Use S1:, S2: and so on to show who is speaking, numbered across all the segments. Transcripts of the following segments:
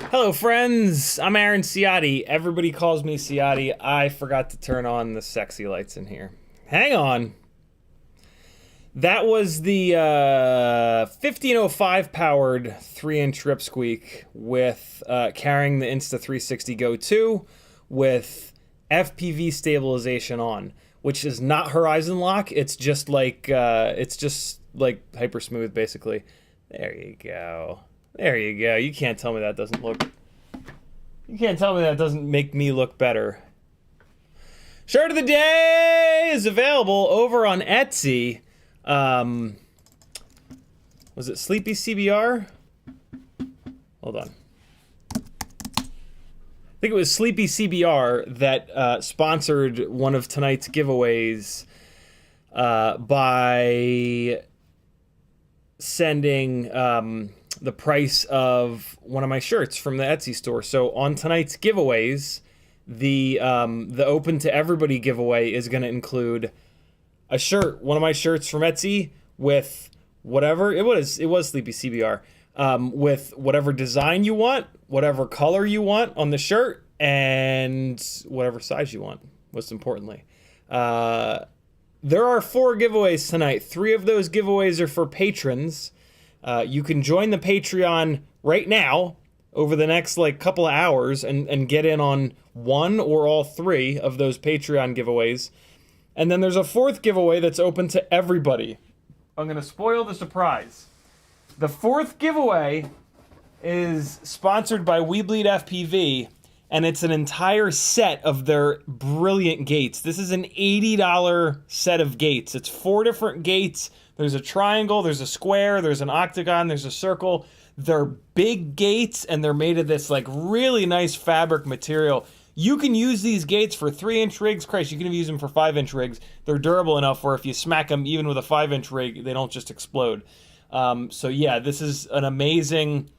S1: Hello friends, I'm Aaron Ciotti. Everybody calls me Ciotti. I forgot to turn on the sexy lights in here. Hang on. That was the 1505 powered 3-inch ripsqueak with carrying the Insta360 Go2 with FPV stabilization on, which is not horizon lock. It's just like hyper smooth basically. There you go. There you go. You can't tell me that doesn't look... You can't tell me that doesn't make me look better. Shirt of the day is available over on Etsy. Was it Sleepy CBR? Hold on. I think it was Sleepy CBR that sponsored one of tonight's giveaways by sending... the price of one of my shirts from the Etsy store. So on tonight's giveaways, the open to everybody giveaway is going to include a shirt, one of my shirts from Etsy with whatever it was Sleepy CBR, with whatever design you want, whatever color you want on the shirt, and whatever size you want, most importantly. There are 4 giveaways tonight. 3 of those giveaways are for patrons. You can join the Patreon right now over the next like couple of hours and get in on one or all three of those Patreon giveaways. And then there's a fourth giveaway that's open to everybody. I'm going to spoil the surprise. The fourth giveaway is sponsored by WeBleedFPV, and it's an entire set of their brilliant gates. This is an $80 set of gates. It's 4 different gates. There's a triangle, there's a square, there's an octagon, there's a circle. They're big gates, and they're made of this like really nice fabric material. You can use these gates for 3-inch rigs. Christ, you can even use them for 5-inch rigs. They're durable enough where if you smack them even with a 5-inch rig, they don't just explode. So yeah, this is an amazing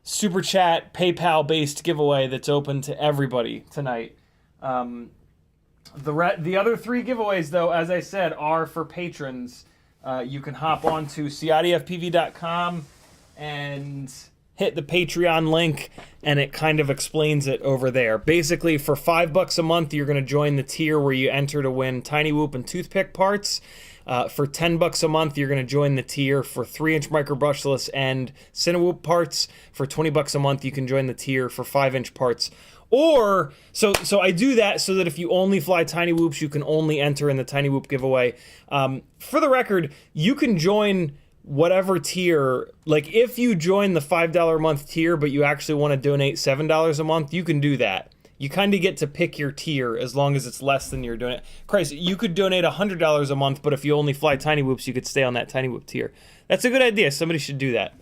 S1: Super Chat, PayPal-based giveaway that's open to everybody tonight. The other 3 giveaways, though, as I said, are for patrons. You can hop on to CiottiFPV.com and hit the Patreon link, and it kind of explains it over there. Basically, for $5 a month, you're going to join the tier where you enter to win tinywhoop and toothpick parts. For $10 a month, you're going to join the tier for 3-inch micro brushless and tinywhoop parts. For $20 a month, you can join the tier for 5-inch parts. Or, so I do that so that if you only fly tinywhoops, you can only enter in the tinywhoop giveaway. For the record, you can join whatever tier. Like, if you join the $5 a month tier, but you actually want to donate $7 a month, you can do that. You kind of get to pick your tier as long as it's less than you're doing it. Christ, you could donate $100 a month, but if you only fly tinywhoops, you could stay on that tinywhoop tier. That's a good idea. Somebody should do that.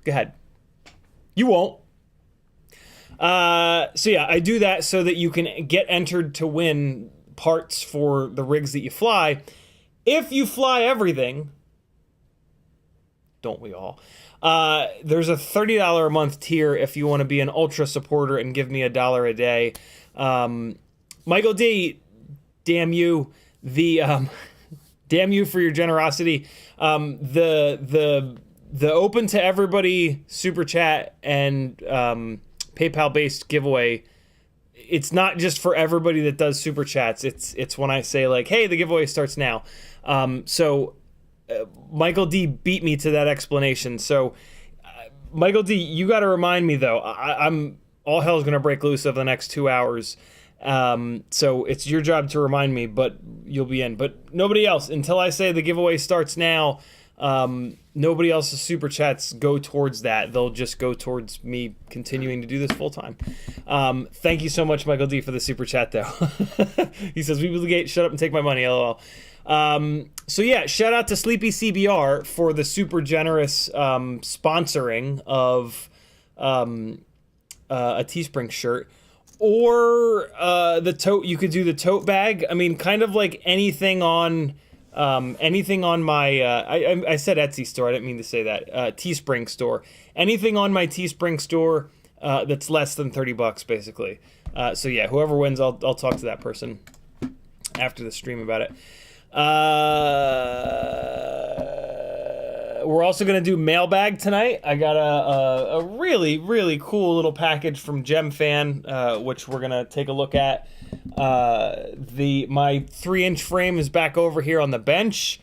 S1: Go ahead. You won't. So yeah, I do that so that you can get entered to win parts for the rigs that you fly. If you fly everything, don't we all? There's a $30 a month tier if you want to be an ultra supporter and give me $1 a day. Michael D, damn you. Damn you for your generosity. The open to everybody super chat and PayPal-based giveaway, it's not just for everybody that does super chats. It's when I say like, hey, the giveaway starts now. Michael D beat me to that explanation. So, Michael D, you got to remind me though. I'm all hell's gonna break loose over the next 2 hours. So it's your job to remind me, but you'll be in. But nobody else until I say the giveaway starts now. Nobody else's super chats go towards that. They'll just go towards me continuing to do this full time. Thank you so much, Michael D, for the super chat though. He says, "We will get shut up and take my money." LOL. So yeah, shout out to Sleepy CBR for the super generous sponsoring of a Teespring shirt. Or the tote. You could do the tote bag. I mean, kind of like anything on my I said Etsy store. I didn't mean to say that. Teespring store. Anything on my Teespring store that's less than $30, basically. So yeah, whoever wins, I'll talk to that person after the stream about it. We're also going to do mailbag tonight. I got a really, really cool little package from Gemfan, which we're going to take a look at. My 3-inch frame is back over here on the bench.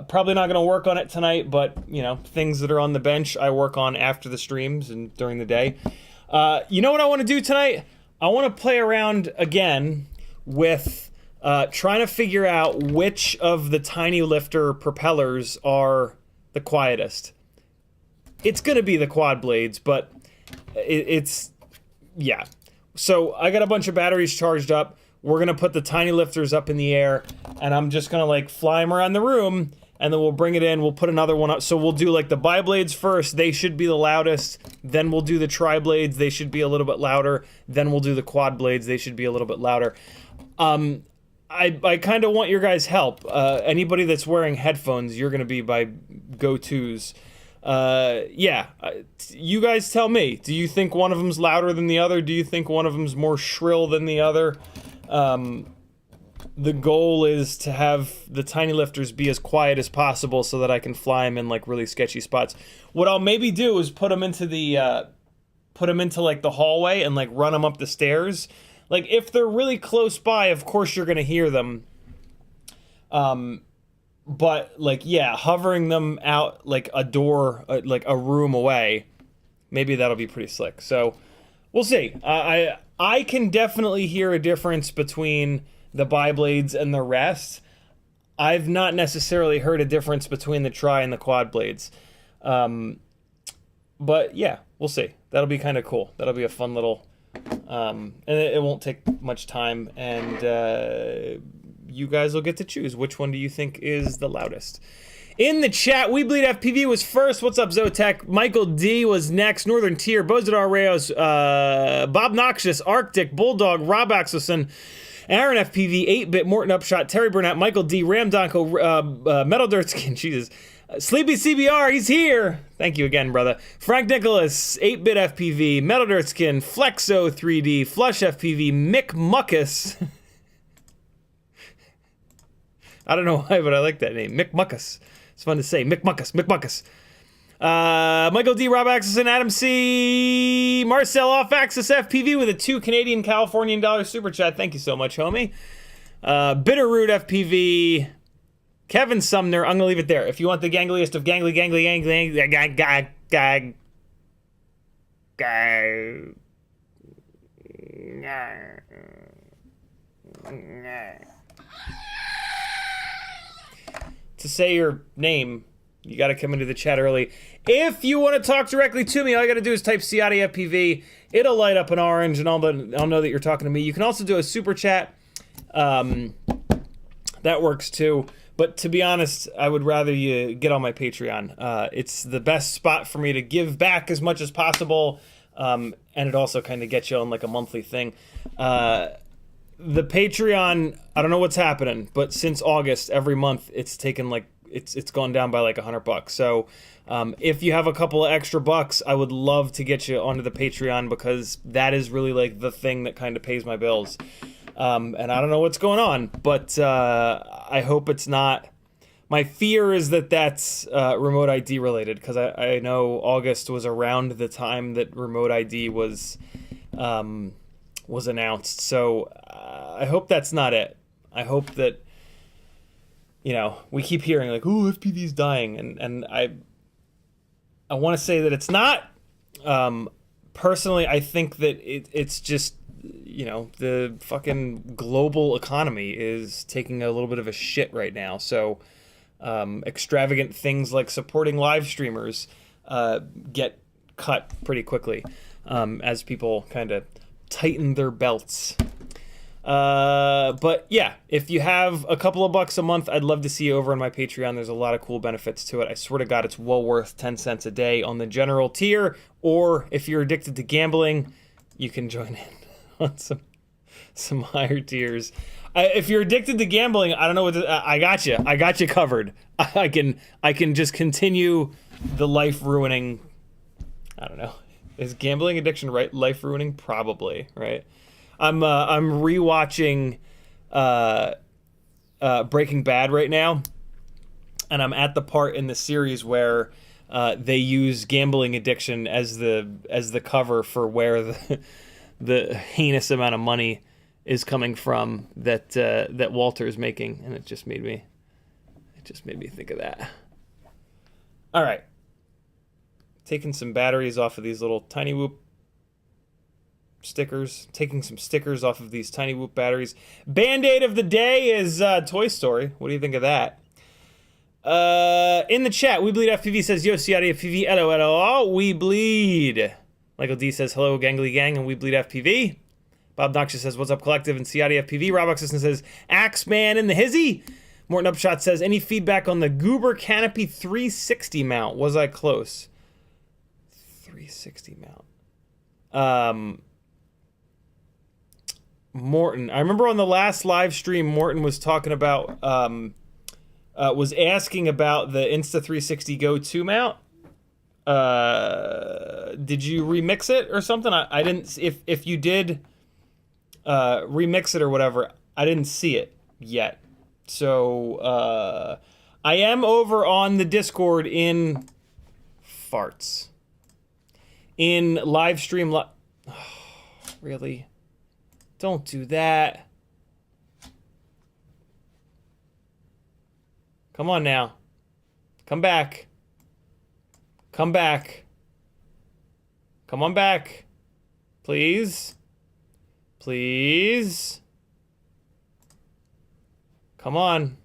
S1: Probably not going to work on it tonight, but, you know, things that are on the bench I work on after the streams and during the day. You know what I want to do tonight? I want to play around again with trying to figure out which of the Tinylifter propellers are the quietest. It's going to be the Quadblades, but yeah. So I got a bunch of batteries charged up. We're going to put the Tinylifters up in the air, and I'm just going to like fly them around the room, and then we'll bring it in. We'll put another one up. So we'll do like the Biblades first. They should be the loudest. Then we'll do the Triblades. They should be a little bit louder. Then we'll do the Quadblades. They should be a little bit louder. I kind of want your guys' help. Anybody that's wearing headphones, you're going to be by Go2s. Yeah, you guys tell me. Do you think one of them's louder than the other? Do you think one of them's more shrill than the other? The goal is to have the Tinylifters be as quiet as possible so that I can fly them in like really sketchy spots. What I'll maybe do is put them into like the hallway and like run them up the stairs. Like, if they're really close by, of course you're going to hear them But like, yeah, hovering them out like a door, like a room away, maybe that'll be pretty slick. So we'll see. I can definitely hear a difference between the Biblades and the rest. I've not necessarily heard a difference between the Tri and the Quadblades. But yeah, we'll see. That'll be kind of cool. That'll be a fun little, and it won't take much time, and you guys will get to choose which one do you think is the loudest. In the chat, We Bleed FPV was first. What's up, Zotek? Michael D was next. Northern Tier, Bozadar Reyes, Bob Noxious, Arctic, Bulldog, Rob Axelson, Aaron FPV, 8-Bit, Morton Upshot, Terry Burnett, Michael D, Ram Donko, Metal Dirt Skin, Jesus. Sleepy CBR, he's here. Thank you again, brother. Frank Nicholas, 8-Bit FPV, Metal Dirt Skin, Flexo 3D, Flush FPV, Mick Muckus. I don't know why, but I like that name. Mick Muckus. It's fun to say. Mick Muckus. Mick Muckus. Michael D. Rob Axelson, Adam C. Marcel Off Axis FPV with a 2 Canadian Californian dollar super chat. Thank you so much, homie. Bitterroot FPV. Kevin Sumner. I'm going to leave it there. If you want the gangliest of gangly, to say your name, you got to come into the chat early. If you want to talk directly to me, all you got to do is type CiottiFPV. It'll light up an orange, and I'll know that you're talking to me. You can also do a super chat. That works too. But to be honest, I would rather you get on my Patreon. It's the best spot for me to give back as much as possible, and it also kind of gets you on like a monthly thing. The Patreon, I don't know what's happening, but since August, every month it's taken like it's gone down by like $100. So if you have a couple of extra bucks, I would love to get you onto the Patreon, because that is really like the thing that kind of pays my bills. And I don't know what's going on, but I hope it's not. My fear is that that's remote ID related, because I know August was around the time that remote ID was announced. So I hope that's not it. I hope that, you know, we keep hearing like, oh, FPV's dying, and I want to say that it's not. Personally, I think that it's just, you know, the fucking global economy is taking a little bit of a shit right now. So extravagant things like supporting live streamers get cut pretty quickly as people kind of tighten their belts. But yeah, if you have a couple of bucks a month, I'd love to see you over on my Patreon. There's a lot of cool benefits to it. I swear to God, it's well worth 10 cents a day on the general tier. Or if you're addicted to gambling, you can join in on some higher tiers. If you're addicted to gambling, I don't know what I got you. I got you covered. I can just continue the life ruining. I don't know. Is gambling addiction right? Life ruining? Probably, right? I'm rewatching Breaking Bad right now, and I'm at the part in the series where they use gambling addiction as the cover for where the heinous amount of money is coming from that Walter is making, and it just made me think of that. All right. Taking some batteries off of these little tinywhoop stickers. Taking some stickers off of these tinywhoop batteries. Band-Aid of the day is Toy Story. What do you think of that? In the chat, We Bleed FPV says, yo, CiottiFPV, hello, we bleed. Michael D says, hello, gangly gang, and We Bleed FPV. Bob Noxious says, what's up, collective, and CiottiFPV. Rob Oxison says, Axeman in the hizzy. Morton Upshot says, any feedback on the Goober Canopy 360 mount? Was I close? 360 mount. Morton, I remember on the last live stream, Morton was talking about, was asking about the Insta360 Go2 mount. Did you remix it or something? I didn't. If you did remix it or whatever, I didn't see it yet. So I am over on the Discord in farts. In live stream. Oh, really? Don't do that. Come on now. Come back. Come back. Come on back. Please. Please. Come on.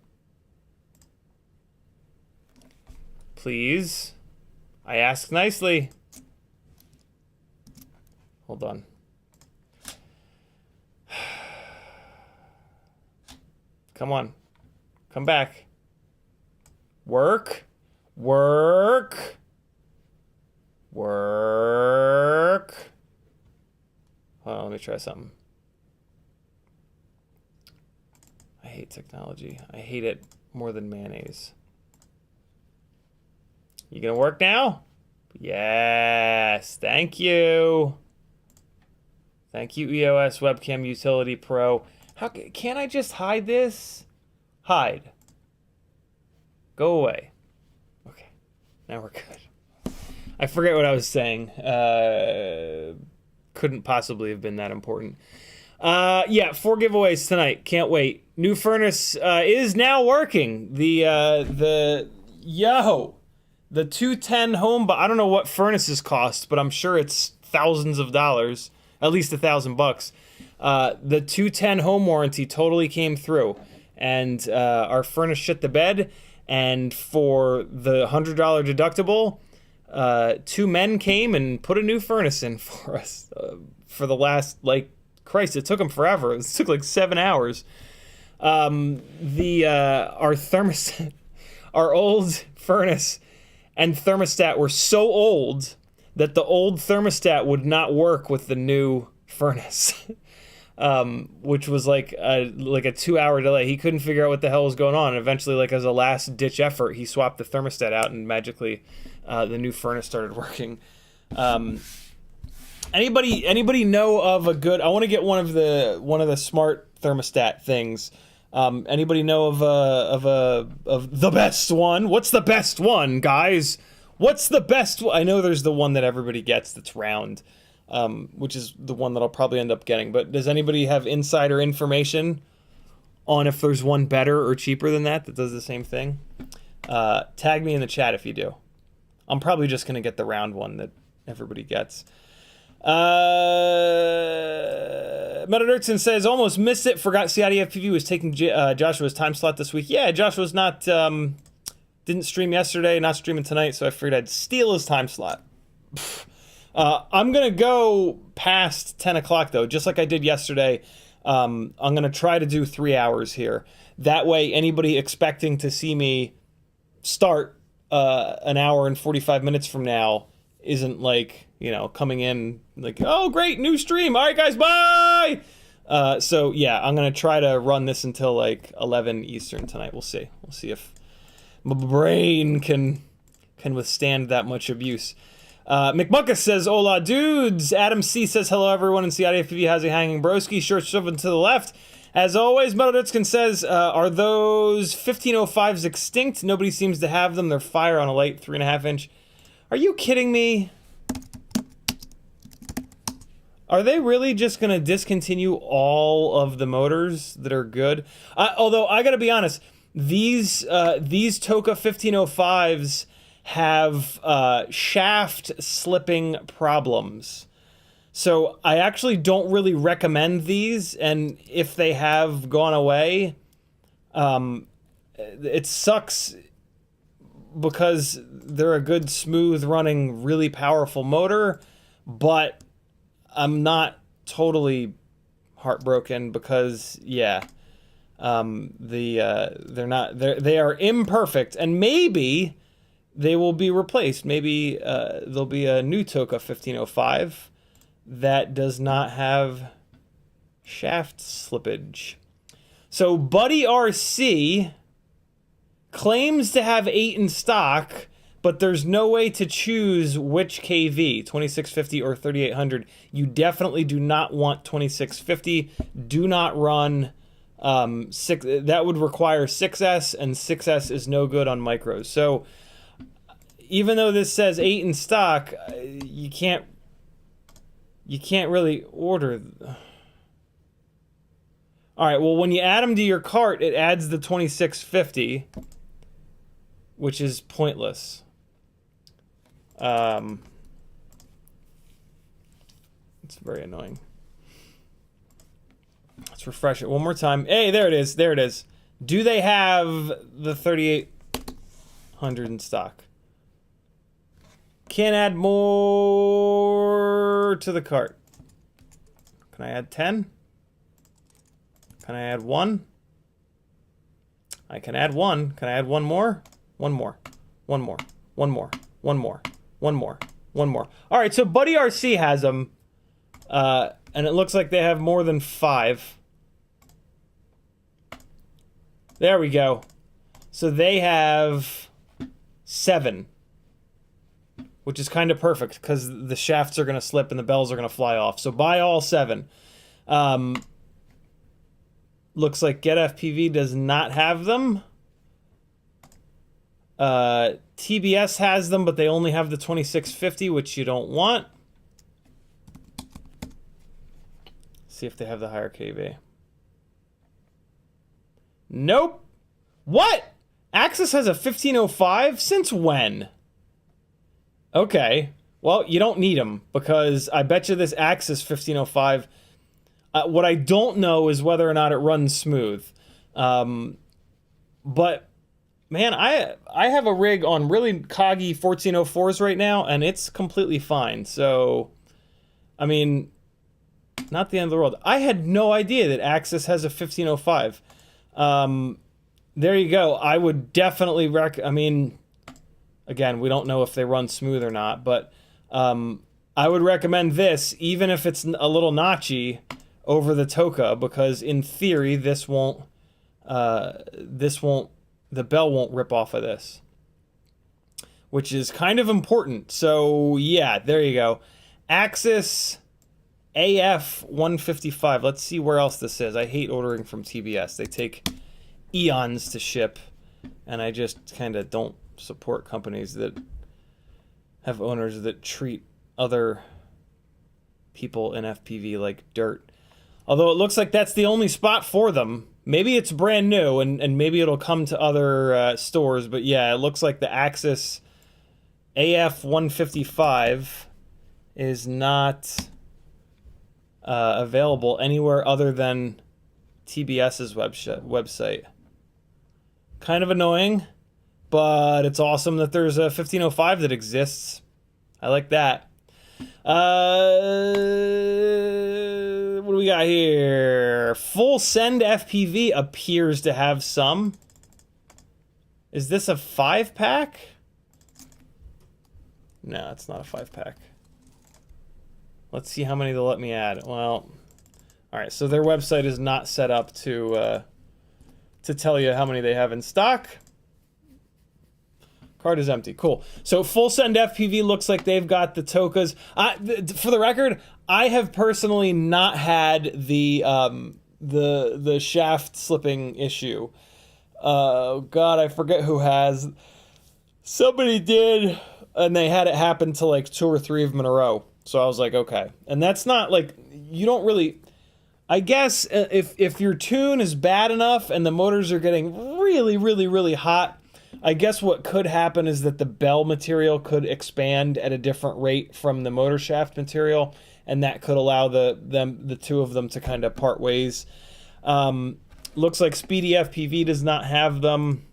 S1: Please. I ask nicely. Hold on. Come on. Come back. Work. Work. Work. Hold on, let me try something. I hate technology. I hate it more than mayonnaise. You gonna work now? Yes, thank you. Thank you, EOS Webcam Utility Pro. How can't I just hide this? Hide. Go away. Okay, now we're good. I forget what I was saying. Couldn't possibly have been that important. Yeah, 4 giveaways tonight. Can't wait. New furnace is now working. The 210 home, but I don't know what furnaces cost, but I'm sure it's thousands of dollars, at least $1,000. The 210 home warranty totally came through, and our furnace shit the bed. And for the $100 deductible, 2 men came and put a new furnace in for us. For the last, like, Christ, it took them forever. It took like 7 hours. Our thermostat, our old furnace and thermostat were so old that the old thermostat would not work with the new furnace, which was like a 2-hour delay. He couldn't figure out what the hell was going on. And eventually, like as a last ditch effort, he swapped the thermostat out, and magically, the new furnace started working. Anybody know of a good? I want to get one of the smart thermostat things. Anybody know of the best one? What's the best one, guys? What's the best one? I know there's the one that everybody gets that's round, which is the one that I'll probably end up getting. But does anybody have insider information on if there's one better or cheaper than that does the same thing? Tag me in the chat if you do. I'm probably just going to get the round one that everybody gets. Metadirtson says, almost missed it. Forgot CiottiFPV was taking Joshua's time slot this week. Yeah, Joshua's not, didn't stream yesterday, not streaming tonight, so I figured I'd steal his time slot. I'm going to go past 10 o'clock, though, just like I did yesterday. I'm going to try to do 3 hours here. That way, anybody expecting to see me start an hour and 45 minutes from now isn't like, coming in like, oh, great, new stream. All right, guys, bye. So, yeah, I'm going to try to run this until like 11 Eastern tonight. We'll see. We'll see if my brain can withstand that much abuse. McMuckus says, hola, dudes. Adam C says, hello, everyone. And CiottiFPV has a hanging broski. Short shoving to the left. As always, Metaldutskin says, are those 1505s extinct? Nobody seems to have them. They're fire on a light 3.5 inch. Are you kidding me? Are they really just going to discontinue all of the motors that are good? Although, I got to be honest, these Toka 1505s have shaft slipping problems. So I actually don't really recommend these, and if they have gone away, it sucks because they're a good, smooth running, really powerful motor, but I'm not totally heartbroken because, yeah, they are imperfect, and maybe they will be replaced. Maybe there'll be a new Toka 1505 that does not have shaft slippage. So Buddy RC claims to have 8 in stock, but there's no way to choose which KV, 2650 or 3800. You definitely do not want 2650. Do not run 6. That would require 6S, and 6S is no good on micros. So even though this says 8 in stock, you can't really order. All right, well, when you add them to your cart, it adds the 2650. which is pointless. It's very annoying. Let's refresh it one more time. Hey, there it is. There it is. Do they have the 3800 in stock? Can't add more to the cart. Can I add 10? Can I add 1? I can add 1. Can I add 1 more? 1 more. 1 more. 1 more. 1 more. 1 more. 1 more. All right, so Buddy RC has them. And it looks like they have more than 5. There we go. So they have 7. Which is kind of perfect, because the shafts are going to slip and the bells are going to fly off. So buy all 7. Looks like GetFPV does not have them. TBS has them, but they only have the 2650, which you don't want. See if they have the higher KV. Nope. What? Axis has a 1505? Since when? Okay. Well, you don't need them, because I bet you this Axis 1505... what I don't know is whether or not it runs smooth. But, man, I have a rig on really coggy 1404s right now, and it's completely fine. So, I mean, not the end of the world. I had no idea that Axis has a 1505. There you go. I would definitely I mean, again, we don't know if they run smooth or not, but I would recommend this, even if it's a little notchy, over the Toka, because in theory the bell won't rip off of this, which is kind of important. So yeah, there you go. Axis AF 155. Let's see where else this is. I hate ordering from TBS. They take eons to ship, and I just kind of don't support companies that have owners that treat other people in FPV like dirt. Although it looks like that's the only spot for them. Maybe it's brand new, and maybe it'll come to other stores. But yeah, it looks like the Axis AF 155 is not available anywhere other than TBS's website. Kind of annoying, but it's awesome that there's a 1505 that exists. I like that. What do we got here? Full Send FPV appears to have some. Is this a 5-pack? No, it's not a 5-pack. Let's see how many they'll let me add. Well, all right, so their website is not set up to tell you how many they have in stock. Card is empty. Cool. So Full Send FPV looks like they've got the Tokas. For the record, I have personally not had the shaft slipping issue. God, I forget who has. Somebody did, and they had it happen to like 2 or 3 of them in a row. So I was like, okay. And that's not like, you don't really, I guess if your tune is bad enough and the motors are getting really, really, really hot, I guess what could happen is that the bell material could expand at a different rate from the motor shaft material, and that could allow the two of them to kind of part ways. Looks like Speedy FPV does not have them.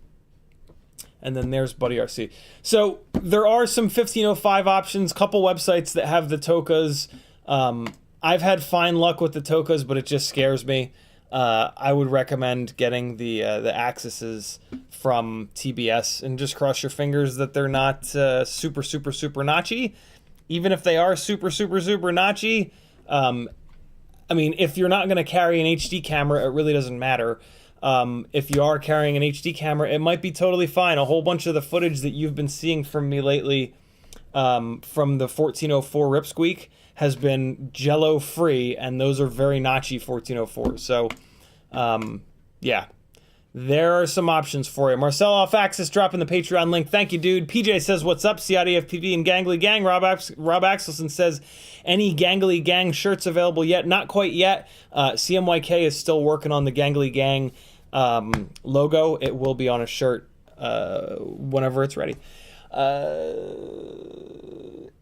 S1: And then there's Buddy RC. So there are some 1505 options, couple websites that have the Tokas. I've had fine luck with the Tokas, but it just scares me. I would recommend getting the Axises from TBS, and just cross your fingers that they're not super, super, super notchy. Even if they are super, super, super notchy, I mean, if you're not going to carry an HD camera, it really doesn't matter. If you are carrying an HD camera, it might be totally fine. A whole bunch of the footage that you've been seeing from me lately, from the 1404 Ripsqueak, has been jello free, and those are very notchy 1404s. So, yeah, there are some options for you. Marcel off Axis dropping the Patreon link. Thank you, dude. PJ says, what's up, CiottiFPV and Gangly Gang? Rob Axelson says, any Gangly Gang shirts available yet? Not quite yet. CMYK is still working on the Gangly Gang logo. It will be on a shirt whenever it's ready.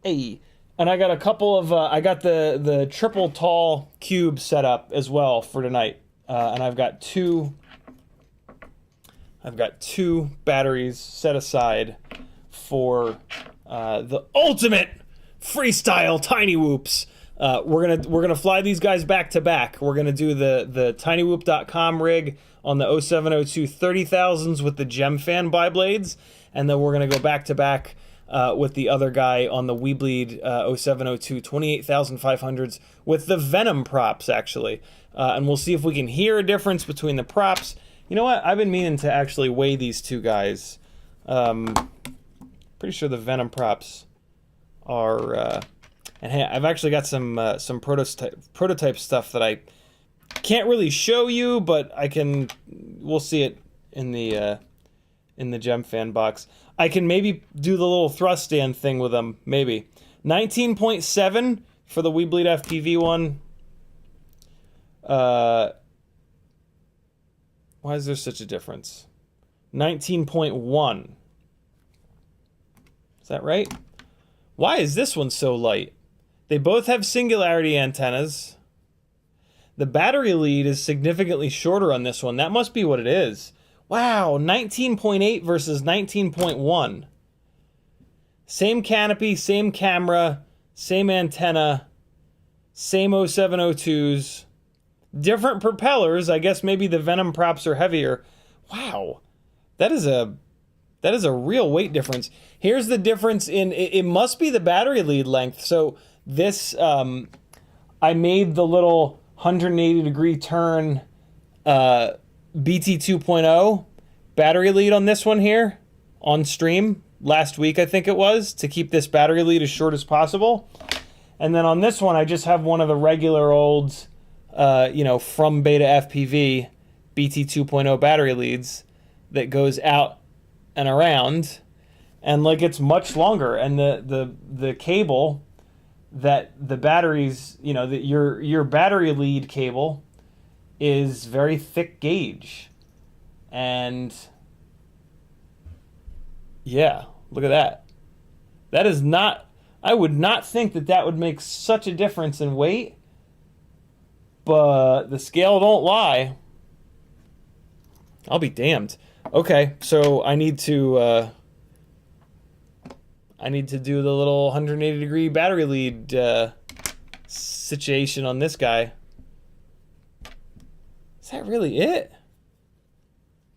S1: Hey. And I got a couple of, I got the triple tall cube set up as well for tonight. And I've got two batteries set aside for the ultimate freestyle tiny whoops. We're gonna fly these guys back to back. We're gonna do the tinywhoop.com rig on the 0702 30,000s with the Gemfan Biblades, and then we're gonna go back to back with the other guy on the Biblade 0702 28,500s with the Venom props, actually. And we'll see if we can hear a difference between the props. You know what? I've been meaning to actually weigh these two guys. Pretty sure the Venom props are... and hey, I've actually got some prototype stuff that I can't really show you, but we'll see it in the Gemfan box. I can maybe do the little thrust stand thing with them, maybe. 19.7 for the Biblade FPV one. Why is there such a difference? 19.1. Is that right? Why is this one so light? They both have singularity antennas. The battery lead is significantly shorter on this one. That must be what it is. Wow, 19.8 versus 19.1. Same canopy, same camera, same antenna, same 0702s. Different propellers. I guess maybe the Venom props are heavier. Wow, that is a real weight difference. Here's the difference in, it must be the battery lead length. So this, I made the little 180 degree turn BT 2.0 battery lead on this one here on stream last week, I think it was, to keep this battery lead as short as possible. And then on this one, I just have one of the regular old, from Beta FPV BT 2.0 battery leads that goes out and around, and like it's much longer, and the cable that the batteries, your battery lead cable is very thick gauge. And yeah, look at that. That is not, I would not think that would make such a difference in weight, but the scale don't lie. I'll be damned. Okay, so I need to do the little 180 degree battery lead situation on this guy. Is that really it?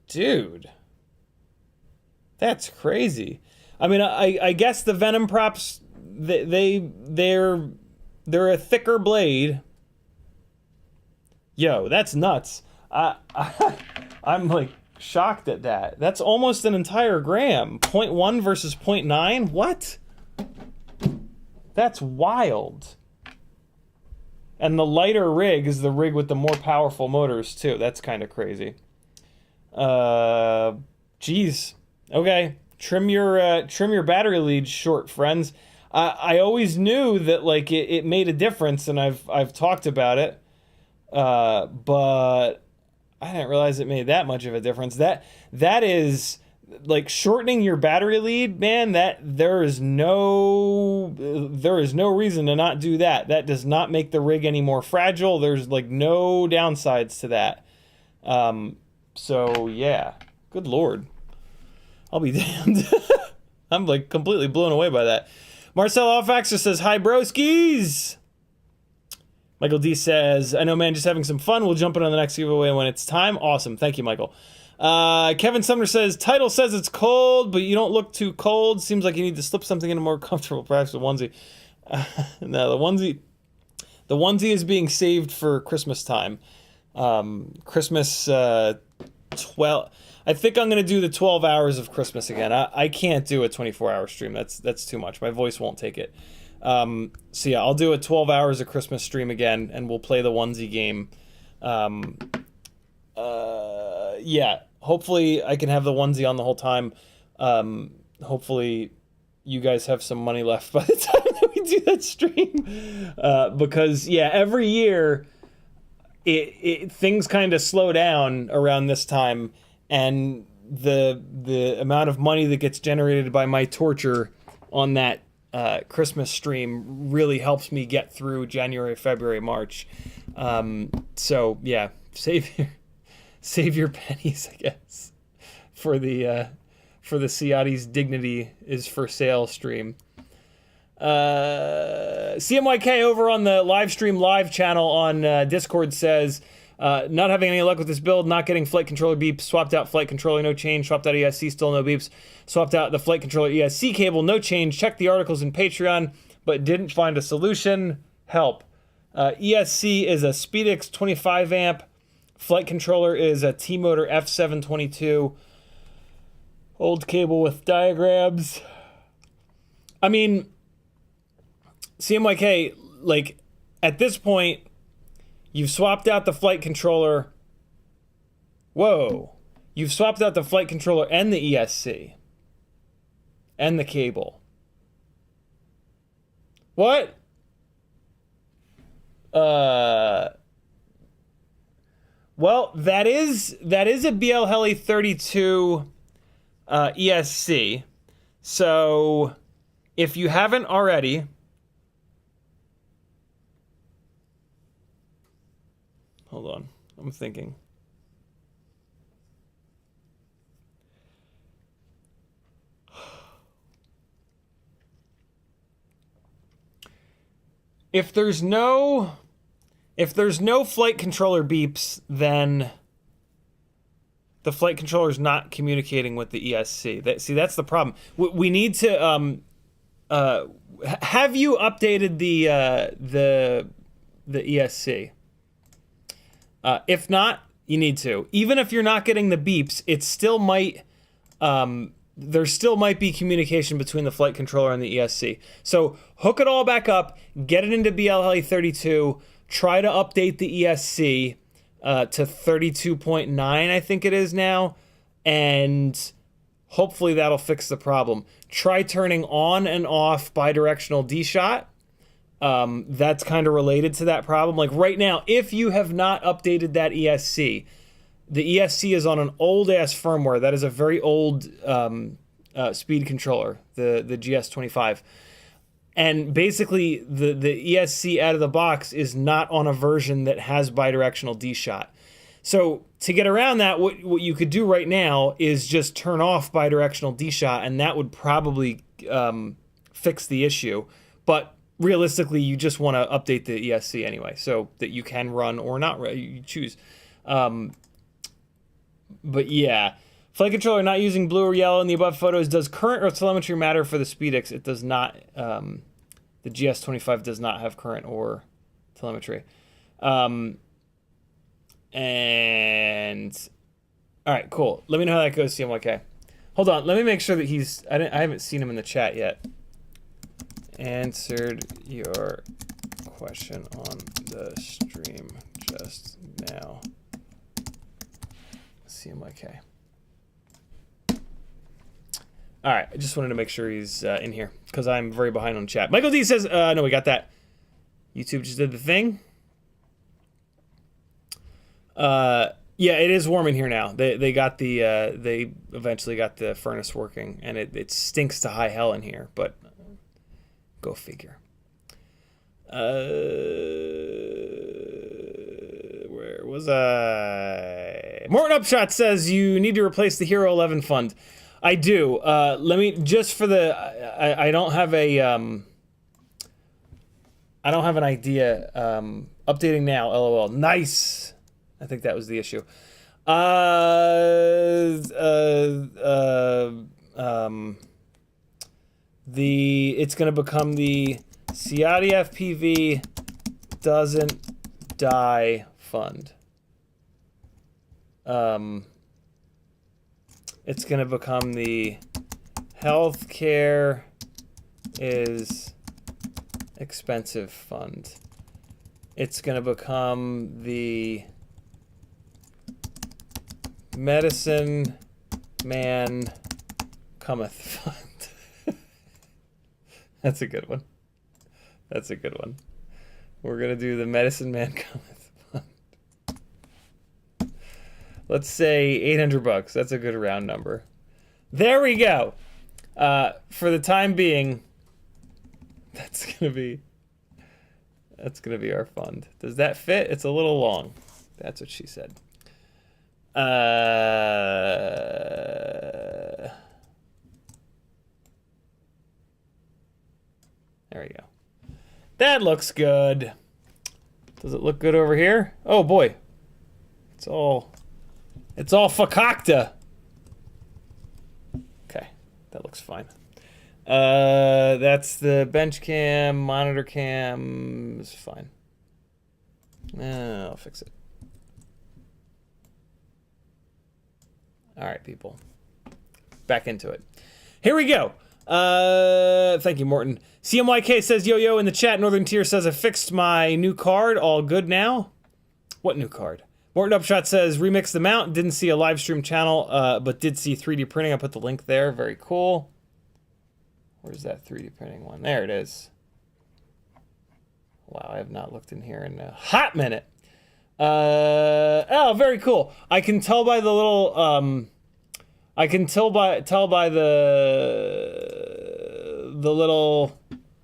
S1: Dude. That's crazy. I mean, I guess the Venom props, they're a thicker blade. Yo, that's nuts. I'm like shocked at that. That's almost an entire gram. 0.1 versus 0.9? What? That's wild. And the lighter rig is the rig with the more powerful motors too. That's kind of crazy. Geez. Okay. Trim your battery lead short, friends. I always knew that like it made a difference, and I've talked about it. But I didn't realize it made that much of a difference. That is like shortening your battery lead, man. That there is no reason to not do that. That does not make the rig any more fragile. There's like no downsides to that. So yeah, good Lord, I'll be damned. I'm like completely blown away by that. Marcel Alfaxer says, hi broskies. Michael D says, I know, man, just having some fun. We'll jump in on the next giveaway when it's time. Awesome. Thank you, Michael. Kevin Sumner says, title says it's cold, but you don't look too cold. Seems like you need to slip something in a more comfortable, perhaps a onesie. No, the onesie is being saved for Christmas time. Christmas 12. I think I'm going to do the 12 hours of Christmas again. I can't do a 24-hour stream. That's too much. My voice won't take it. So yeah, I'll do a 12 hours of Christmas stream again, and we'll play the onesie game. Yeah, hopefully I can have the onesie on the whole time. Hopefully you guys have some money left by the time that we do that stream. Because yeah, every year things kind of slow down around this time, and the amount of money that gets generated by my torture on that Christmas stream really helps me get through January, February, March. So yeah, save your pennies, I guess, for the Ciotti's Dignity is for Sale stream. CMYK over on the live stream live channel on Discord says, not having any luck with this build, not getting flight controller beeps, swapped out flight controller, no change, swapped out ESC, still no beeps, swapped out the flight controller ESC cable, no change, checked the articles in Patreon, but didn't find a solution. Help. ESC is a Speedix 25 amp, flight controller is a T-Motor F722, old cable with diagrams. I mean, CMYK, like, at this point, you've swapped out the flight controller. Whoa. You've swapped out the flight controller and the ESC. And the cable. What? Well, that is a BL Heli 32 ESC. So, if you haven't already, hold on, I'm thinking. If there's no flight controller beeps, then the flight controller is not communicating with the ESC. See, that's the problem. We need to have you updated the ESC? If not, you need to. Even if you're not getting the beeps, it still might. There still might be communication between the flight controller and the ESC. So hook it all back up, get it into BL Heli 32, try to update the ESC to 32.9, I think it is now, and hopefully that'll fix the problem. Try turning on and off bidirectional D-shot. That's kind of related to that problem. Like right now, if you have not updated that ESC, the ESC is on an old-ass firmware. That is a very old speed controller, the GS25. And basically, the ESC out of the box is not on a version that has bidirectional D-shot. So to get around that, what you could do right now is just turn off bidirectional D-shot, and that would probably fix the issue. But realistically, you just want to update the ESC anyway, so that you can run or not run. You choose. But yeah, flight controller not using blue or yellow in the above photos. Does current or telemetry matter for the Speedix? It does not. The GS25 does not have current or telemetry. And all right, cool. Let me know how that goes, CMYK. Hold on, let me make sure that he's. I haven't seen him in the chat yet. Answered your question on the stream just now. CMYK. All right, I just wanted to make sure he's in here because I'm very behind on chat. Michael D says, no, we got that. YouTube just did the thing. Yeah, it is warm in here now. They got the they eventually got the furnace working, and it stinks to high hell in here, but go figure. Where was I? Morton Upshot says you need to replace the Hero 11 fund. I do. Let me just for the. I don't have a. I don't have an idea. Updating now. LOL. Nice. I think that was the issue. It's gonna become the CiottiFPV doesn't die fund. It's gonna become the healthcare is expensive fund. It's gonna become the medicine man cometh fund. That's a good one. That's a good one. We're gonna do the medicine man cometh fund. Let's say $800. That's a good round number. There we go. For the time being, that's gonna be our fund. Does that fit? It's a little long. That's what she said. There we go. That looks good. Does it look good over here? Oh boy. It's all fakakta. Okay, that looks fine. That's the bench cam, monitor cam is fine. I'll fix it. All right, people. Back into it. Here we go. Thank you, Morton. CMYK says, yo, in the chat. Northern Tier says, I fixed my new card. All good now? What new card? Morton Upshot says, remix the mount. Didn't see a live stream channel, but did see 3D printing. I put the link there. Very cool. Where's that 3D printing one? There it is. Wow, I have not looked in here in a hot minute. Oh, very cool. I can tell by the little, I can tell by the little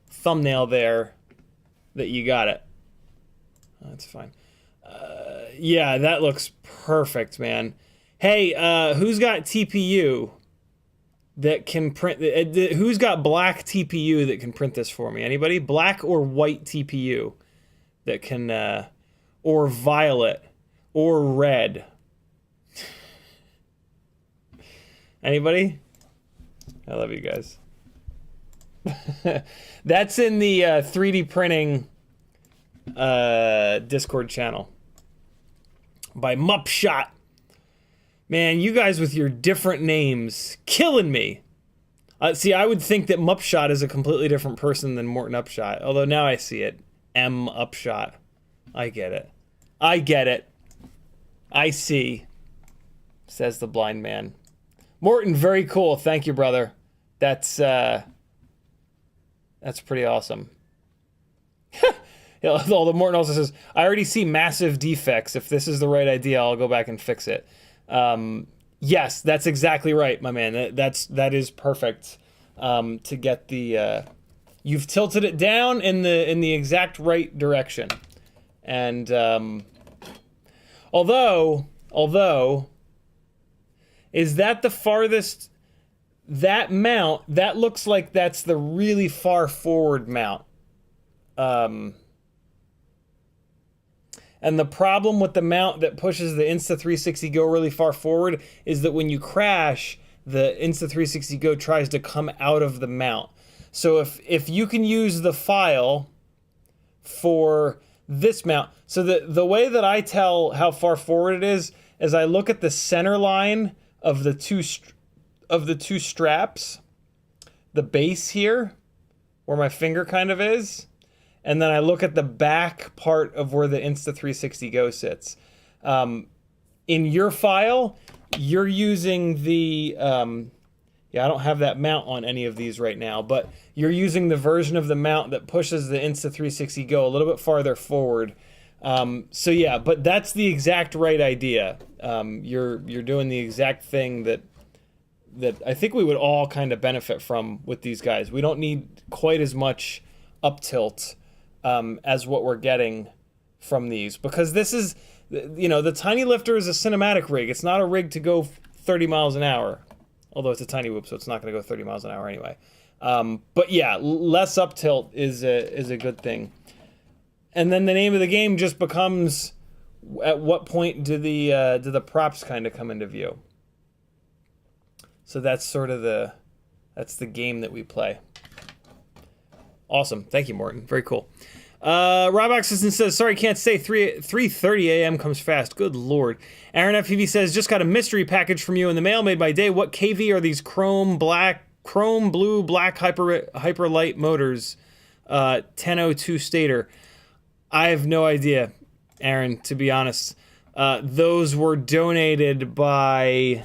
S1: thumbnail there that you got it. That's fine. Yeah, that looks perfect, man. Hey, who's got TPU that can print? Who's got black TPU that can print this for me? Anybody? Black or white TPU that can, or violet or red? Anybody? I love you guys. That's in the 3D printing Discord channel by Mupshot. Man, you guys with your different names killing me. See, I would think that Mupshot is a completely different person than Morton Upshot, although now I see it. M Upshot. I get it. I get it. I see, says the blind man. Morton, very cool. Thank you, brother. That's pretty awesome. Although Morton also says, I already see massive defects. If this is the right idea, I'll go back and fix it. Yes, that's exactly right, my man. That is perfect. To get the you've tilted it down in the exact right direction. And although is that the farthest? That mount, that looks like that's the really far forward mount. And the problem with the mount that pushes the Insta360 Go really far forward is that when you crash, the Insta360 Go tries to come out of the mount. So if you can use the file for this mount, so the way that I tell how far forward it is I look at the center line of the two straps, the base here, where my finger kind of is, and then I look at the back part of where the Insta360 Go sits. In your file, you're using the, yeah, I don't have that mount on any of these right now, but you're using the version of the mount that pushes the Insta360 Go a little bit farther forward. So yeah, but that's the exact right idea. You're doing the exact thing that I think we would all kind of benefit from with these guys. We don't need quite as much up tilt as what we're getting from these, because this is, you know, the Tinylifter is a cinematic rig. It's not a rig to go 30 miles an hour, although it's a tiny whoop, so it's not going to go 30 miles an hour anyway. But yeah, less up tilt is a good thing. And then the name of the game just becomes, at what point do the props kind of come into view? So that's sort of that's the game that we play. Awesome. Thank you, Morton. Very cool. Rob Oxison says, sorry, can't stay. 3:30 a.m. comes fast. Good Lord. Aaron FPV says, just got a mystery package from you in the mail made by Day. What KV are these chrome blue black hyperlight motors? 1002 stator. I have no idea, Aaron, to be honest. Those were donated by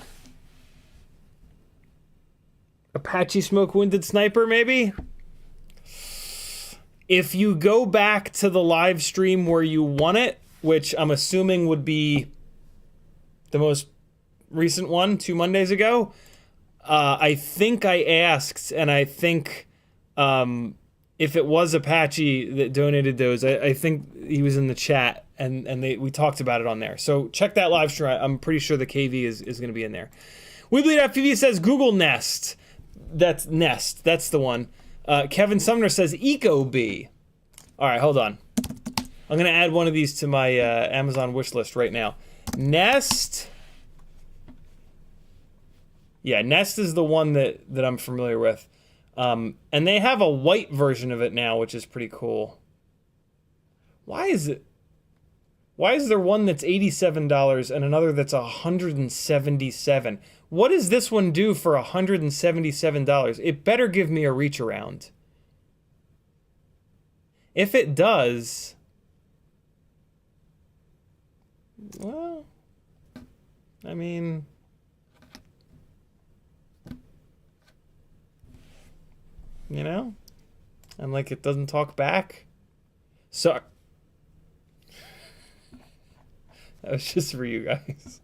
S1: Apache Smoke Wounded Sniper, maybe? If you go back to the live stream where you won it, which I'm assuming would be the most recent one 2 Mondays ago. I think I asked, and I think if it was Apache that donated those, I think he was in the chat, and we talked about it on there. So check that live stream. I'm pretty sure the KV is going to be in there. WeBleedFPV says Google Nest. That's Nest. That's the one. Kevin Sumner says Ecobee. All right, hold on. I'm going to add one of these to my Amazon wish list right now. Nest. Yeah, Nest is the one that I'm familiar with. And they have a white version of it now, which is pretty cool. Why is there one that's $87 and another that's $177? What does this one do for $177? It better give me a reach around. If it does, well, I mean, you know, and like it doesn't talk back. So that was just for you guys.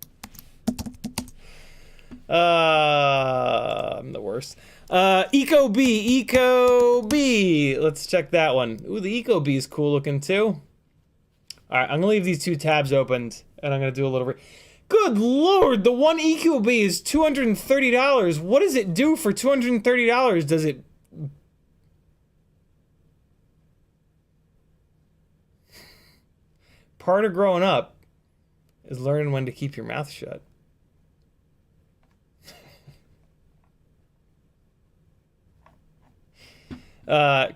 S1: I'm the worst. Ecobee. Let's check that one. Ooh, the Ecobee is cool looking too. All right, I'm gonna leave these two tabs opened, and I'm gonna do a little. Good Lord, the one Ecobee is $230. What does it do for $230? Does it? Part of growing up is learning when to keep your mouth shut.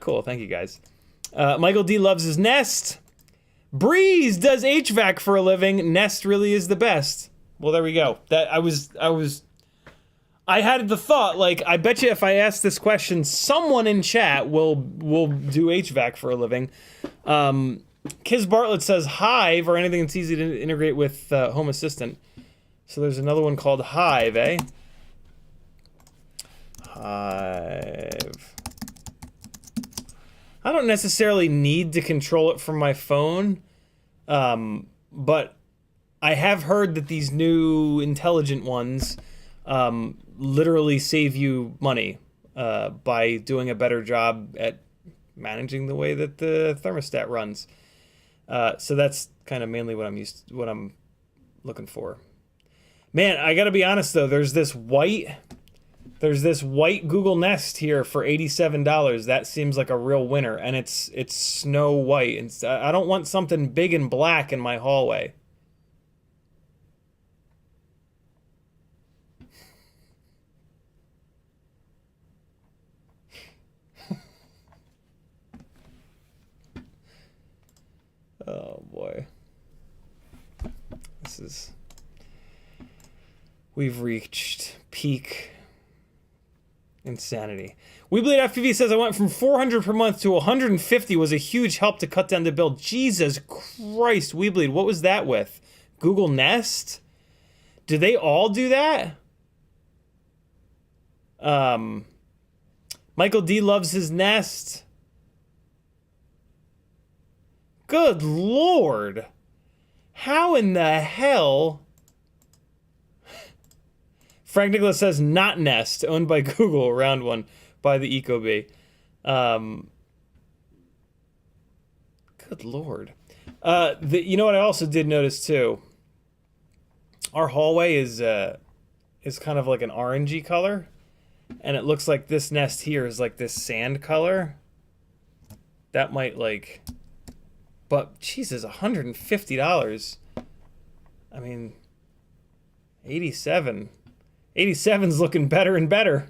S1: Cool, thank you guys. Michael D loves his Nest. Breeze does HVAC for a living. Nest really is the best. Well, there we go. That I had the thought, like, I bet you if I ask this question, someone in chat will do HVAC for a living. Kiz Bartlett says Hive, or anything that's easy to integrate with Home Assistant. So there's another one called Hive, eh? Hive. I don't necessarily need to control it from my phone, but I have heard that these new intelligent ones literally save you money by doing a better job at managing the way that the thermostat runs. So that's kind of mainly what I'm looking for. Man, I gotta be honest though, there's this white Google Nest here for $87. That seems like a real winner, and it's snow white. And I don't want something big and black in my hallway. Oh boy. We've reached peak insanity. WeBleedFPV says I went from $400 per month to $150 was a huge help to cut down the bill. Jesus Christ, WeBleed, what was that with? Google Nest? Do they all do that? Michael D loves his Nest. Good Lord. How in the hell? Frank Nicholas says not Nest, owned by Google, round one, by the Ecobee. Good Lord. You know what I also did notice too? Our hallway is kind of like an orangey color, and it looks like this Nest here is like this sand color. That might like, but Jesus, $150. I mean, 87. 87's looking better and better.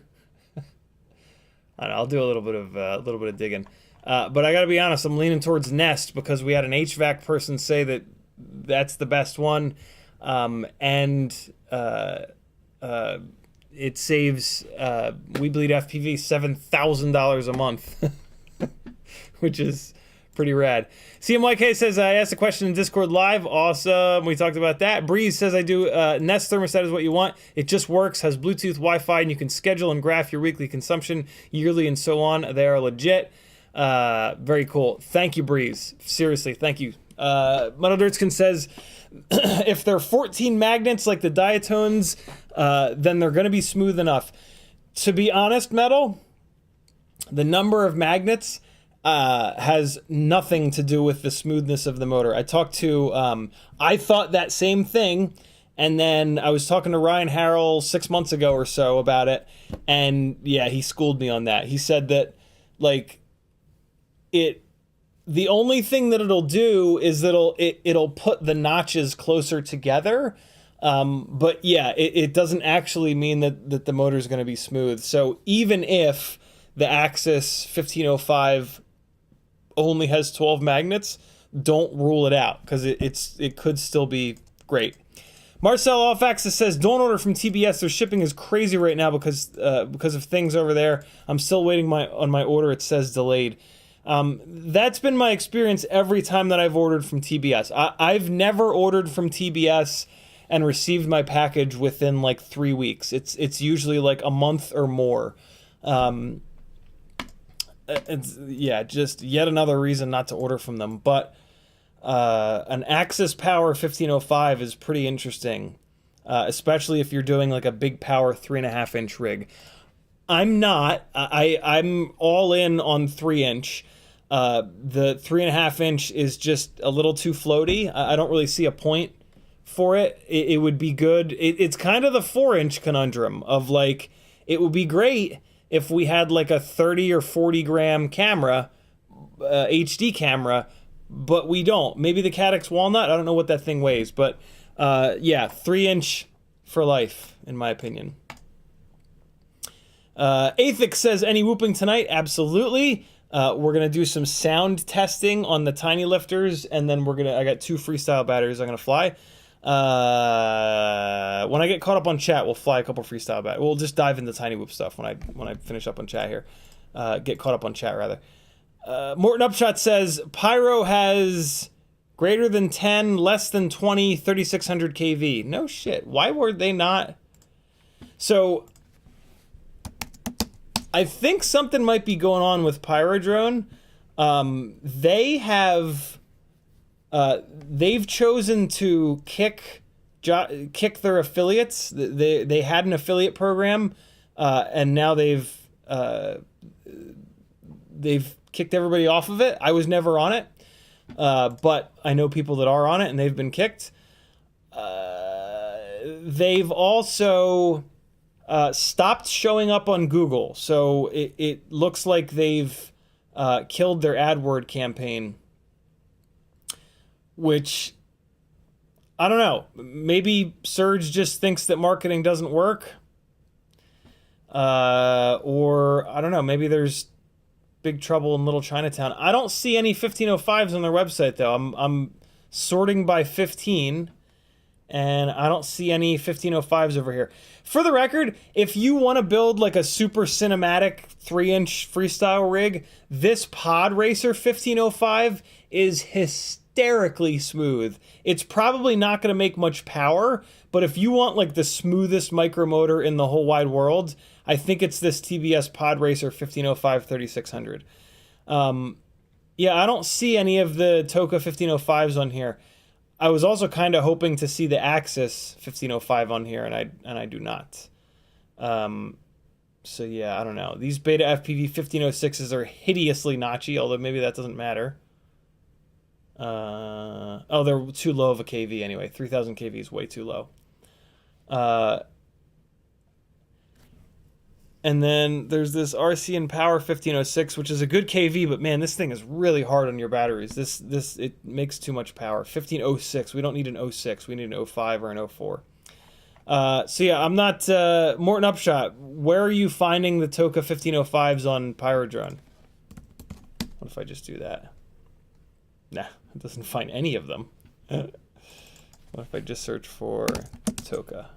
S1: I'll do a little bit of digging, but I gotta be honest. I'm leaning towards Nest because we had an HVAC person say that that's the best one, and it saves WeBleedFPV $7,000 a month, which is pretty rad. CMYK says, I asked a question in Discord live. Awesome. We talked about that. Breeze says, I do Nest thermostat is what you want. It just works, has Bluetooth, Wi-Fi, and you can schedule and graph your weekly consumption, yearly, and so on. They are legit. Very cool. Thank you, Breeze. Seriously, thank you. Muddledirtskin says, If they're 14 magnets like the diatones, then they're going to be smooth enough. To be honest, Metal, the number of magnets has nothing to do with the smoothness of the motor. I thought that same thing, and then I was talking to Ryan Harrell 6 months ago or so about it, and yeah, he schooled me on that. He said that, like, the only thing that it'll do is that it'll put the notches closer together, but yeah, it doesn't actually mean that the motor is going to be smooth. So even if the Axis 1505 only has 12 magnets, don't rule it out, because it could still be great. Marcel Off Axis says, don't order from TBS. Their shipping is crazy right now because of things over there. I'm still waiting on my order. It says delayed. That's been my experience every time that I've ordered from TBS. I've never ordered from TBS and received my package within like 3 weeks. It's usually like a month or more. Just yet another reason not to order from them. But an Axis Power 1505 is pretty interesting, especially if you're doing like a big power 3.5-inch rig. I'm not. I'm all in on 3-inch. The 3.5-inch is just a little too floaty. I don't really see a point for it. It would be good. It's kind of the 4-inch conundrum of, like, it would be great if we had like a 30 or 40 gram camera, HD camera, but we don't. Maybe the Caddx Walnut. I don't know what that thing weighs, but yeah, 3-inch for life, in my opinion. Athix says, any whooping tonight? Absolutely. We're going to do some sound testing on the Tinylifters, and then I got 2 freestyle batteries I'm going to fly. When I get caught up on chat, we'll fly a couple freestyle batteries. We'll just dive into tinywhoop stuff when I finish up on chat here. Get caught up on chat, rather. Morton Upshot says, Pyro has greater than 10, less than 20, 3600 kV. No shit. Why were they not? So I think something might be going on with Pyrodrone. They've chosen to kick their affiliates. They had an affiliate program, and now they've kicked everybody off of it. I was never on it, but I know people that are on it, and they've been kicked. They've also stopped showing up on Google, so it looks like they've killed their AdWord campaign, which, I don't know, maybe Surge just thinks that marketing doesn't work, or I don't know, maybe there's big trouble in Little Chinatown. I don't see any 1505s on their website, though. I'm sorting by 15, and I don't see any 1505s over here. For the record, if you want to build like a super cinematic 3-inch freestyle rig, this Pod Racer 1505 is hysterically smooth. It's probably not going to make much power, but if you want like the smoothest micromotor in the whole wide world, I think it's this TBS Pod Racer 1505 3600. Yeah, I don't see any of the Toka 1505s on here. I was also kind of hoping to see the Axis 1505 on here, and I do not. So yeah, I don't know. These Beta FPV 1506s are hideously notchy, although maybe that doesn't matter. Oh, they're too low of a KV anyway. 3000 KV is way too low. And then there's this RC Power 1506, which is a good KV, but man, this thing is really hard on your batteries. It makes too much power. 1506. We don't need an 06. We need an 05 or an 04. So yeah, I'm not Morton Upshot. Where are you finding the Toka 1505s on Pyrodrone? What if I just do that? Nah, it doesn't find any of them. What if I just search for Toka?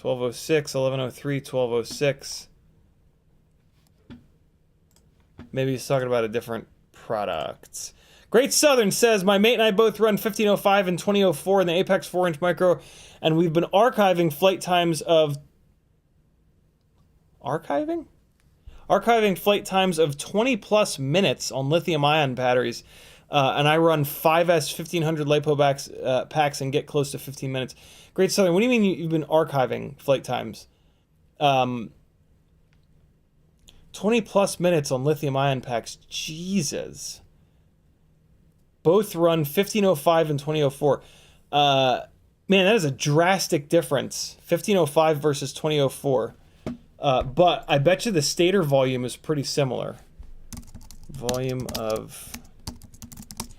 S1: 1206, 1103, 1206. Maybe he's talking about a different product. Great Southern says, my mate and I both run 1505 and 2004 in the Apex 4-inch micro, and we've been archiving flight times of... Archiving flight times of 20 plus minutes on lithium ion batteries. and I run 5S 1500 LiPo packs and get close to 15 minutes. Great Southern, what do you mean you've been archiving flight times? 20 plus minutes on lithium ion packs. Jesus. Both run 1505 and 2004. Man, that is a drastic difference. 1505 versus 2004. But I bet you the stator volume is pretty similar. Volume of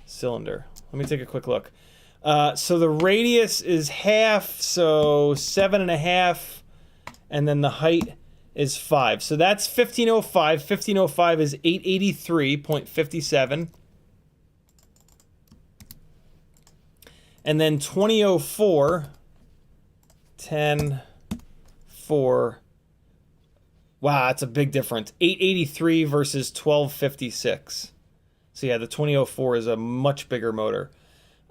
S1: cylinder. Let me take a quick look. So the radius is half, so 7.5, and then the height is 5. So that's 1505. 1505 is 883.57. And then 2004, 10, 4. Wow, that's a big difference. 883 versus 1256. So yeah, the 2004 is a much bigger motor.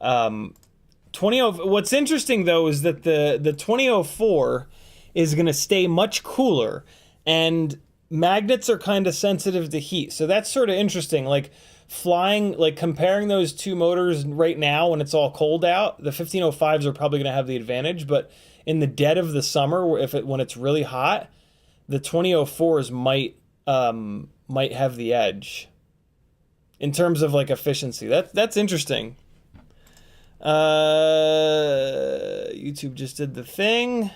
S1: What's interesting though is that the 2004 is going to stay much cooler, and magnets are kind of sensitive to heat. So that's sort of interesting. Like flying, like comparing those two motors right now when it's all cold out, the 1505s are probably going to have the advantage, but in the dead of the summer, when it's really hot, the 2004s might have the edge in terms of like efficiency. That's interesting. YouTube just did the thing.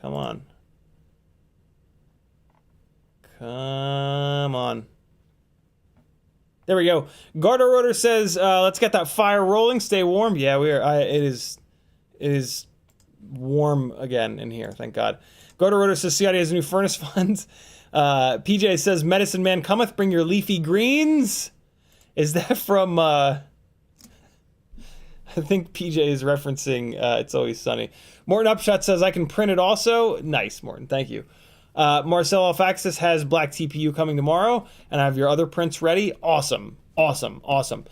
S1: Come on. Come on. There we go. Garter Rotor says, let's get that fire rolling. Stay warm. Yeah, we are. It is warm again in here. Thank God. Garter Rotor says, Ciotti has a new furnace fund. PJ says, Medicine Man cometh, bring your leafy greens. Is that from, I think PJ is referencing It's Always Sunny. Morton Upshot says, I can print it also. Nice, Morton. Thank you. Marcel Alfaxis has black TPU coming tomorrow, and I have your other prints ready. Awesome. Awesome. Awesome.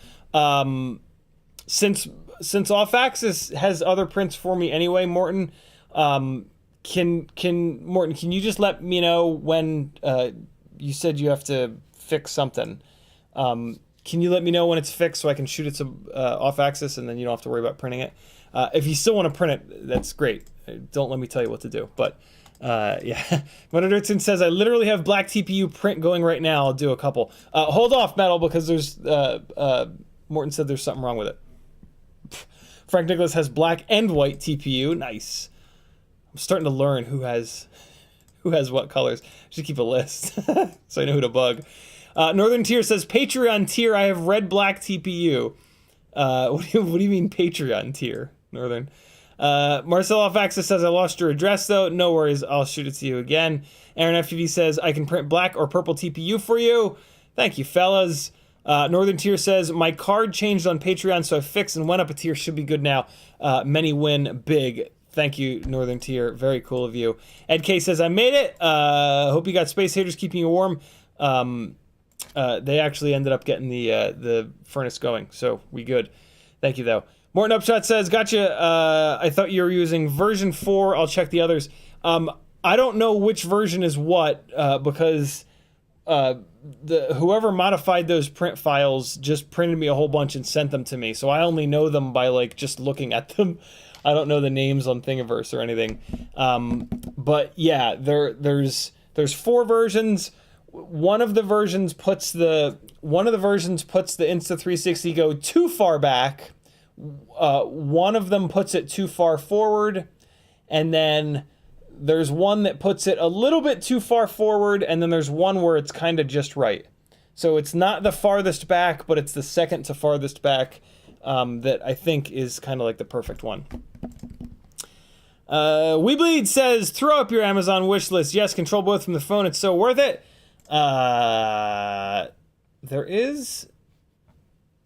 S1: Since Alfaxis has other prints for me anyway, Morton, Morton, can you just let me know when you said you have to fix something? Can you let me know when it's fixed so I can shoot it to off-axis, and then you don't have to worry about printing it? If you still want to print it, that's great. Don't let me tell you what to do. But yeah, Monodurton says, I literally have black TPU print going right now. I'll do a couple. Hold off, Metal, because there's Morton said there's something wrong with it. Frank Nicholas has black and white TPU. Nice. I'm starting to learn who has what colors. I should keep a list so I know who to bug. Northern Tier says, Patreon tier, I have red black TPU. What do you mean Patreon tier, Northern? Marcel Alfaxis says, I lost your address though. No worries, I'll shoot it to you again. Aaron FPV says, I can print black or purple TPU for you. Thank you, fellas. Northern Tier says, my card changed on Patreon, so I fixed and went up a tier. Should be good now. Many win big. Thank you, Northern Tier. Very cool of you. Ed K says, I made it. Hope you got space heaters keeping you warm. They actually ended up getting the furnace going, so we good. Thank you, though. Morton Upshot says, gotcha. I thought you were using version 4. I'll check the others. I don't know which version is what, because whoever modified those print files just printed me a whole bunch and sent them to me, so I only know them by like just looking at them. I don't know the names on Thingiverse or anything. But yeah, there's 4 versions. One of the versions puts the Insta360 Go too far back. One of them puts it too far forward, and then there's one that puts it a little bit too far forward, and then there's one where it's kind of just right. So it's not the farthest back, but it's the second to farthest back that I think is kind of like the perfect one. Biblades says, throw up your Amazon wish list. Yes, control both from the phone. It's so worth it.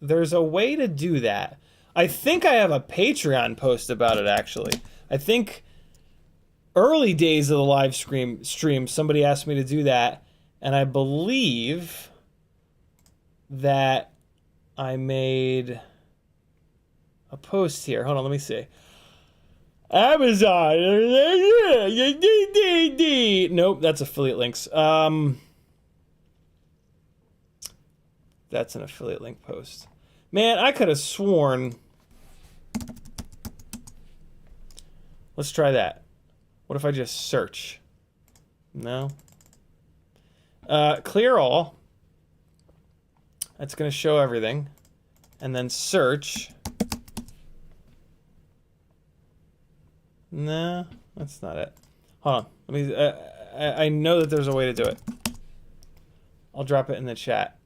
S1: There's a way to do that. I think I have a Patreon post about it, actually. I think early days of the live stream, somebody asked me to do that, and I believe that I made a post here. Hold on, let me see. Amazon. Nope, that's affiliate links. That's an affiliate link post. Man, I could have sworn. Let's try that. What if I just search? No. Clear all. That's going to show everything. And then search. No, that's not it. Hold on. Let me. I know that there's a way to do it. I'll drop it in the chat.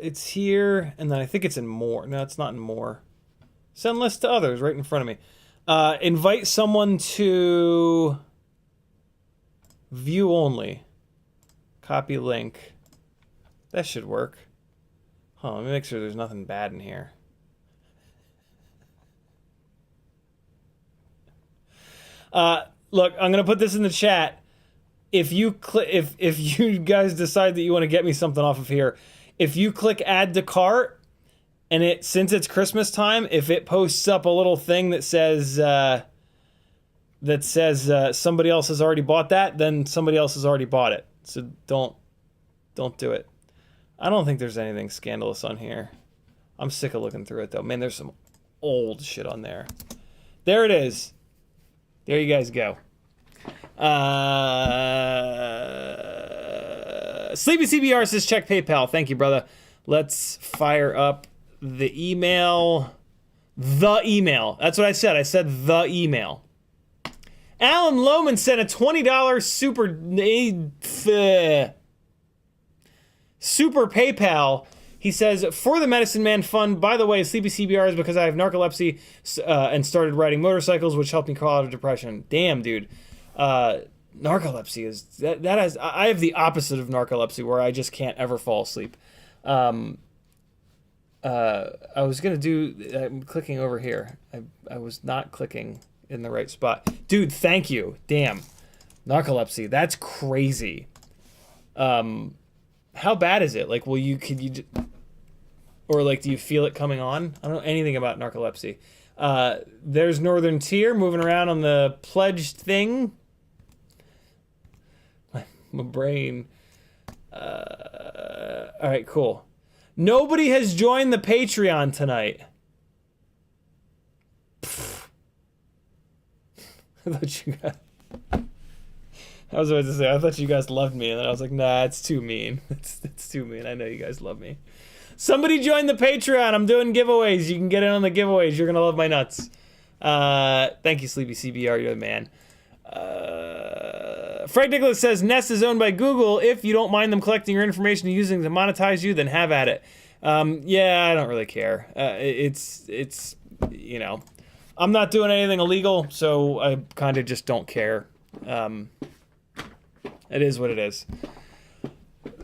S1: It's here, and then I think it's in more. No, it's not in more. Send list to others right in front of me. Invite someone to view only. Copy link. That should work. Hold on, let me make sure there's nothing bad in here. Look, I'm gonna put this in the chat. If you if you guys decide that you want to get me something off of here, if you click add to cart, and since it's Christmas time, if it posts up a little thing that says somebody else has already bought that, then somebody else has already bought it. So don't do it. I don't think there's anything scandalous on here. I'm sick of looking through it though. Man, there's some old shit on there. There it is. There you guys go. Sleepy CBR says check PayPal. Thank you, brother. Let's fire up the email. The email. That's what I said. I said the email. Alan Lohman sent a $20 super PayPal. He says, for the Medicine Man Fund, by the way, Sleepy CBR is because I have narcolepsy and started riding motorcycles, which helped me crawl out of depression. Damn, dude. Narcolepsy is... I have the opposite of narcolepsy, where I just can't ever fall asleep. I was going to do... I'm clicking over here. I was not clicking in the right spot. Dude, thank you. Damn. Narcolepsy. That's crazy. How bad is it? Like, or like, do you feel it coming on? I don't know anything about narcolepsy. There's Northern Tier moving around on the pledged thing. My brain. All right, cool. Nobody has joined the Patreon tonight. I thought you guys... I was about to say, I thought you guys loved me, and then I was like, nah, it's too mean. It's too mean. I know you guys love me. Somebody join the Patreon. I'm doing giveaways. You can get in on the giveaways. You're going to love my nuts. Thank you, Sleepy CBR. You're the man. Frank Nicholas says, Nest is owned by Google. If you don't mind them collecting your information and using it to monetize you, then have at it. Yeah, I don't really care. It's you know, I'm not doing anything illegal, so I kind of just don't care. It is what it is.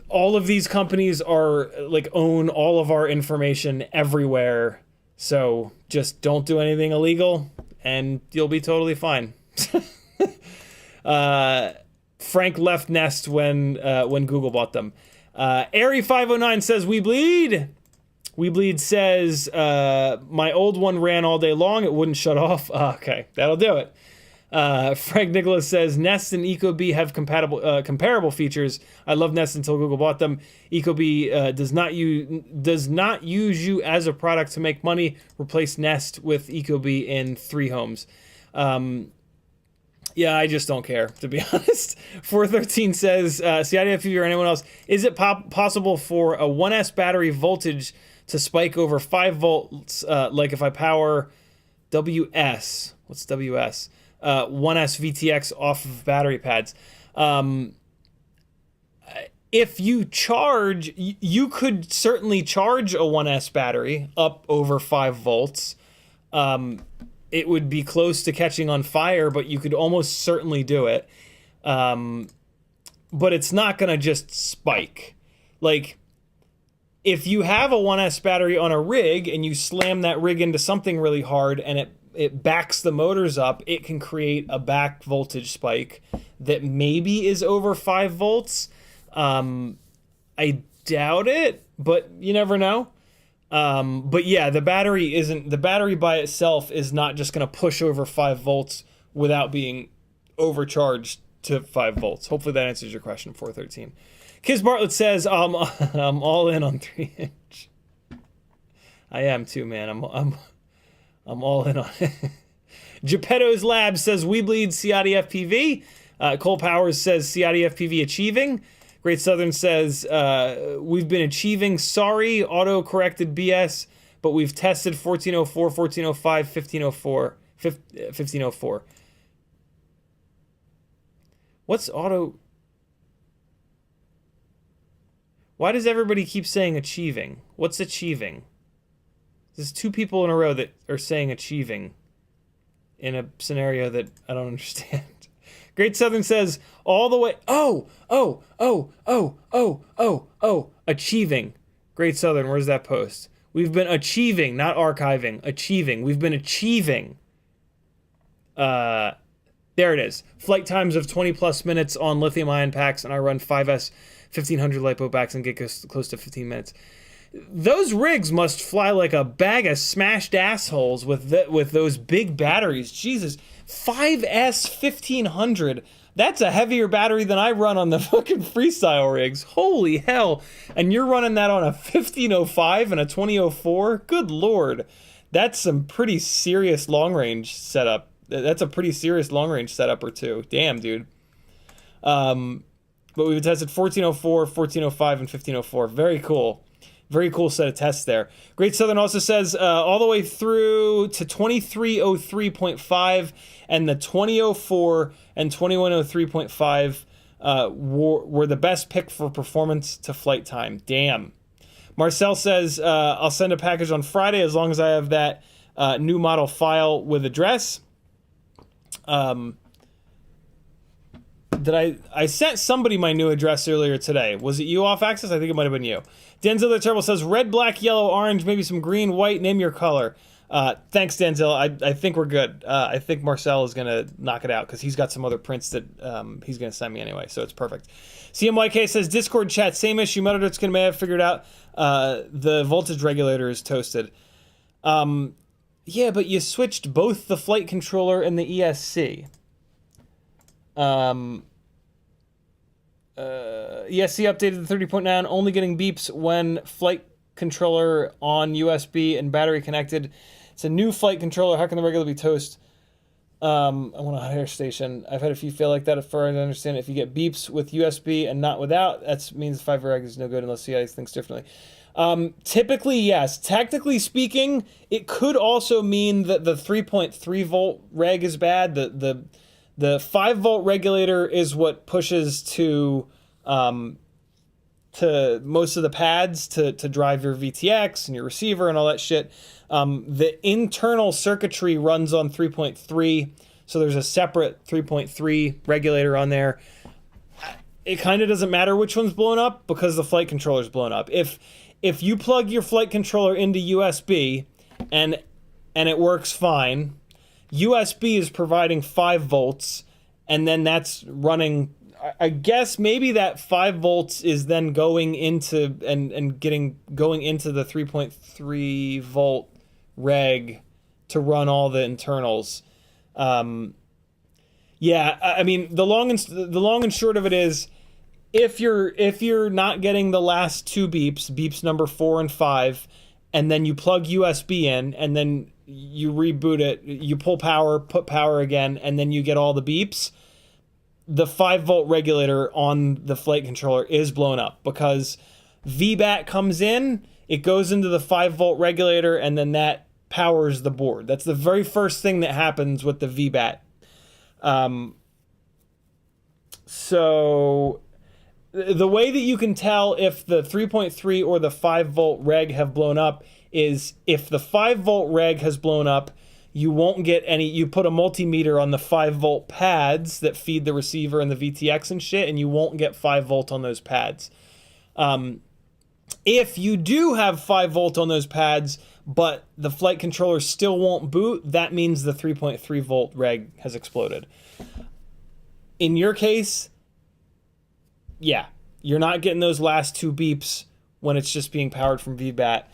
S1: All of these companies are like own all of our information everywhere. So just don't do anything illegal and you'll be totally fine. Frank left Nest when Google bought them. Airy509 says, we bleed. We bleed says, my old one ran all day long. It wouldn't shut off. Okay, that'll do it. Frank Nicholas says, Nest and Ecobee have comparable features. I love Nest until Google bought them. Ecobee does not use you as a product to make money. Replace Nest with Ecobee in 3 homes. Yeah, I just don't care, to be honest. 413 says, CiottiFPV or anyone else, is it possible for a 1S battery voltage to spike over 5 volts, like if I power WS? What's WS? 1S VTX off of battery pads. If you charge, you could certainly charge a 1S battery up over 5 volts. It would be close to catching on fire, but you could almost certainly do it. But it's not going to just spike. Like, if you have a 1S battery on a rig and you slam that rig into something really hard and it backs the motors up, it can create a back voltage spike that maybe is over 5 volts. I doubt it, but you never know. But yeah, the battery by itself is not just going to push over 5 volts without being overcharged to 5 volts. Hopefully that answers your question, 413. Kiz Bartlett says, I'm all in on 3-inch. I am too, man. I'm all in on it. Geppetto's Lab says Weebleed CiottiFPV. Cole Powers says CiottiFPV achieving. Great Southern says we've been achieving. Sorry, auto-corrected BS, but we've tested 1404, 1405, 1504, 1504. What's auto? Why does everybody keep saying achieving? What's achieving? There's two people in a row that are saying achieving in a scenario that I don't understand. Great Southern says all the way. Oh, achieving. Great Southern, where's that post? We've been achieving, not archiving, achieving. We've been achieving. There it is. Flight times of 20 plus minutes on lithium ion packs, and I run 5S 1500 LiPo packs and get close to 15 minutes. Those rigs must fly like a bag of smashed assholes with those big batteries. Jesus, 5S 1500. That's a heavier battery than I run on the fucking freestyle rigs. Holy hell. And you're running that on a 1505 and a 2004? Good Lord. That's some pretty serious long-range setup. That's a pretty serious long-range setup or two. Damn, dude. But we've tested 1404, 1405, and 1504. Very cool. Very cool set of tests there. Great Southern also says all the way through to 2303.5 and the 2004 and 2103.5 were the best pick for performance to flight time. Damn. Marcel says, I'll send a package on Friday as long as I have that new model file with address. I sent somebody my new address earlier today. Was it you, Off Axis? I think it might have been you. Denzel the Turbo says red, black, yellow, orange, maybe some green, white. Name your color. Thanks, Denzel. I think we're good. I think Marcel is going to knock it out because he's got some other prints that he's going to send me anyway, so it's perfect. CMYK says Discord chat, same issue. Motordut's going to have figured out the voltage regulator is toasted. Yeah, but you switched both the flight controller and the ESC. ESC updated the 30.9, only getting beeps when flight controller on USB and battery connected. It's a new flight controller. How can the regular be toast? I want a higher station. I've had a few fail like that. As far as I understand, if you get beeps with USB and not without, that means the 5 reg is no good unless CI thinks differently. Typically, yes. Technically speaking, it could also mean that the 3.3 volt reg is bad. The 5 volt regulator is what pushes to most of the pads to drive your VTX and your receiver and all that shit. The internal circuitry runs on 3.3, so there's a separate 3.3 regulator on there. It kind of doesn't matter which one's blown up because the flight controller's blown up. If you plug your flight controller into USB and it works fine, USB is providing 5 volts, and then that's running. I guess maybe that 5 volts is then going into going into the 3.3 volt reg to run all the internals. Yeah, I mean the long and short of it is, if you're not getting the last 2 beeps number 4 and 5, and then you plug USB in and then you reboot it, you pull power, put power again, and then you get all the beeps, the 5 volt regulator on the flight controller is blown up because VBAT comes in, it goes into the 5 volt regulator, and then that powers the board. That's the very first thing that happens with the VBAT. So the way that you can tell if the 3.3 or the 5 volt reg have blown up is if the 5 volt reg has blown up, you won't get any. You put a multimeter on the 5 volt pads that feed the receiver and the VTX and shit, and you won't get 5 volt on those pads. If you do have 5 volt on those pads, but the flight controller still won't boot, that means the 3.3 volt reg has exploded. In your case, yeah, you're not getting those last 2 beeps when it's just being powered from VBAT.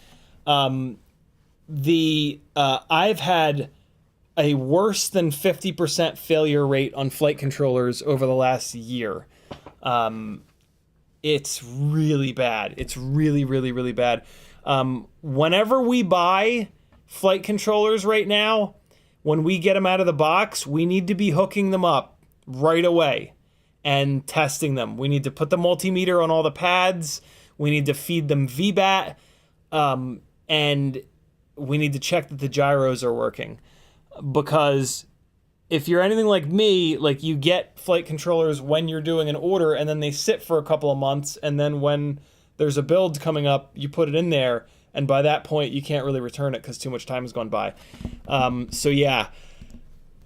S1: I've had a worse than 50% failure rate on flight controllers over the last year. it's really bad. It's really, really, really bad. Whenever we buy flight controllers right now, when we get them out of the box, we need to be hooking them up right away and testing them. We need to put the multimeter on all the pads. We need to feed them VBAT. And we need to check that the gyros are working. Because if you're anything like me, like you get flight controllers when you're doing an order and then they sit for a couple of months, and then when there's a build coming up, you put it in there, and by that point you can't really return it because too much time has gone by. So yeah,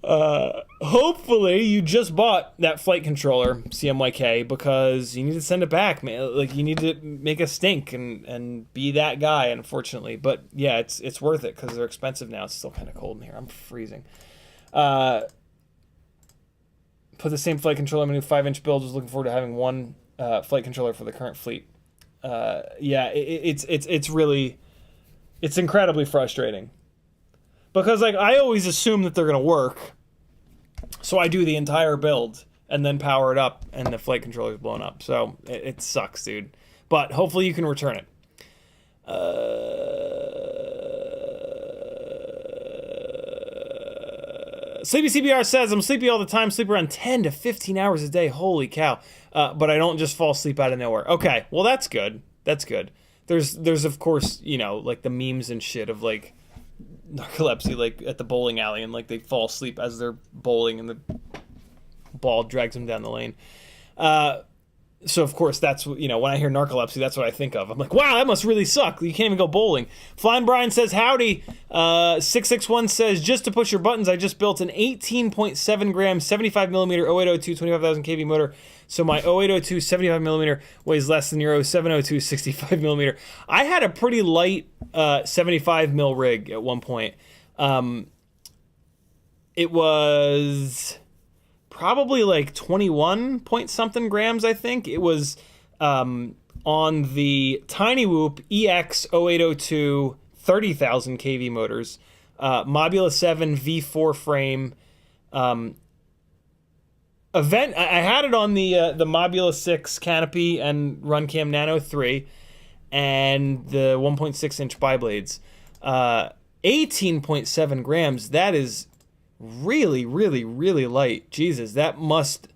S1: hopefully you just bought that flight controller, CMYK, because you need to send it back, man. Like, you need to make a stink and be that guy, unfortunately. But yeah, it's worth it because they're expensive now. It's still kind of cold in here. I'm freezing. Put the same flight controller in my new 5-inch build. Was looking forward to having one flight controller for the current fleet. Yeah, it's really, it's incredibly frustrating. Because, like, I always assume that they're going to work, so I do the entire build and then power it up, and the flight controller's blown up. So it sucks, dude. But hopefully you can return it. Sleepy CBR says, I'm sleepy all the time, sleep around 10 to 15 hours a day. Holy cow. But I don't just fall asleep out of nowhere. Okay, well, that's good. That's good. There's of course, you know, like the memes and shit of, like, narcolepsy, like at the bowling alley, and like they fall asleep as they're bowling and the ball drags them down the lane. So of course that's, you know, when I hear narcolepsy, that's what I think of. I'm like, wow, that must really suck. You can't even go bowling. Flying Brian says, howdy. 661 says, just to push your buttons, I just built an 18.7 gram 75 millimeter 0802 25,000 kV motor. So my 0802 75 millimeter weighs less than your 0702 65 millimeter. I had a pretty light 75 mil rig at one point. It was probably like 21 point something grams, I think. It was on the tinywhoop EX 0802 30,000 kV motors, Mobula 7 V4 frame. I had it on the Mobula 6 canopy and Runcam Nano 3 and the 1.6 inch Biblades. 18.7 grams. That is really, really, really light. Jesus, that must...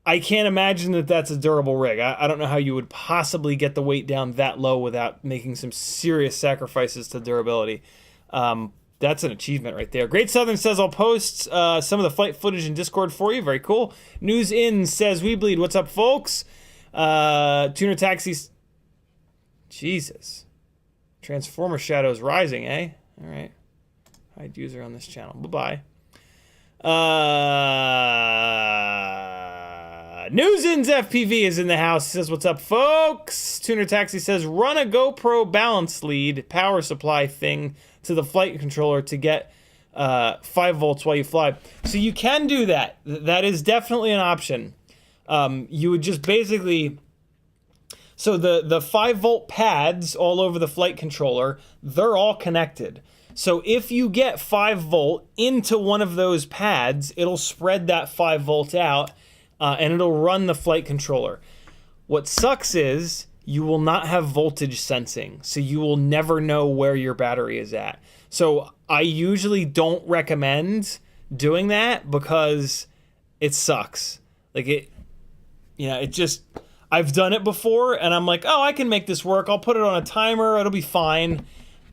S1: I can't imagine that that's a durable rig. I don't know how you would possibly get the weight down that low without making some serious sacrifices to durability. That's an achievement right there. Great Southern says, I'll post some of the flight footage in Discord for you. Very cool. News In says, we bleed. What's up, folks? Tuner Taxis. Jesus. Transformer Shadows rising, eh? All right. Hide user on this channel. Bye-bye. Newsins FPV is in the house. Says, what's up, folks? Tuner Taxi says, run a GoPro balance lead power supply thing to the flight controller to get 5 volts while you fly. So you can do that. That is definitely an option. You would just basically... So the 5 volt pads all over the flight controller, they're all connected. So if you get 5 volt into one of those pads, it'll spread that 5 volt out, and it'll run the flight controller. What sucks is you will not have voltage sensing, so you will never know where your battery is at. So I usually don't recommend doing that because it sucks. Like it just... I've done it before, and I'm like, oh, I can make this work. I'll put it on a timer. It'll be fine.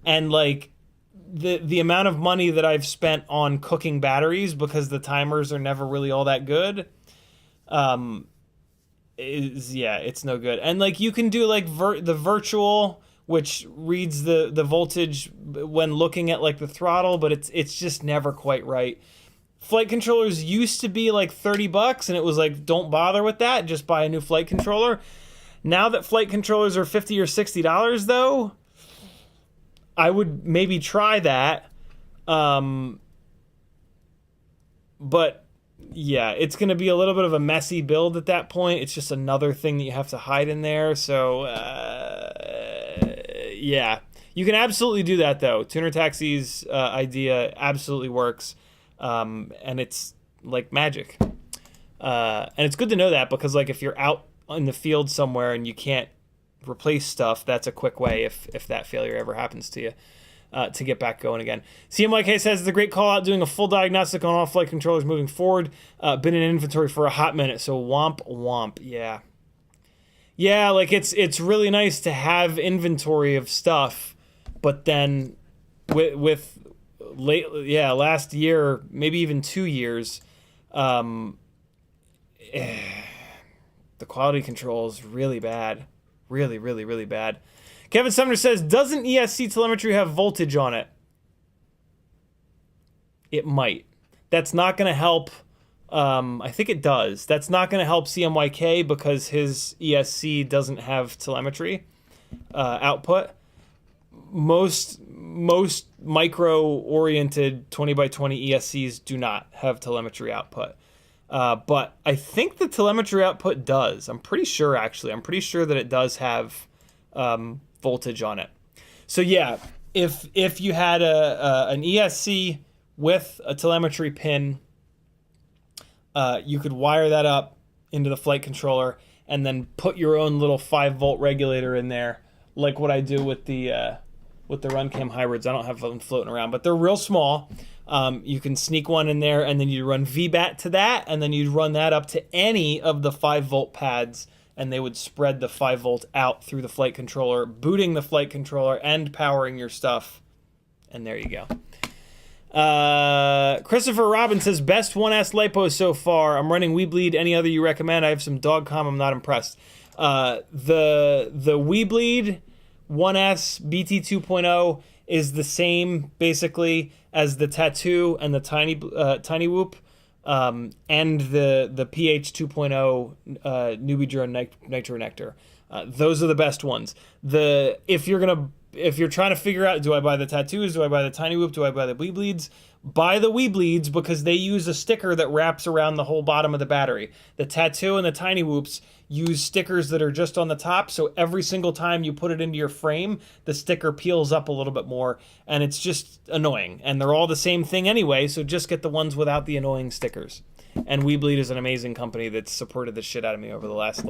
S1: And, like, the amount of money that I've spent on cooking batteries because the timers are never really all that good, it's no good. And, like, you can do, like, the virtual, which reads the voltage when looking at, like, the throttle, but it's just never quite right. Flight controllers used to be like $30, and it was like, don't bother with that, just buy a new flight controller. Now that flight controllers are $50 or $60 though, I would maybe try that. But yeah, it's going to be a little bit of a messy build at that point. It's just another thing that you have to hide in there. So yeah, you can absolutely do that though. Tuner Taxi's idea absolutely works. And it's like magic. And it's good to know that because, like, if you're out in the field somewhere and you can't replace stuff, that's a quick way if that failure ever happens to you. To get back going again. CMYK says, the great call out doing a full diagnostic on all flight controllers moving forward. Been in inventory for a hot minute, so womp. Yeah, like it's really nice to have inventory of stuff, but then with last year, maybe even 2 years, the quality control is really bad. Really bad. Kevin Sumner says, doesn't ESC telemetry have voltage on it? It might. That's not going to help. I think it does. That's not going to help CMYK because his ESC doesn't have telemetry output. Most micro-oriented 20x20 ESCs do not have telemetry output. But I think the telemetry output does. I'm pretty sure, actually. I'm pretty sure that it does have voltage on it. So yeah, if you had an ESC with a telemetry pin, you could wire that up into the flight controller and then put your own little 5-volt regulator in there, like what I do with the RunCam hybrids. I don't have them floating around, but they're real small. You can sneak one in there, and then you run VBAT to that, and then you'd run that up to any of the 5-volt pads, and they would spread the 5-volt out through the flight controller, booting the flight controller and powering your stuff. And there you go. Christopher Robbins says, best 1S lipo so far. I'm running Weebleed. Any other you recommend? I have some Dogcom. I'm not impressed. The Weebleed 1S BT 2.0 is the same basically as the Tattoo and the tinywhoop. And the PH 2.0 Newbie Drone Nitro Nectar. Those are the best ones. If you're trying to figure out, do I buy the Tattoos, do I buy the tinywhoop, do I buy the Biblades? Buy the Weebleeds because they use a sticker that wraps around the whole bottom of the battery. The Tattoo and the tinywhoops use stickers that are just on the top, so every single time you put it into your frame, the sticker peels up a little bit more, and it's just annoying. And they're all the same thing anyway, so just get the ones without the annoying stickers. And Weebleed is an amazing company that's supported the shit out of me over the last,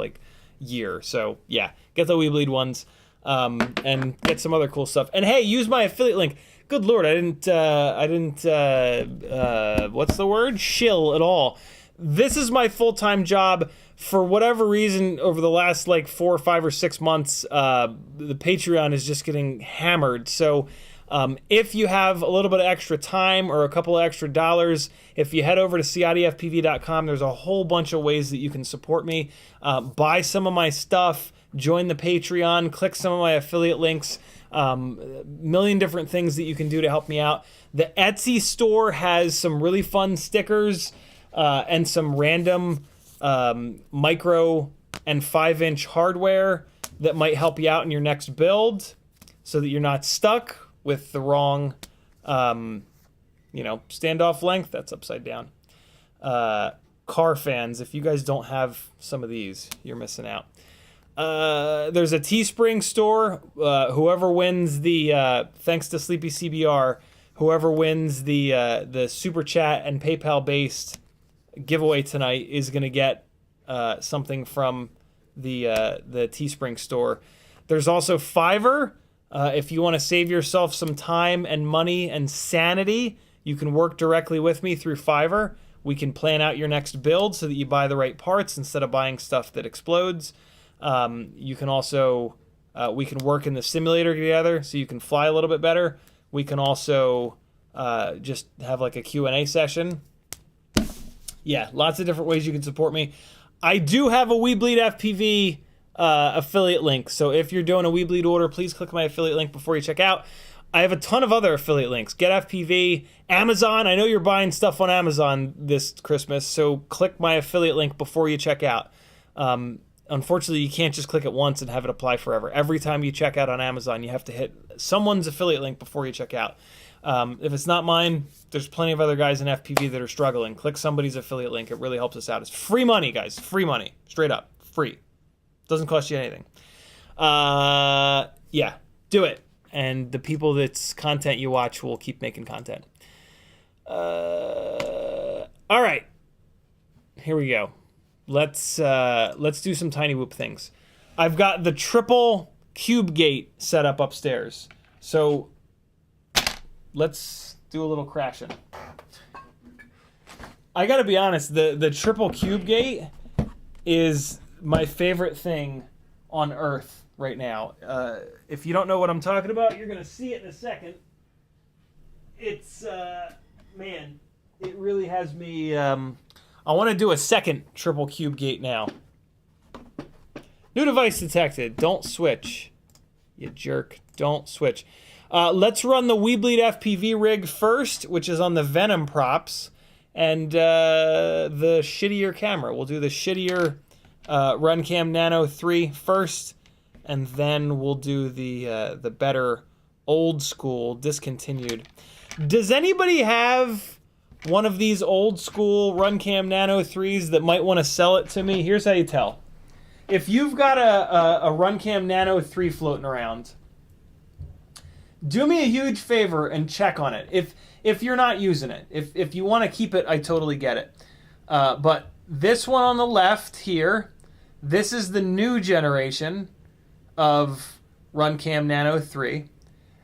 S1: year. So, yeah, get the Weebleed ones, and get some other cool stuff. And, hey, use my affiliate link. Good Lord, I didn't what's the word? Shill at all. This is my full-time job. For whatever reason, over the last 4 or 5 or 6 months, the Patreon is just getting hammered. So if you have a little bit of extra time or a couple of extra dollars, if you head over to CiottiFPV.com, there's a whole bunch of ways that you can support me. Buy some of my stuff, join the Patreon, click some of my affiliate links. Million different things that you can do to help me out. The Etsy store has some really fun stickers and some random micro and 5-inch hardware that might help you out in your next build so that you're not stuck with the wrong standoff length. That's upside down. Car fans, if you guys don't have some of these, you're missing out. There's a Teespring store. Whoever wins the thanks to Sleepy CBR, whoever wins the Super Chat and PayPal based giveaway tonight is going to get something from the Teespring store. There's also Fiverr. If you want to save yourself some time and money and sanity, you can work directly with me through Fiverr. We can plan out your next build so that you buy the right parts instead of buying stuff that explodes. You can also, we can work in the simulator together so you can fly a little bit better. We can also just have like a Q&A session. Yeah, lots of different ways you can support me. I do have a Weebleed FPV affiliate link. So if you're doing a Weebleed order, please click my affiliate link before you check out. I have a ton of other affiliate links. Get FPV, Amazon. I know you're buying stuff on Amazon this Christmas, so click my affiliate link before you check out. Unfortunately, you can't just click it once and have it apply forever. Every time you check out on Amazon, you have to hit someone's affiliate link before you check out. If it's not mine, there's plenty of other guys in FPV that are struggling. Click somebody's affiliate link. It really helps us out. It's free money, guys. Free money. Straight up. Free. Doesn't cost you anything. Yeah, do it. And the people that's content you watch will keep making content. All right. Here we go. let's do some tinywhoop things. I've got the triple cube gate set up upstairs. So let's do a little crashing. I gotta be honest, the triple cube gate is my favorite thing on Earth right now. If you don't know what I'm talking about, you're gonna see it in a second. It's man, it really has me. I want to do a second triple cube gate now. New device detected. Don't switch, you jerk. Don't switch. Let's run the Biblade FPV rig first, which is on the Venom props, and the shittier camera. We'll do the shittier Runcam Nano 3 first, and then we'll do the better old school discontinued. Does anybody have one of these old school Runcam Nano 3s that might want to sell it to me? Here's how you tell. If you've got a Runcam Nano 3 floating around, do me a huge favor and check on it. If you're not using it, if you want to keep it, I totally get it. But this one on the left here, this is the new generation of Runcam Nano 3,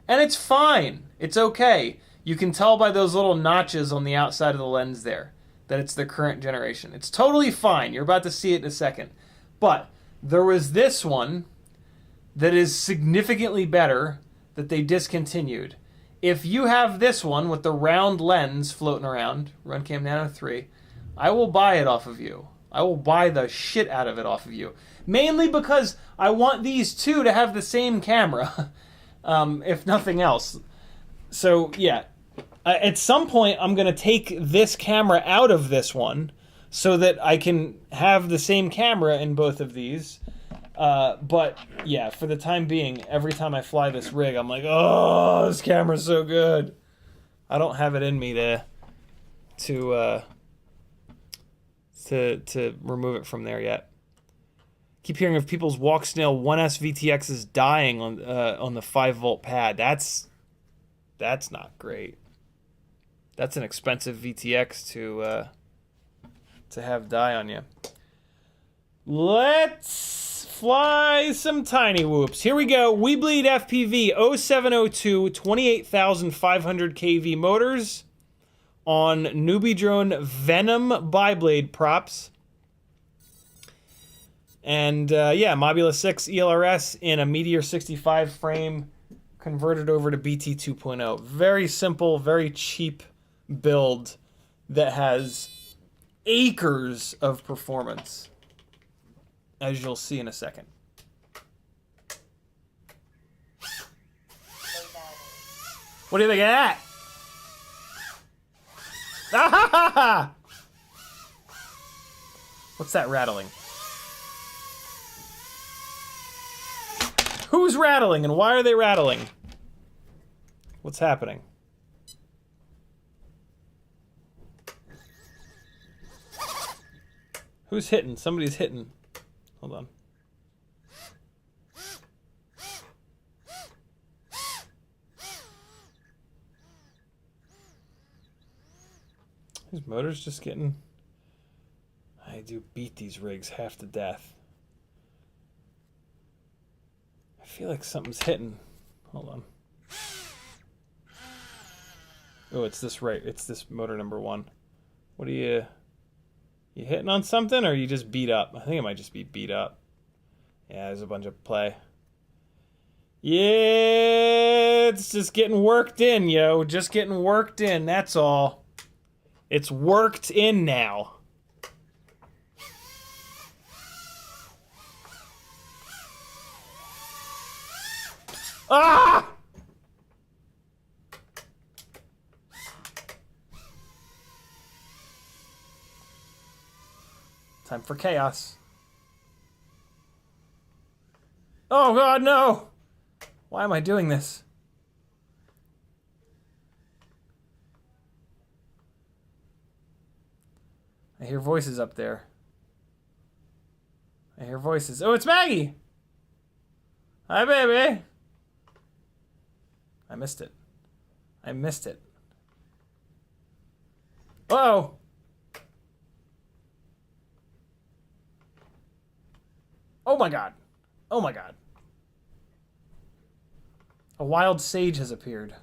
S1: and it's fine. It's okay. You can tell by those little notches on the outside of the lens there that it's the current generation. It's totally fine. You're about to see it in a second. But there was this one that is significantly better that they discontinued. If you have this one with the round lens floating around, Runcam Nano 3, I will buy it off of you. I will buy the shit out of it off of you. Mainly because I want these two to have the same camera, if nothing else. So, yeah. At some point, I'm going to take this camera out of this one so that I can have the same camera in both of these. But, yeah, for the time being, every time I fly this rig, I'm like, oh, this camera's so good. I don't have it in me to remove it from there yet. Keep hearing of people's walk snail 1S VTXs dying on the 5-volt pad. That's not great. That's an expensive VTX to have die on you. Let's fly some tiny whoops. Here we go. Biblade FPV 0702 28,500 kV motors on Newbie Drone Venom Biblade props. And yeah, Mobula 6 ELRS in a Meteor 65 frame converted over to BT 2.0. Very simple, very cheap build that has acres of performance, as you'll see in a second. What do you think of that? Ah! What's that rattling? Who's rattling and why are they rattling? What's happening? Who's hitting? Somebody's hitting. Hold on. His motor's just getting... I do beat these rigs half to death. I feel like something's hitting. Hold on. Oh, it's this right. It's this motor number 1. What are you... You hitting on something, or are you just beat up? I think it might just be beat up. Yeah, there's a bunch of play. Yeah, it's just getting worked in, yo. Just getting worked in, that's all. It's worked in now. Ah! Time for chaos. Oh God, no! Why am I doing this? I hear voices up there. I hear voices. Oh, it's Maggie! Hi, baby! I missed it. I missed it. Uh-oh! Oh my god. Oh my god. A wild sage has appeared.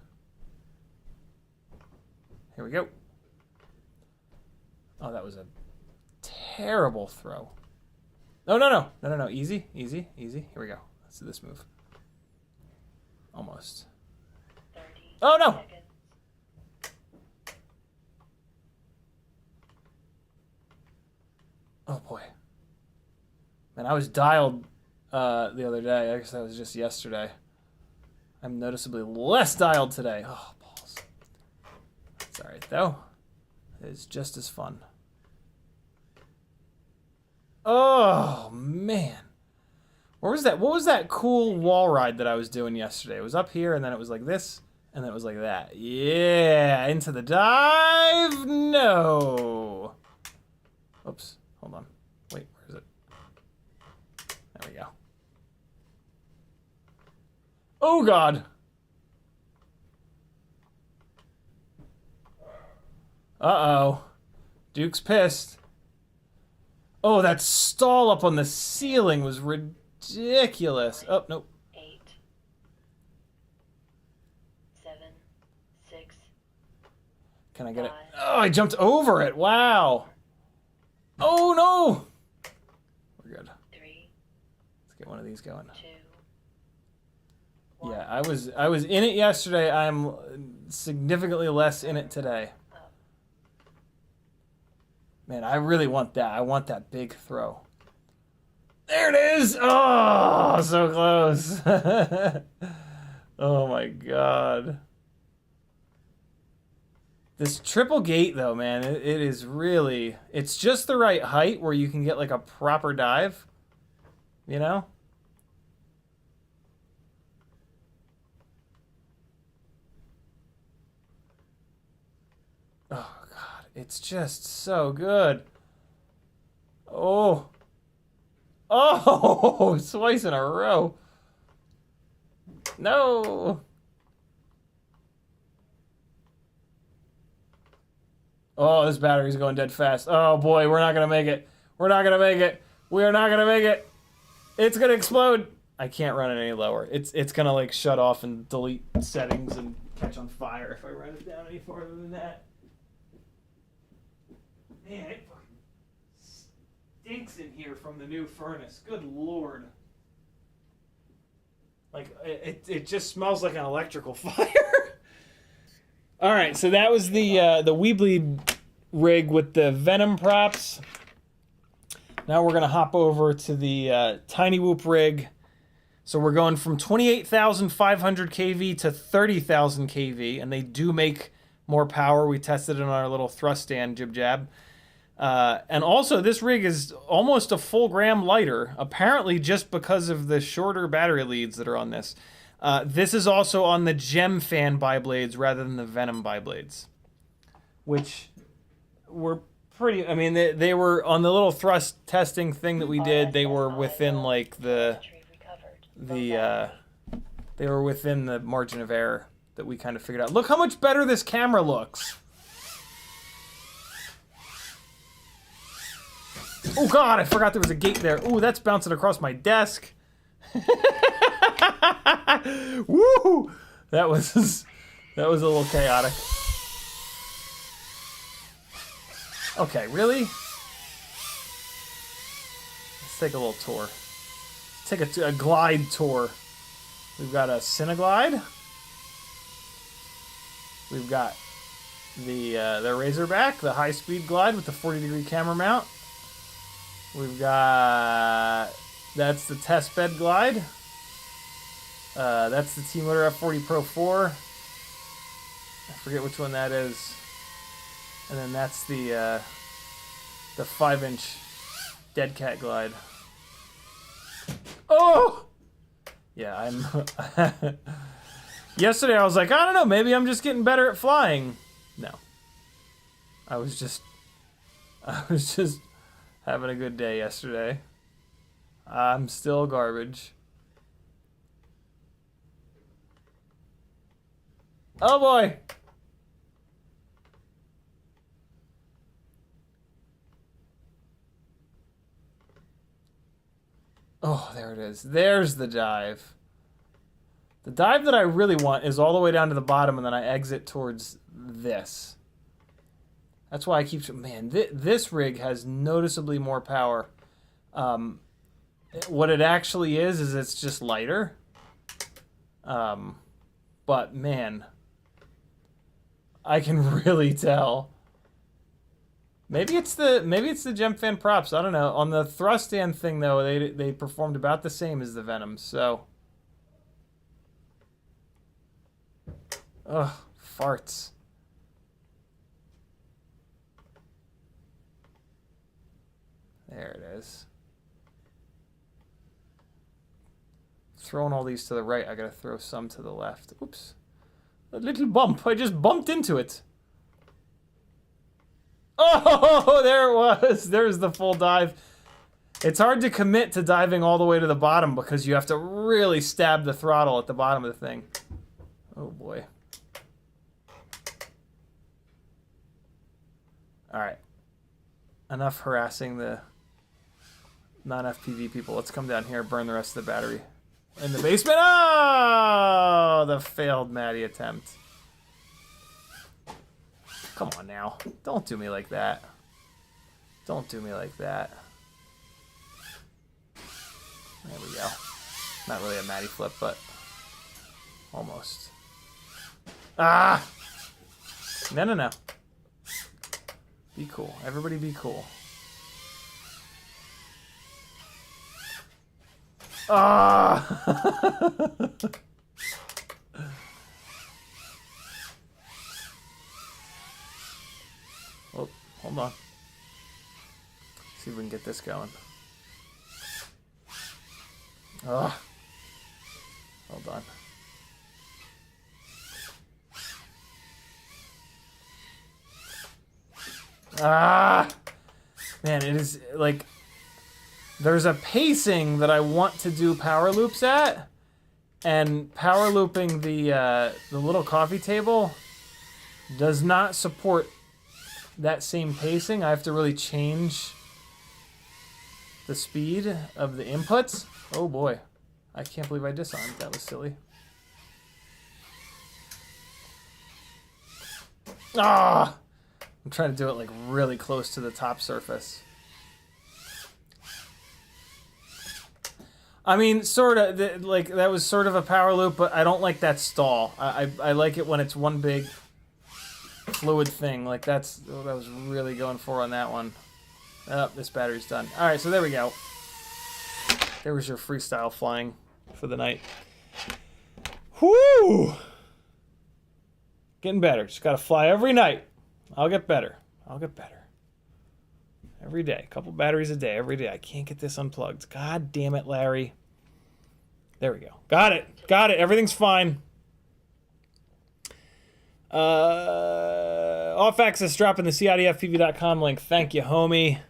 S1: Here we go. Oh, that was a terrible throw. No, no, no. No, no, no. Easy, easy, easy. Here we go. Let's do this move. Almost. Oh, no! Oh, boy. Man, I was dialed the other day. I guess that was just yesterday. I'm noticeably less dialed today. Oh, balls. That's alright, though. It's just as fun. Oh, man. Where was that? What was that cool wall ride that I was doing yesterday? It was up here, and then it was like this, and then it was like that. Yeah, into the dive. No. Oops. Hold on. Wait, where is it? There we go. Oh, God. Uh-oh. Duke's pissed. Oh, that stall up on the ceiling was ridiculous. Oh, nope.
S2: 8, 7, 6.
S1: Can I get it? Oh, I jumped over it. Wow. Oh, no. We're good.
S2: 3.
S1: Let's get one of these going.
S2: 2.
S1: Yeah, I was in it yesterday. I'm significantly less in it today. Man, I really want that. I want that big throw. There it is! Oh, so close. Oh my god. This triple gate though, man, it is really, it's just the right height where you can get like a proper dive, you know? Oh god, it's just so good. Oh. Oh, twice in a row. No. Oh, this battery's going dead fast. Oh boy, we're not gonna make it. We're not gonna make it. We are not gonna make it. It's gonna explode. I can't run it any lower. It's gonna like shut off and delete settings and catch on fire if I run it down any farther than that. Man, it fucking stinks in here from the new furnace. Good lord. Like, it just smells like an electrical fire. All right, so that was the Weebly rig with the Venom props. Now we're going to hop over to the tinywhoop rig. So we're going from 28,500 kV to 30,000 kV, and they do make more power. We tested it on our little thrust stand jib jab. And also, this rig is almost a full gram lighter, apparently just because of the shorter battery leads that are on this. This is also on the Gemfan Biblades rather than the Venom Biblades, which were pretty, I mean, they were on the little thrust testing thing that we did, they were within like they were within the margin of error that we kind of figured out. Look how much better this camera looks. Oh god, I forgot there was a gate there. Ooh, that's bouncing across my desk. Woo! That was a little chaotic. Okay, really? Let's take a little tour. Let's take a glide tour. We've got a Cineglide. We've got the Razorback, the high-speed glide with the 40-degree camera mount. We've got, that's the test bed glide. That's the T-Motor F40 Pro 4. I forget which one that is. And then that's the 5-inch Dead Cat glide. Oh! Yeah, I'm... Yesterday I was like, I don't know, maybe I'm just getting better at flying. No. I was just having a good day yesterday. I'm still garbage. Oh boy! Oh, there it is. There's the dive. The dive that I really want is all the way down to the bottom, and then I exit towards this. That's why I keep... Man, this rig has noticeably more power. What it actually is it's just lighter. But, man, I can really tell. Maybe it's the Gemfan props. I don't know. On the thrust stand thing, though, they performed about the same as the Venom, so... Ugh, farts. There it is. Throwing all these to the right, I gotta throw some to the left. Oops. A little bump. I just bumped into it. Oh, there it was. There's the full dive. It's hard to commit to diving all the way to the bottom because you have to really stab the throttle at the bottom of the thing. Oh, boy. All right. Enough harassing the non-FPV people. Let's come down here, burn the rest of the battery. In the basement. Oh, the failed Maddie attempt. Come on now. Don't do me like that. Don't do me like that. There we go. Not really a Maddie flip, but almost. Ah! No, no, no. Be cool. Everybody be cool. Ah! Oh, hold on. See if we can get this going. Ah. Hold on. Ah! Man, it is like there's a pacing that I want to do power loops at, and power looping the little coffee table does not support that same pacing. I have to really change the speed of the inputs. Oh boy, I can't believe I disarmed. That was silly. Ah! I'm trying to do it like really close to the top surface. I mean, sort of, like, that was sort of a power loop, but I don't like that stall. I like it when it's one big fluid thing. Like, that's what I was really going for on that one. Oh, this battery's done. All right, so there we go. There was your freestyle flying for the night. Whoo! Getting better. Just got to fly every night. I'll get better. I'll get better. Every day. A couple batteries a day. Every day. I can't get this unplugged. God damn it, Larry. There we go. Got it. Got it. Everything's fine. Off access drop in the CiottiFPV.com link. Thank you, homie.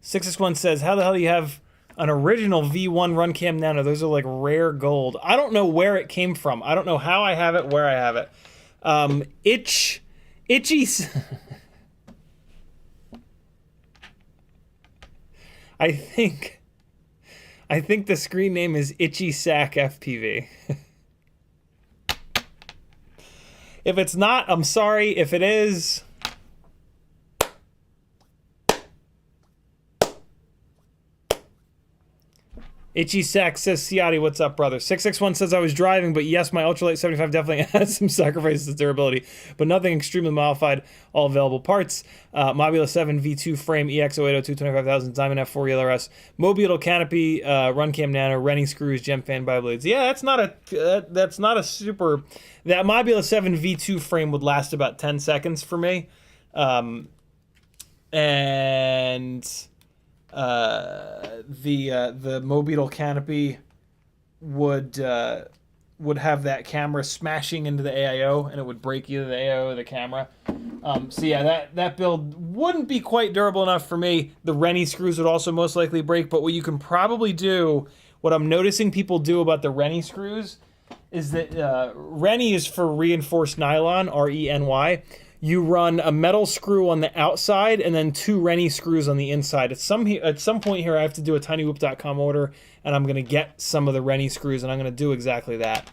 S1: 661 says, how the hell do you have an original V1 run cam nano? Those are like rare gold. I don't know where it came from. I don't know how I have it, where I have it. Itchy. I think the screen name is Itchy Sack FPV. If it's not, I'm sorry. If it is, Itchy Sack says, Ciotti, what's up, brother? 661 says, I was driving, but yes, my Ultralight 75 definitely has some sacrifices to durability, but nothing extremely modified, all available parts. Mobula 7 V2 frame, EX0802 25000, Diamond F4 ELRS, Mobile canopy, Runcam Nano, Rennie screws, Gemfan Biblades. Yeah, that's not a super... That Mobula 7 V2 frame would last about 10 seconds for me. The Mobile canopy would have that camera smashing into the AIO, and it would break either the AIO or the camera. So yeah, that build wouldn't be quite durable enough for me. The Rennie screws would also most likely break, but what you can probably do, what I'm noticing people do about the Rennie screws, is that Rennie is for reinforced nylon, R-E-N-Y. you run a metal screw on the outside and then 2 Rennie screws on the inside. At some point here, I have to do a tinywhoop.com order, and I'm going to get some of the Rennie screws, and I'm going to do exactly that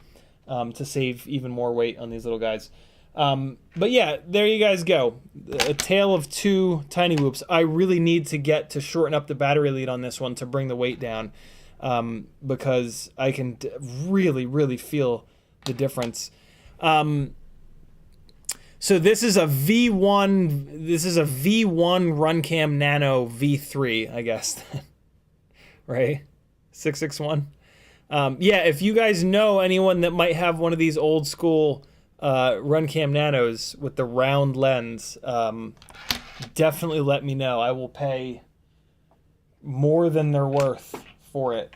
S1: to save even more weight on these little guys. But yeah, there you guys go. A tale of 2 tiny whoops. I really need to get to shorten up the battery lead on this one to bring the weight down, because I can really, really feel the difference. So this is a V1. This is a V1 Runcam Nano V3, I guess. Right? 661. Yeah, if you guys know anyone that might have one of these old school Runcam Nanos with the round lens, definitely let me know. I will pay more than they're worth for it,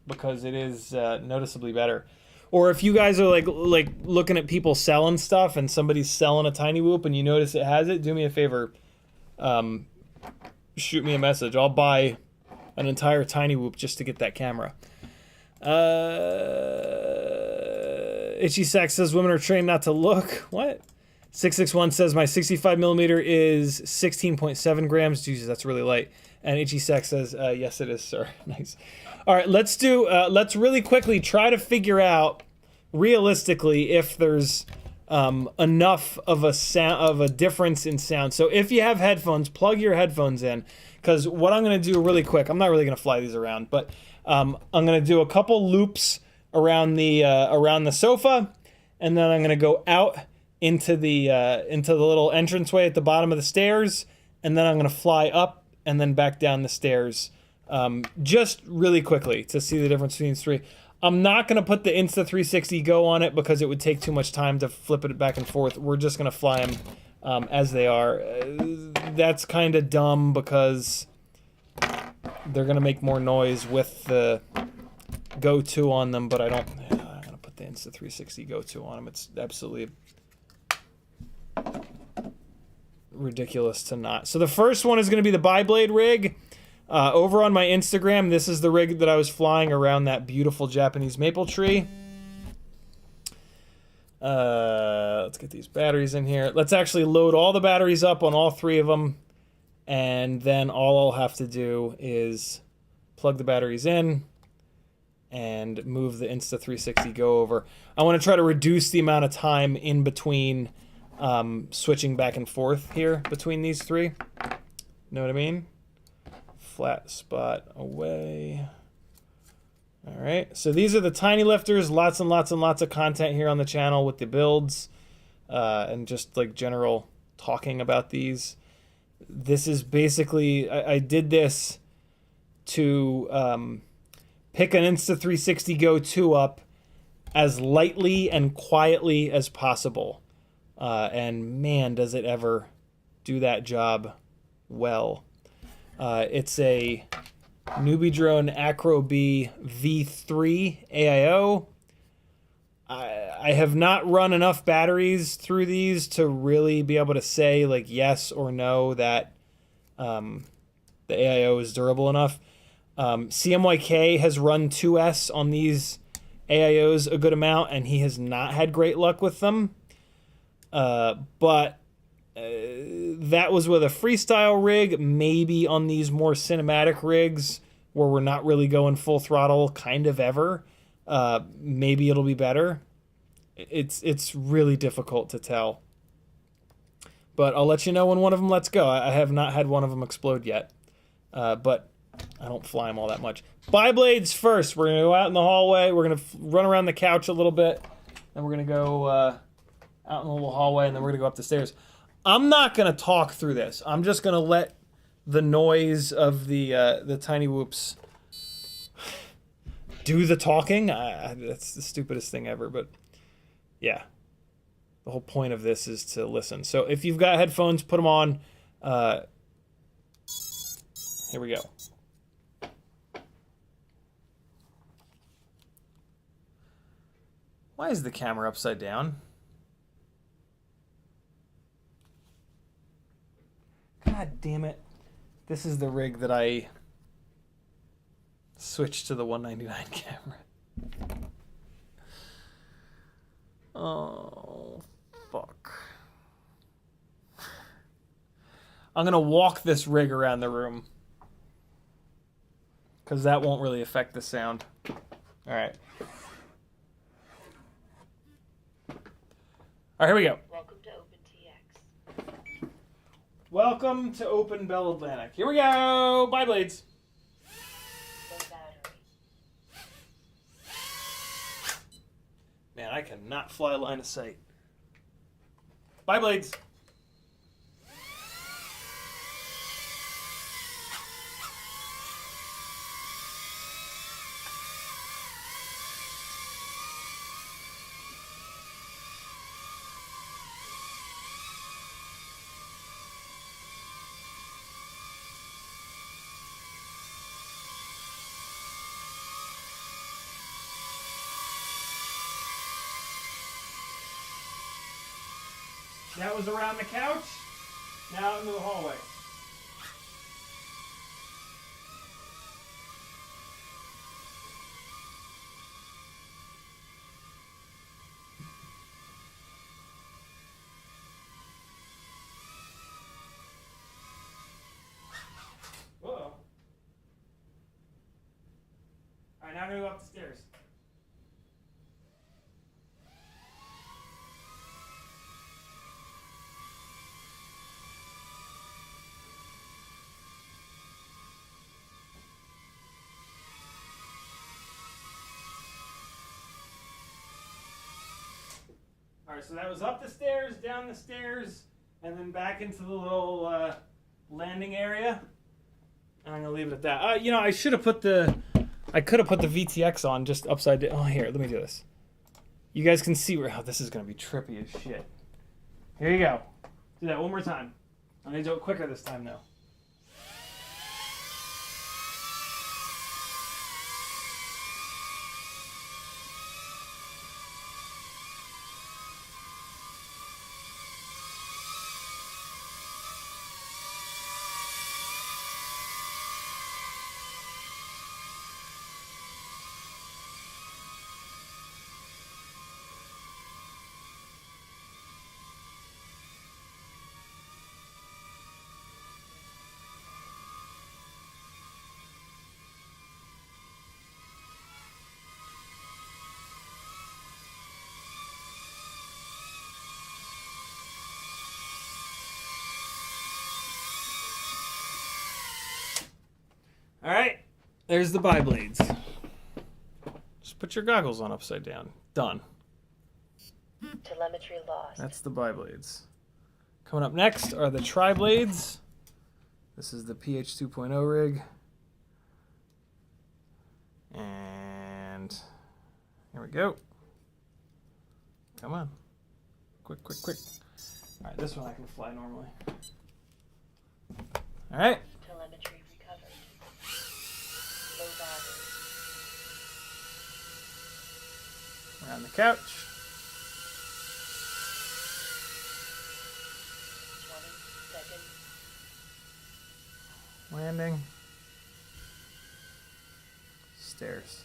S1: because it is noticeably better. Or if you guys are like looking at people selling stuff and somebody's selling a tiny whoop and you notice it has it, do me a favor, shoot me a message. I'll buy an entire tiny whoop just to get that camera. Itchy Sack says women are trained not to look. What? 661 says my 65mm is 16.7 grams. Jesus, that's really light. And Itchy Sack says, yes, it is, sir. Nice. All right, let's really quickly try to figure out realistically if there's enough of a difference in sound. So if you have headphones, plug your headphones in, because what I'm going to do really quick, I'm not really going to fly these around, but I'm going to do a couple loops around the sofa, and then I'm going to go out into the little entranceway at the bottom of the stairs, and then I'm going to fly up and then back down the stairs, just really quickly to see the difference between these 3. I'm not going to put the Insta360 Go on it because it would take too much time to flip it back and forth. We're just going to fly them as they are. That's kind of dumb because they're going to make more noise with the Go2 on them, but I'm going to put the Insta360 Go2 on them. It's absolutely ridiculous to not. So the first one is going to be the Biblade rig. Over on my Instagram, this is the rig that I was flying around that beautiful Japanese maple tree. Let's get these batteries in here. Let's actually load all the batteries up on all 3 of them, and then all I'll have to do is plug the batteries in and move the Insta360 Go over. I want to try to reduce the amount of time in between switching back and forth here between these 3. Know what I mean? Flat spot away. All right, so these are the tiny lifters. Lots and lots and lots of content here on the channel with the builds and just like general talking about these. This is basically, I did this to pick an Insta360 Go2 up as lightly and quietly as possible. And man, does it ever do that job well. It's a Newbie Drone Acro B V3 AIO. I have not run enough batteries through these to really be able to say like yes or no that the AIO is durable enough. CMYK has run 2S on these AIOs a good amount, and he has not had great luck with them. But that was with a freestyle rig. Maybe on these more cinematic rigs where we're not really going full throttle kind of ever, maybe it'll be better. It's really difficult to tell. But I'll let you know when one of them lets go. I have not had one of them explode yet, but I don't fly them all that much. Biblades first. We're going to go out in the hallway. We're going to run around the couch a little bit. Then we're going to go out in the little hallway, and then we're going to go up the stairs. I'm not going to talk through this. I'm just going to let the noise of the tiny whoops do the talking. That's the stupidest thing ever, but yeah. The whole point of this is to listen. So if you've got headphones, put them on. Here we go. Why is the camera upside down? God damn it. This is the rig that I switched to the 199 camera. Oh, fuck. I'm going to walk this rig around the room. Because that won't really affect the sound. All right. All right, here we go.
S2: Welcome to OpenTX.
S1: Welcome to Open Bell Atlantic. Here we go. Biblades.
S2: Low battery.
S1: Man, I cannot fly line of sight. Biblades. That was around the couch. Now into the hallway. Whoa. All right, now I'm going to go up the stairs. All right, so that was up the stairs, down the stairs, and then back into the little landing area. And I'm gonna leave it at that. You know, I could have put the VTX on just upside down. Oh, here, let me do this. You guys can see where. Oh, this is gonna be trippy as shit. Here you go. Do that one more time. I'm gonna do it quicker this time, though. All right, there's the Biblades. Just put your goggles on upside down. Done.
S2: Telemetry lost.
S1: That's the Biblades. Coming up next are the Triblades. This is the PH 2.0 rig. And here we go. Come on. Quick, quick, quick. All right, this one I can fly normally. All right.
S2: Telemetry recovered. Low battery.
S1: Around the couch.
S2: 20 seconds.
S1: Landing. Stairs.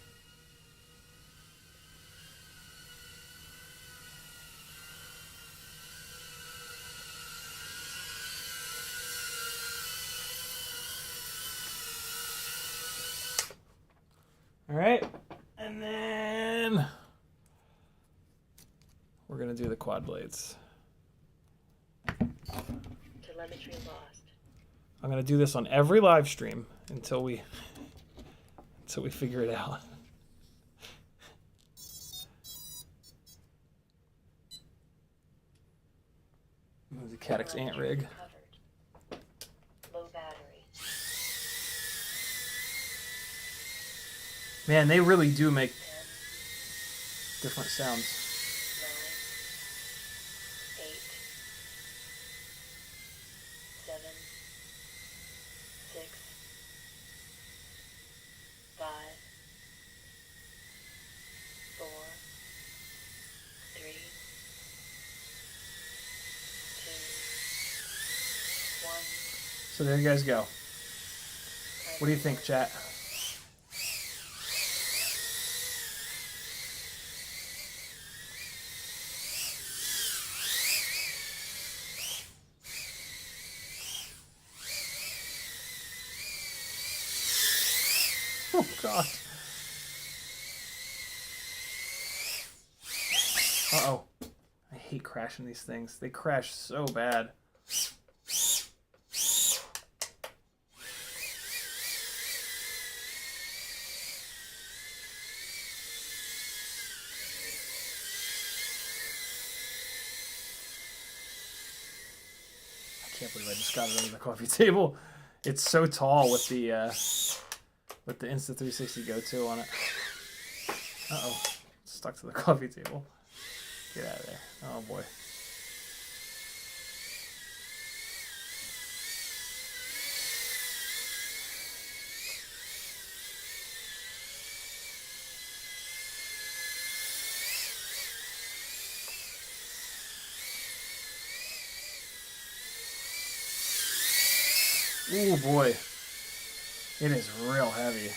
S1: All right, and then we're gonna do the Quadblades.
S2: Telemetry lost.
S1: I'm gonna do this on every live stream until we figure it out. Move the Cadix ant rig.
S2: Recovered. Low battery.
S1: Man, they really do make
S2: 10,
S1: different sounds.
S2: 9, 8, 7, 6, 5, 4, 3, 2, 1.
S1: So there you guys go. What do you think, chat? Oh, God. Uh-oh. I hate crashing these things. They crash so bad. I can't believe I just got it under the coffee table. It's so tall with the Insta360 Go2 on it. Uh-oh. It's stuck to the coffee table. Get out of there. Oh, boy. Oh, boy. It is real heavy.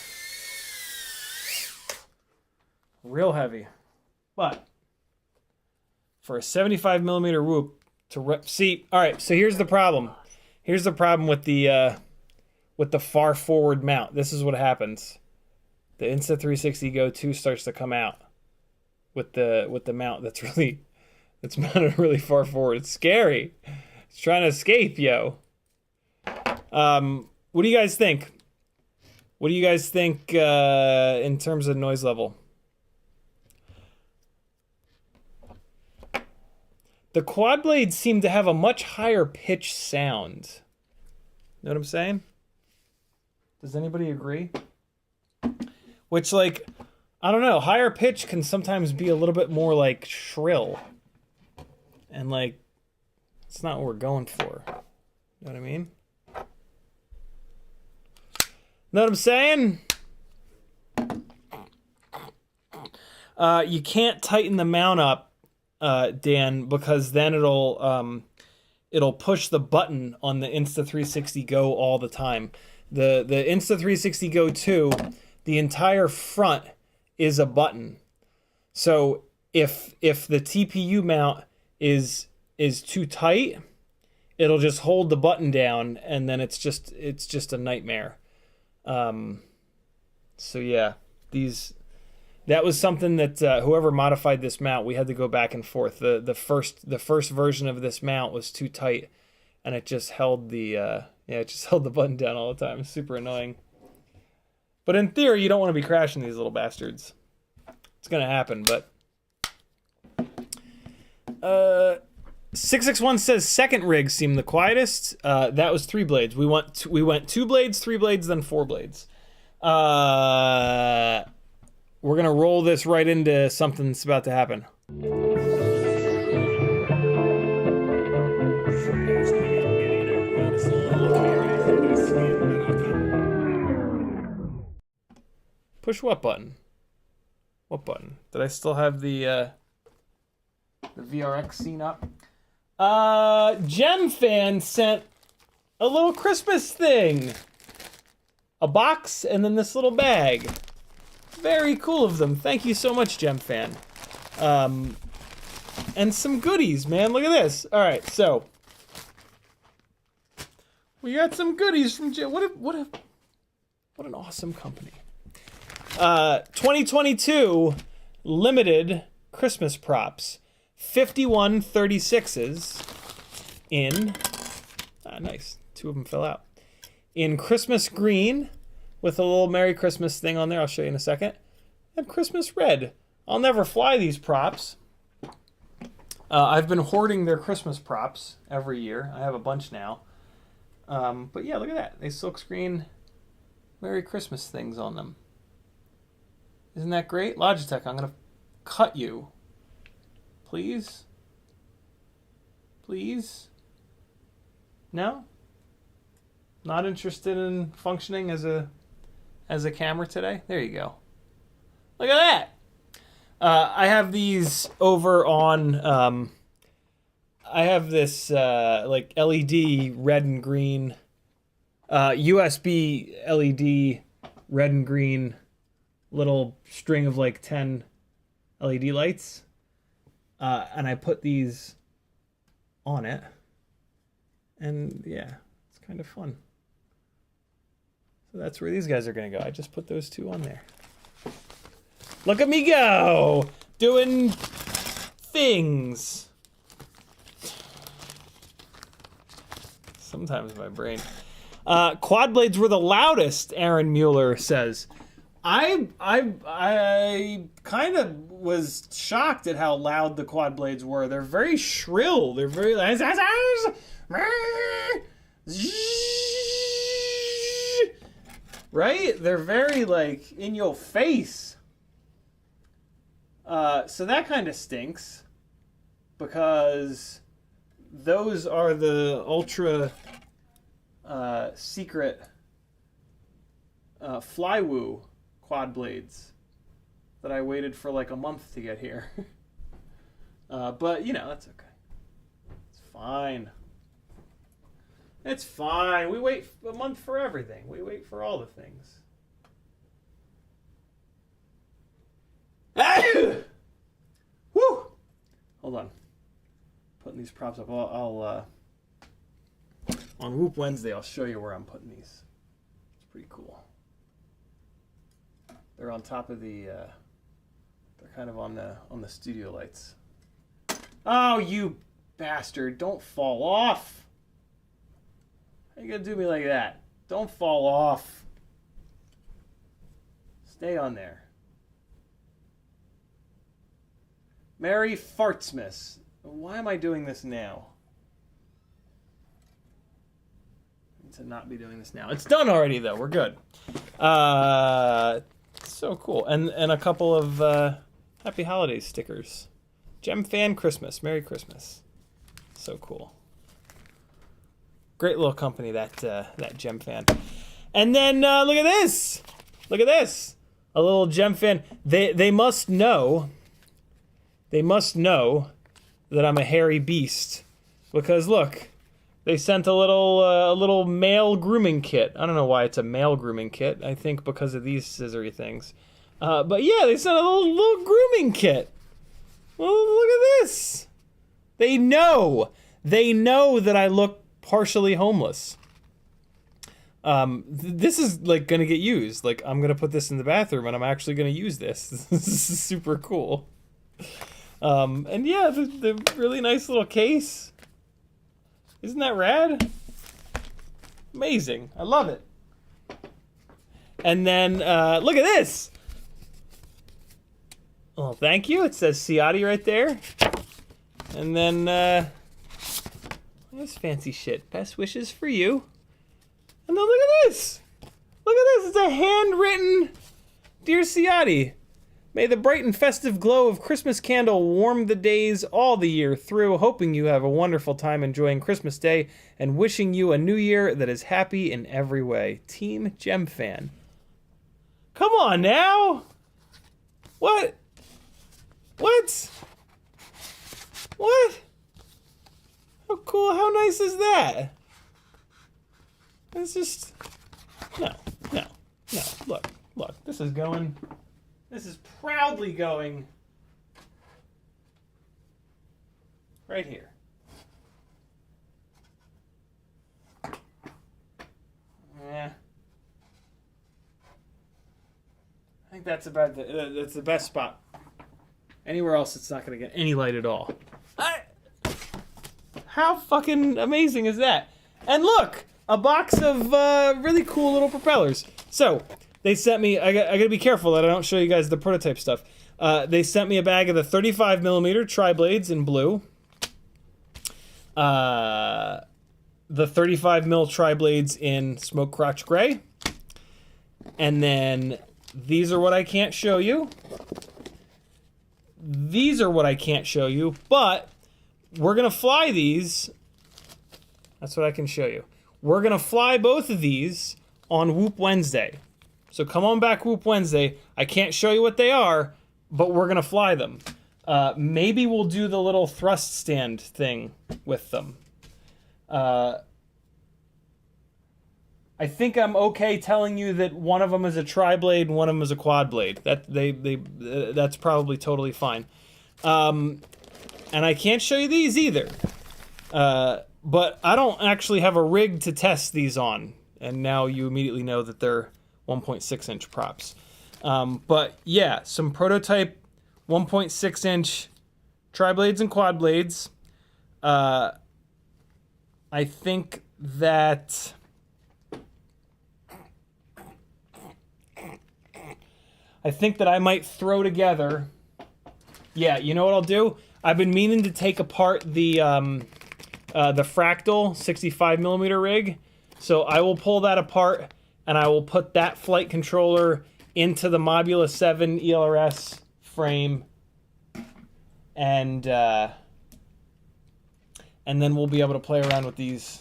S1: Real heavy. But for a 75 millimeter whoop to see, all right, so here's the problem. Here's the problem with the far forward mount. This is what happens. The Insta360 Go2 starts to come out with the mount that's mounted really far forward. It's scary. It's trying to escape, yo. What do you guys think? What do you guys think in terms of noise level? The Quadblades seem to have a much higher pitch sound. Know what I'm saying? Does anybody agree? Which, like, I don't know. Higher pitch can sometimes be a little bit more, like, shrill. And, like, it's not what we're going for. You know what I mean? Know what I'm saying? You can't tighten the mount up, Dan, because then it'll push the button on the Insta360 Go all the time. The Insta360 Go 2, the entire front is a button. So if the TPU mount is too tight, it'll just hold the button down, and then it's just a nightmare. So yeah, that was something that whoever modified this mount, we had to go back and forth. The first version of this mount was too tight, and it just held the button down all the time. It's super annoying. But in theory, you don't want to be crashing these little bastards. It's gonna happen, but 661 says second rig seemed the quietest. That was 3 blades. We went 2 blades, 3 blades, then 4 blades. We're gonna roll this right into something that's about to happen. Push what button? What button? Did I still have the VRX scene up? Gemfan sent a little Christmas thing. A box and then this little bag. Very cool of them. Thank you so much, Gemfan. And some goodies, man. Look at this. All right, so we got some goodies from Gem. What an awesome company. 2022 limited Christmas props. 51 36s in, nice, 2 of them fell out, in Christmas green with a little Merry Christmas thing on there. I'll show you in a second. And Christmas red. I'll never fly these props. I've been hoarding their Christmas props every year. I have a bunch now. But yeah, look at that. They silkscreen Merry Christmas things on them. Isn't that great? Logitech, I'm going to cut you. Please? Please? No? Not interested in functioning as a camera today? There you go. Look at that! I have these over on... I have this like LED red and green... USB LED red and green little string of like 10 LED lights. And I put these on it. And yeah, it's kind of fun. So that's where these guys are gonna go. I just put those two on there. Look at me go! Doing things. Sometimes my brain. Quadblades were the loudest, Aaron Mueller says. I kind of was shocked at how loud the Quadblades were. They're very shrill. They're very right? They're very like in your face. So that kind of stinks because those are the ultra secret Flywoo Quadblades that I waited for like a month to get here. But, you know, that's okay. It's fine. It's fine. We wait a month for everything. We wait for all the things. Woo! Hold on. Putting these props up. I'll on Whoop Wednesday, I'll show you where I'm putting these. It's pretty cool. They're on top of the, they're kind of on the studio lights. Oh, you bastard. Don't fall off. How you gonna do me like that? Don't fall off. Stay on there. Mary Fartsmith. Why am I doing this now? I need to not be doing this now. It's done already, though. We're good. So cool. And a couple of Happy Holidays stickers. Gemfan Christmas. Merry Christmas. So cool. Great little company, that Gemfan. And then look at this. Look at this. A little Gemfan. They must know. They must know that I'm a hairy beast. Because look, they sent a little male grooming kit. I don't know why it's a male grooming kit. I think because of these scissory things. But yeah, they sent a little grooming kit. Well, look at this. They know. They know that I look partially homeless. This is like gonna get used. Like I'm gonna put this in the bathroom and I'm actually gonna use this. This is super cool. And yeah, the really nice little case. Isn't that rad? Amazing. I love it. And then, look at this. Oh, thank you. It says Ciotti right there. And then, this fancy shit. Best wishes for you. And then look at this. Look at this. It's a handwritten Dear Ciotti. May the bright and festive glow of Christmas candle warm the days all the year through, hoping you have a wonderful time enjoying Christmas Day, and wishing you a new year that is happy in every way. Team Gemfan. Come on now! What? What? What? How cool, how nice is that? It's just... No. Look, this is going... This is proudly going right here. Yeah. I think that's about that's the best spot. Anywhere else, it's not going to get any light at all. How fucking amazing is that? And look, a box of really cool little propellers. So... They sent me, I gotta be careful that I don't show you guys the prototype stuff. They sent me a bag of the 35mm Triblades in blue. The 35mm Triblades in smoke crotch gray. And then these are what I can't show you. These are what I can't show you, but we're gonna fly these. That's what I can show you. We're gonna fly both of these on Whoop Wednesday. So come on back Whoop Wednesday. I can't show you what they are, but we're going to fly them. Maybe we'll do the little thrust stand thing with them. I think I'm okay telling you that one of them is a Triblade and one of them is a Quadblade. That's probably totally fine. And I can't show you these either. But I don't actually have a rig to test these on and now you immediately know that they're 1.6 inch props. But yeah, some prototype 1.6 inch Triblades and Quadblades. I think that I might throw together. Yeah, you know what I'll do? I've been meaning to take apart the Fractal 65mm rig, so I will pull that apart and I will put that flight controller into the Mobula 7 ELRS frame, and then we'll be able to play around with these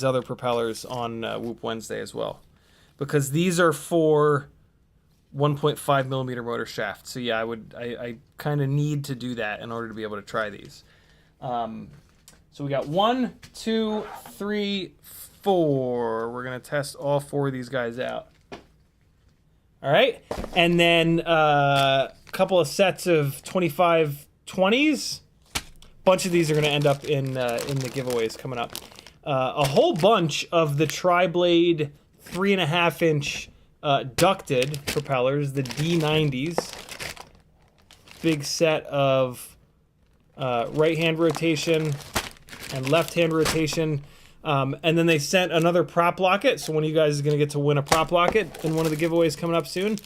S1: other propellers on Whoop Wednesday as well, because these are for 1.5mm motor shaft. So yeah, I kind of need to do that in order to be able to try these. So we got 1, 2, 3, 4. We're gonna test all 4 of these guys out. All right, and then a couple of sets of 2520s. Bunch of these are gonna end up in the giveaways coming up. A whole bunch of the Triblade 3.5 inch ducted propellers, the D90s. Big set of right hand rotation and left hand rotation. And then they sent another prop locket, so one of you guys is going to get to win a prop locket in one of the giveaways coming up soon.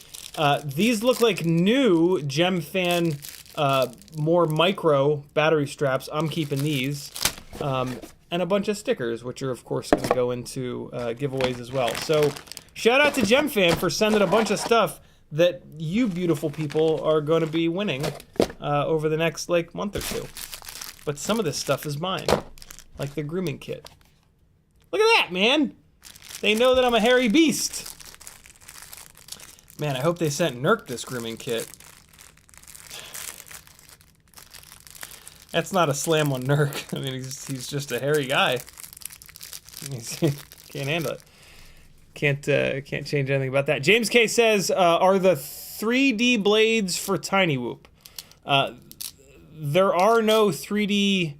S1: These look like new Gemfan more micro battery straps. I'm keeping these. And a bunch of stickers, which are of course going to go into giveaways as well. So shout out to Gemfan for sending a bunch of stuff that you beautiful people are going to be winning over the next like month or two. But some of this stuff is mine, like the grooming kit. Look at that, man! They know that I'm a hairy beast. Man, I hope they sent Nurk this grooming kit. That's not a slam on Nurk. I mean, he's just a hairy guy. Can't handle it. Can't change anything about that. James K says, are the 3D blades for tinywhoop? There are no 3D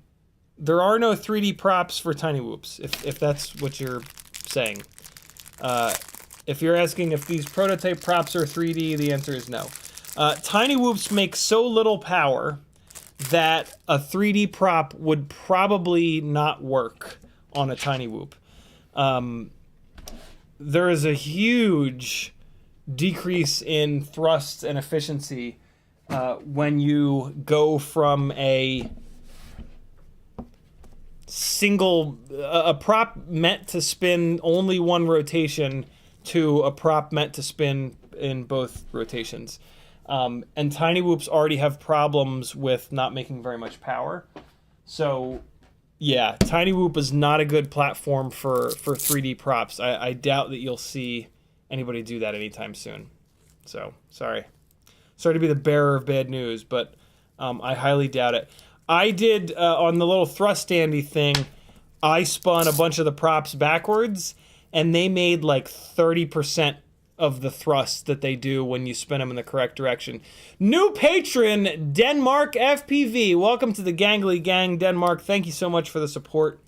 S1: props for tinywhoops, if that's what you're saying. If you're asking if these prototype props are 3D, the answer is no. Tinywhoops make so little power that a 3D prop would probably not work on a tinywhoop. There is a huge decrease in thrust and efficiency when you go from a prop meant to spin only one rotation to a prop meant to spin in both rotations. And tinywhoops already have problems with not making very much power. So yeah, tinywhoop is not a good platform for 3D props. I doubt that you'll see anybody do that anytime soon. So sorry to be the bearer of bad news, but I highly doubt it. I did on the little thrust standy thing, I spun a bunch of the props backwards, and they made like 30% of the thrust that they do when you spin them in the correct direction. New patron, Denmark FPV. Welcome to the Gangly Gang, Denmark. Thank you so much for the support.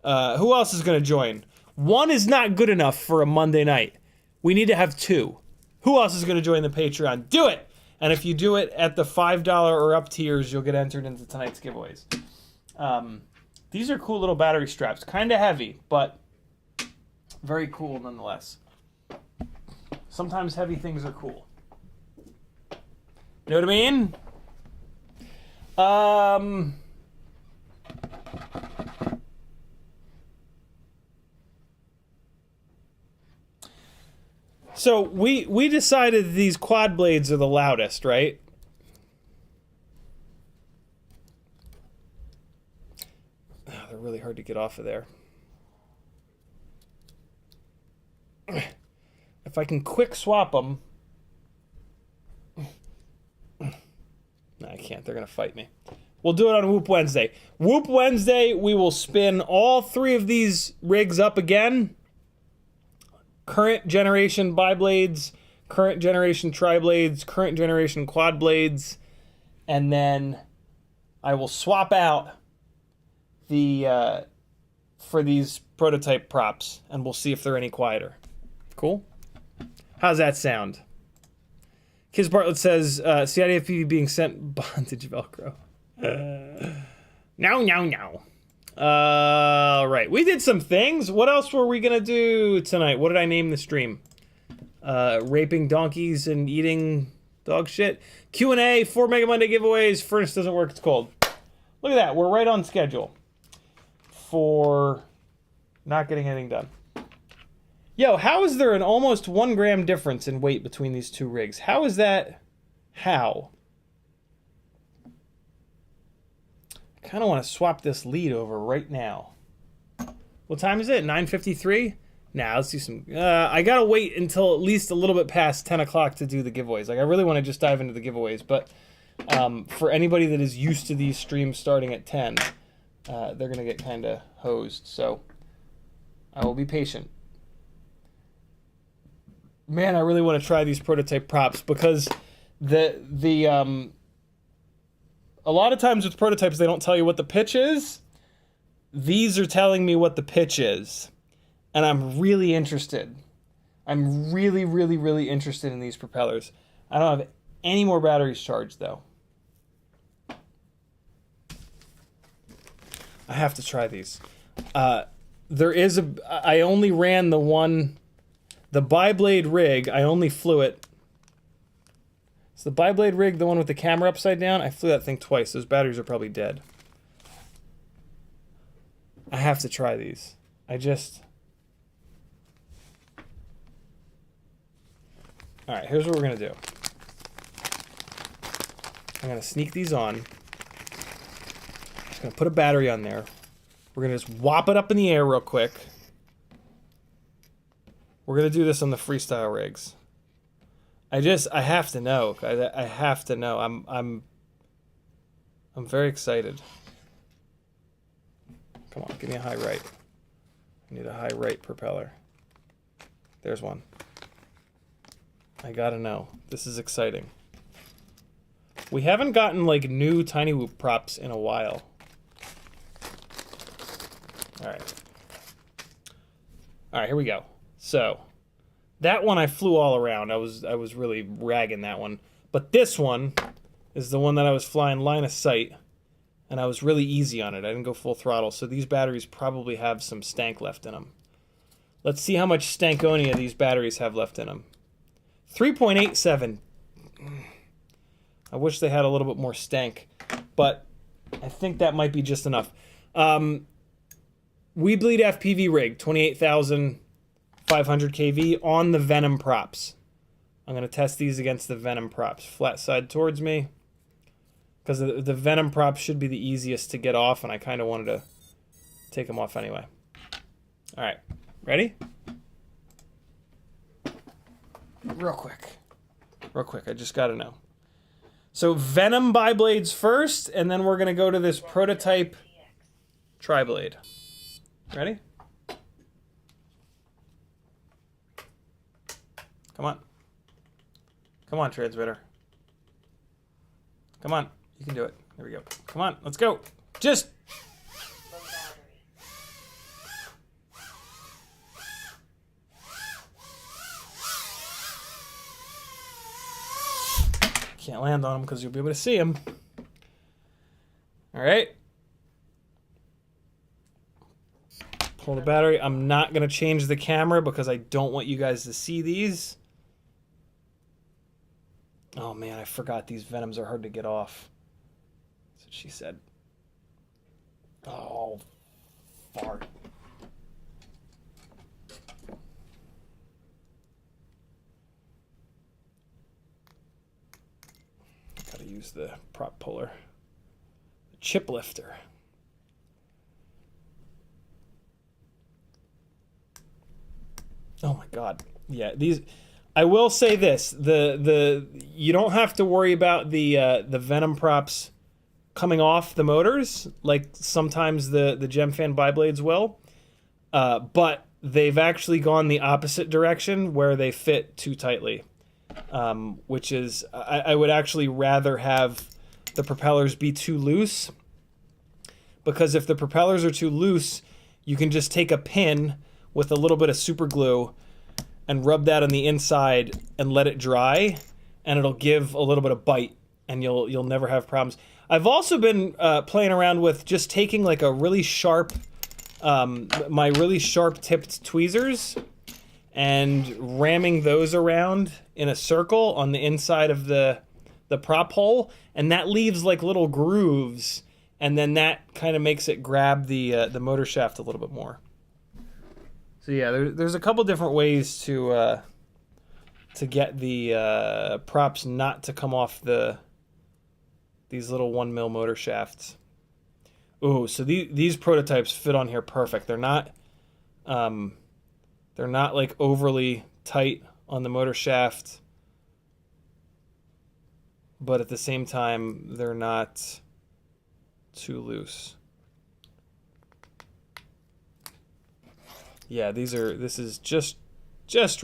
S1: Who else is going to join? One is not good enough for a Monday night. We need to have 2. Who else is going to join the Patreon? Do it! And if you do it at the $5 or up tiers, you'll get entered into tonight's giveaways. These are cool little battery straps. Kind of heavy, but very cool nonetheless. Sometimes heavy things are cool. You know what I mean? So we decided these quad blades are the loudest, right? Oh, they're really hard to get off of there. If I can quick swap them. No, I can't. They're going to fight me. We'll do it on Whoop Wednesday. Whoop Wednesday, we will spin all 3 of these rigs up again. Current generation Biblades, current generation Triblades, current generation Quadblades, and then I will swap out the for these prototype props, and we'll see if they're any quieter. Cool? How's that sound? Kiz Bartlett says, CiottiFPV being sent bondage Velcro. Now. All right, we did some things. What else were we gonna do tonight? What did I name the stream? Raping donkeys and eating dog shit. Q&A, 4 Mega Monday giveaways. Furnace doesn't work, it's cold. Look at that, we're right on schedule for not getting anything done. Yo, how is there an almost 1 gram difference in weight between these two rigs? How is that? How? I kind of want to swap this lead over right now. What time is it? 9:53? Nah, let's do some... I gotta wait until at least a little bit past 10 o'clock to do the giveaways. Like, I really want to just dive into the giveaways, but for anybody that is used to these streams starting at 10, they're gonna get kind of hosed, so I will be patient. Man, I really want to try these prototype props because a lot of times with prototypes, they don't tell you what the pitch is. These are telling me what the pitch is. And I'm really interested. I'm really, really, really interested in these propellers. I don't have any more batteries charged, though. I have to try these. I only ran the Biblade rig. I only flew it. Is the Biblade rig the one with the camera upside down? I flew that thing twice. Those batteries are probably dead. I have to try these. Alright, here's what we're going to do. I'm going to sneak these on. Just going to put a battery on there. We're going to just whop it up in the air real quick. We're going to do this on the freestyle rigs. I have to know. I have to know. I'm very excited. Come on, give me a high right. I need a high right propeller. There's one. I gotta know. This is exciting. We haven't gotten like new tinywhoop props in a while. Alright. Alright, here we go. So that one I flew all around. I was really ragging that one. But this one is the one that I was flying line of sight. And I was really easy on it. I didn't go full throttle. So these batteries probably have some stank left in them. Let's see how much stankonia these batteries have left in them. 3.87. I wish they had a little bit more stank, but I think that might be just enough. Weebleed FPV rig, 28,500 kV on the Venom props. I'm going to test these against the Venom props. Flat side towards me, because the Venom props should be the easiest to get off, and I kind of wanted to take them off anyway. All right, ready? Real quick, I just gotta know. So Venom Biblades first, and then we're gonna go to this prototype Triblade. Ready? Come on. Come on, transmitter. Come on, you can do it. There we go. Come on, let's go. Just... Can't land on them because you'll be able to see them. All right. Pull the battery. I'm not going to change the camera because I don't want you guys to see these. Oh, man, I forgot these Venoms are hard to get off. That's what she said. Oh, fart. Gotta use the prop puller. The chip lifter. Oh my god. Yeah, these... I will say this. You don't have to worry about the Venom props coming off the motors, like sometimes the Gemfan Biblades will. But they've actually gone the opposite direction where they fit too tightly. Which is, I would actually rather have the propellers be too loose, because if the propellers are too loose, you can just take a pin with a little bit of super glue and rub that on the inside and let it dry, and it'll give a little bit of bite, and you'll never have problems. I've also been playing around with just taking like a really sharp, my really sharp tipped tweezers and ramming those around in a circle on the inside of the prop hole, and that leaves like little grooves, and then that kind of makes it grab the motor shaft a little bit more. So yeah, there's a couple different ways to get the props not to come off these little 1mm motor shafts. Ooh, so these prototypes fit on here perfect. They're not like overly tight on the motor shaft, but at the same time they're not too loose. Yeah, this is just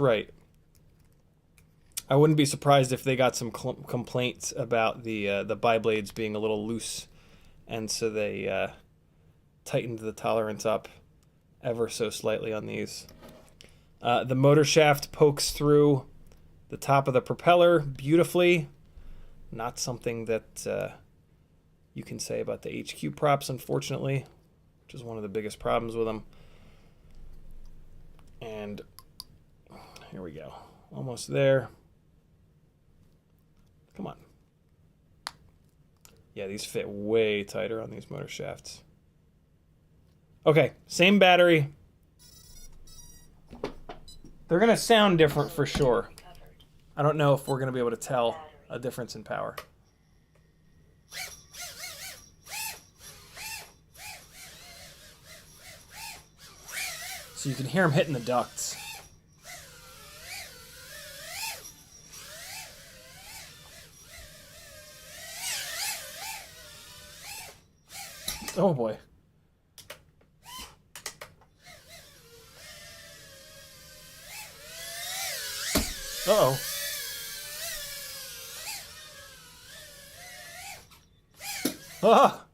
S1: right. I wouldn't be surprised if they got some complaints about the Biblades being a little loose, and so they tightened the tolerance up ever so slightly on these. The motor shaft pokes through the top of the propeller beautifully. Not something that you can say about the HQ props, unfortunately, which is one of the biggest problems with them. And here we go. Almost there. Come on. Yeah, these fit way tighter on these motor shafts. Okay, same battery. They're going to sound different for sure. I don't know if we're going to be able to tell a difference in power. So you can hear them hitting the ducts. Oh boy. Uh-oh. Ah!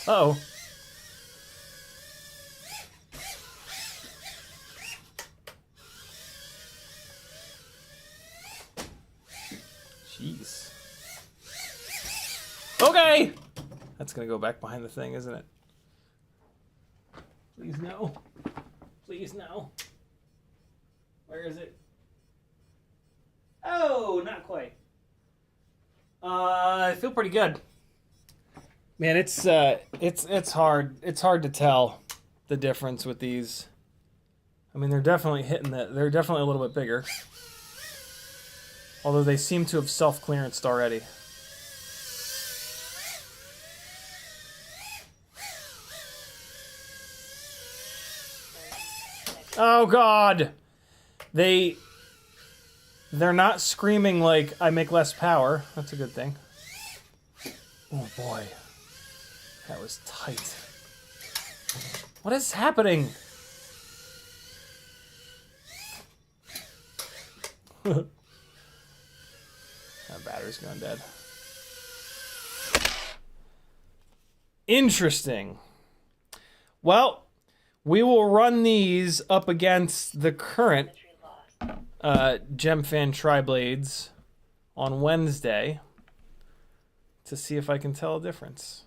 S1: Uh-oh. Jeez. Okay! That's gonna go back behind the thing, isn't it? Please no. Please no. Where is it? Oh, not quite. I feel pretty good. Man, it's hard. It's hard to tell the difference with these. I mean, they're definitely they're definitely a little bit bigger. Although they seem to have self-clearanced already. Oh God! They're not screaming like I make less power. That's a good thing. Oh boy. That was tight. What is happening? That battery's going dead. Interesting. Well, we will run these up against the current Gemfan Triblades on Wednesday to see if I can tell a difference.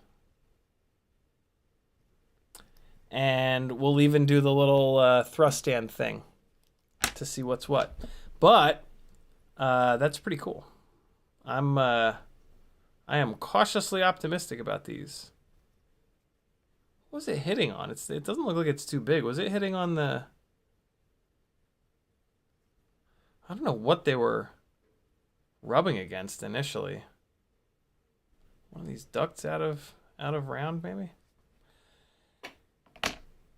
S1: And we'll even do the little thrust stand thing to see what's what. But that's pretty cool. I am cautiously optimistic about these. What was it hitting on? It doesn't look like it's too big. Was it hitting on the... I don't know what they were rubbing against initially. One of these ducts out of round, maybe?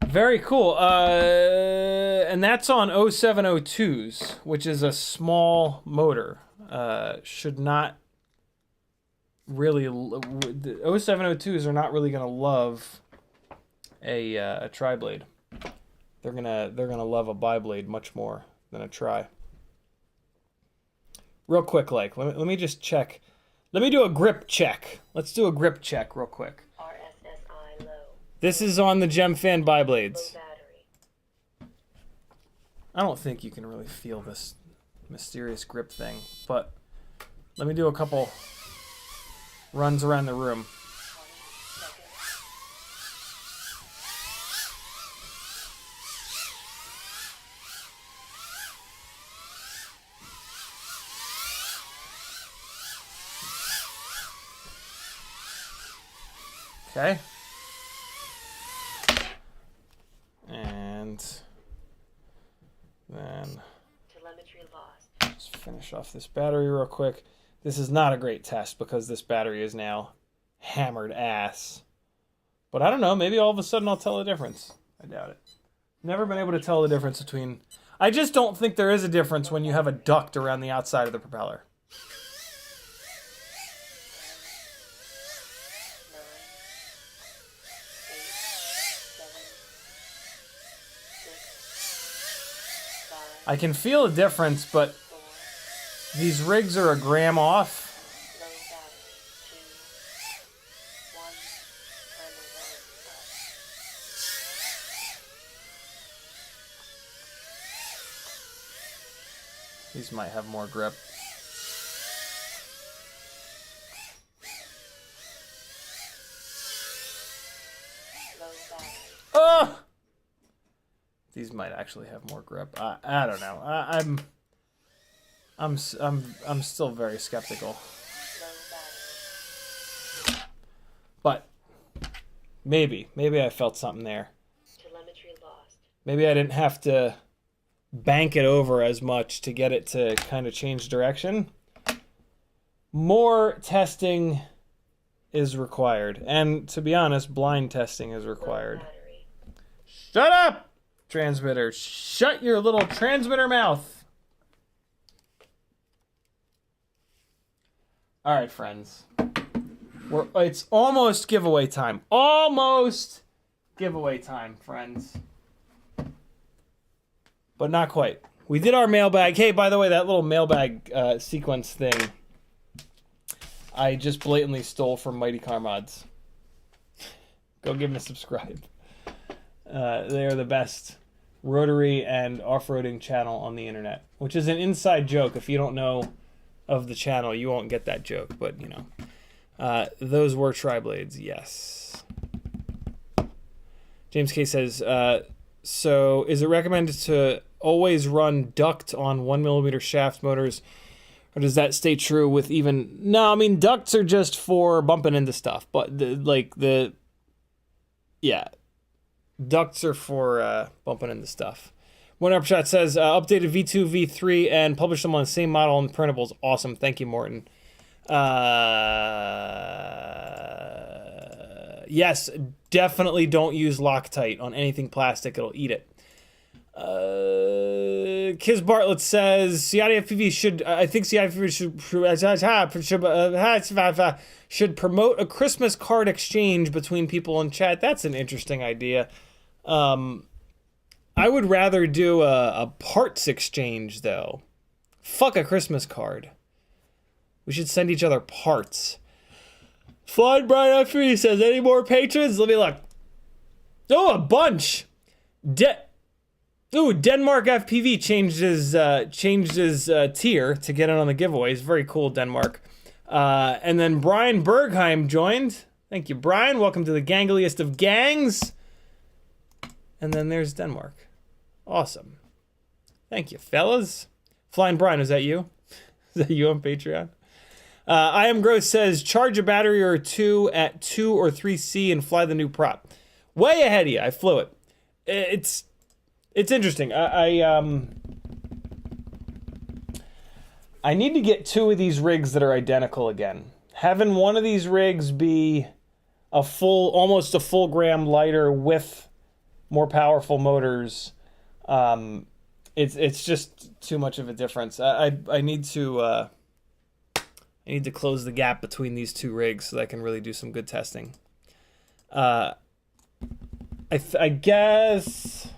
S1: Very cool. And that's on 0702s, which is a small motor. Should not really... The 0702s are not really going to love a tri-blade. They're gonna love a biblade much more than a tri. Real quick, like let me just check. Let me do a grip check. Let's do a grip check real quick.
S2: RSSI low.
S1: This is on the Gemfan
S2: Low
S1: Biblades.
S2: battery.
S1: I don't think you can really feel this mysterious grip thing, but let me do a couple runs around the room.
S2: 20 seconds.
S1: Okay. And then
S2: Telemetry lost.
S1: just finish off this battery real quick. This is not a great test because this battery is now hammered ass. But I don't know, maybe all of a sudden I'll tell the difference. I doubt it. Never been able to tell the difference between... I just don't think there is a difference when you have a duct around the outside of the propeller.
S2: 9, 8, 7, 6, 5,
S1: I can feel a difference, but
S2: 4,
S1: these rigs are a gram off.
S2: low battery. 2, 1, timer running up.
S1: These might have more grip.
S2: Low battery.
S1: Oh! These might actually have more grip. I don't know. I'm still very skeptical.
S2: Low battery.
S1: But maybe I felt something there.
S2: Telemetry lost.
S1: Maybe I didn't have to bank it over as much to get it to kind of change direction. More testing is required. And to be honest, blind testing is
S2: Low
S1: required.
S2: battery.
S1: Shut up, transmitter. Shut your little transmitter mouth. All right, friends. It's almost giveaway time. Almost giveaway time, friends. But not quite. We did our mailbag. Hey, by the way, that little mailbag sequence thing, I just blatantly stole from Mighty Car Mods. Go give them a subscribe. They are the best rotary and off-roading channel on the internet, which is an inside joke. If you don't know of the channel, you won't get that joke, but you know. Those were Triblades, yes. James K says, so is it recommended to always run duct on 1mm shaft motors, or does that stay true with even... No, I mean, ducts are just for bumping into stuff, but yeah. Ducts are for bumping into stuff. One Upshot says, updated V2, V3, and published them on the same model and printables. Awesome. Thank you, Morton. Yes, definitely don't use Loctite on anything plastic. It'll eat it. Kiz Bartlett says, CiottiFPV should, I think CiottiFPV should promote a Christmas card exchange between people in chat. That's an interesting idea. I would rather do a parts exchange, though. Fuck a Christmas card. We should send each other parts. Flying Brian F3 says, any more patrons? Let me look. Oh, a bunch. Denmark FPV changed his tier to get in on the giveaways. Very cool, Denmark. And then Brian Bergheim joined. Thank you, Brian. Welcome to the gangliest of gangs. And then there's Denmark. Awesome. Thank you, fellas. Flying Brian, is that you? Is that you on Patreon? I Am Gross says, charge a battery or two at 2 or 3C and fly the new prop. Way ahead of you. I flew it. It's interesting. I need to get 2 of these rigs that are identical again. Having one of these rigs be almost a full gram lighter with more powerful motors, it's just too much of a difference. I need to close the gap between these 2 rigs so that I can really do some good testing. I guess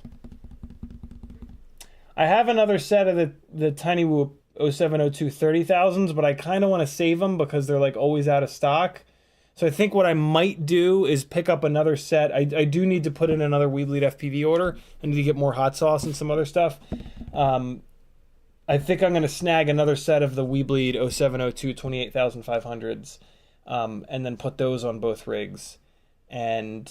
S1: I have another set of the tinywhoop 0702 30,000s, but I kind of want to save them because they're like always out of stock. So I think what I might do is pick up another set. I do need to put in another Weebleed FPV order. I need to get more hot sauce and some other stuff. I think I'm going to snag another set of the Weebleed 0702 28,500s and then put those on both rigs. And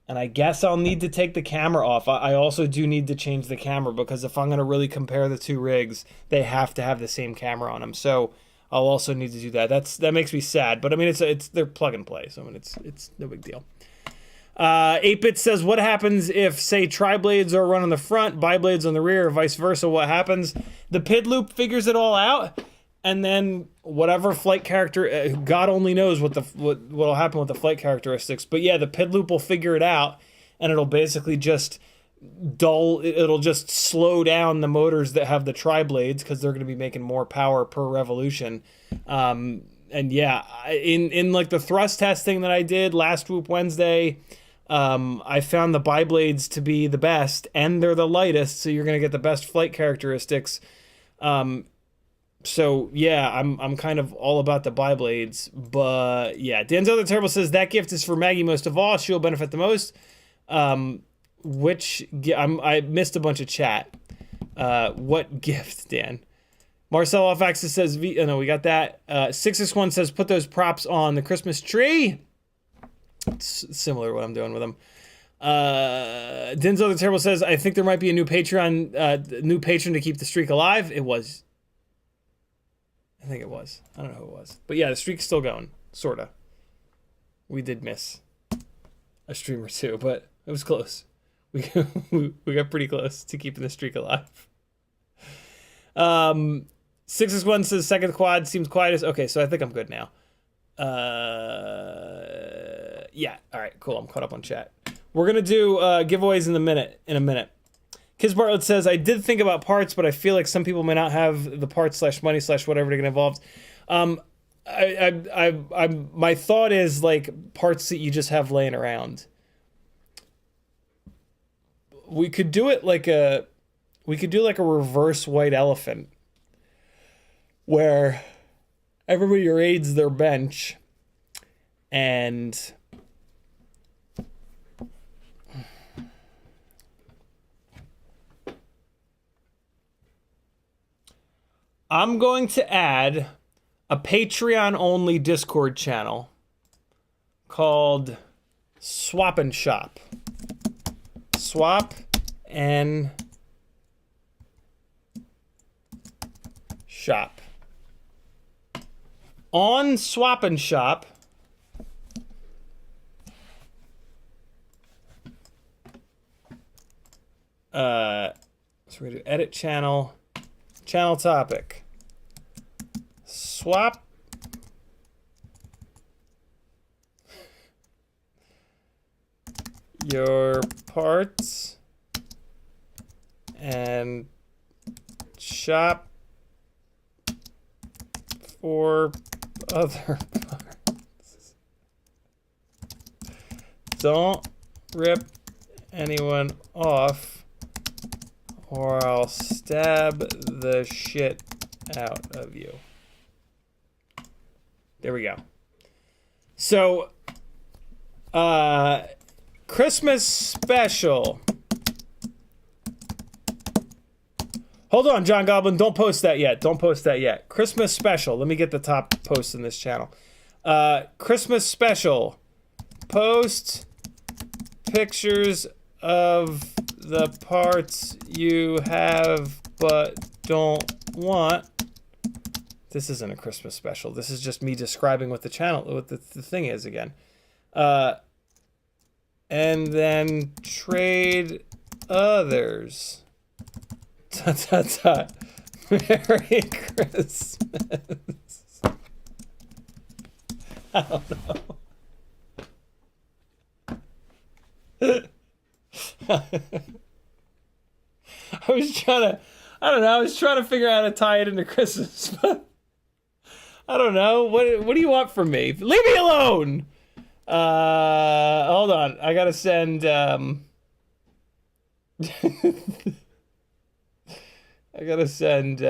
S1: I guess I'll need to take the camera off. I also do need to change the camera because if I'm going to really compare the two rigs, they have to have the same camera on them. So I'll also need to do that. That makes me sad, but I mean it's they're plug and play, so I mean it's no big deal. 8-Bit says, what happens if, say, Triblades are run on the front, Biblades on the rear, or vice versa? What happens? The PID loop figures it all out, and then whatever flight character, God only knows what'll happen with the flight characteristics. But yeah, the PID loop will figure it out, and it'll basically just it'll just slow down the motors that have the Triblades because they're going to be making more power per revolution. And yeah, in like the thrust testing that I did last Whoop Wednesday, I found the Biblades to be the best, and they're the lightest, so you're going to get the best flight characteristics. So yeah, I'm kind of all about the Biblades, but yeah, Danzo the Terrible says that gift is for Maggie most of all. She'll benefit the most. I missed a bunch of chat. What gift, Dan? Marcel Off Axis says, no, we got that. 661 says, put those props on the Christmas tree. It's similar to what I'm doing with them. Denzel the Terrible says, I think there might be a new patron to keep the streak alive. It was. I think it was. I don't know who it was. But yeah, the streak's still going. Sorta. We did miss a stream or two, but it was close. We got pretty close to keeping the streak alive. 661 says second quad seems quiet. Okay, so I think I'm good now. Yeah, all right, cool. I'm caught up on chat. We're gonna do giveaways in a minute. Kiz Bartlett says, I did think about parts, but I feel like some people may not have the parts / money / whatever to get involved. My thought is like parts that you just have laying around. We could do like a reverse white elephant where everybody raids their bench and I'm going to add a Patreon-only Discord channel called Swap and Shop. Swap and Shop. On Swap and Shop, so we're gonna do edit channel topic. Swap your parts and shop for other parts. Don't rip anyone off or I'll stab the shit out of you. There we go. So, Christmas special. Hold on, John Goblin. Don't post that yet. Christmas special. Let me get the top post in this channel. Christmas special. Post pictures of the parts you have but don't want. This isn't a Christmas special. This is just me describing what the thing is again. And then trade others. Merry Christmas. I don't know. I was trying to figure out how to tie it into Christmas, but I don't know. What do you want from me? Leave me alone! Hold on. I gotta send, I gotta send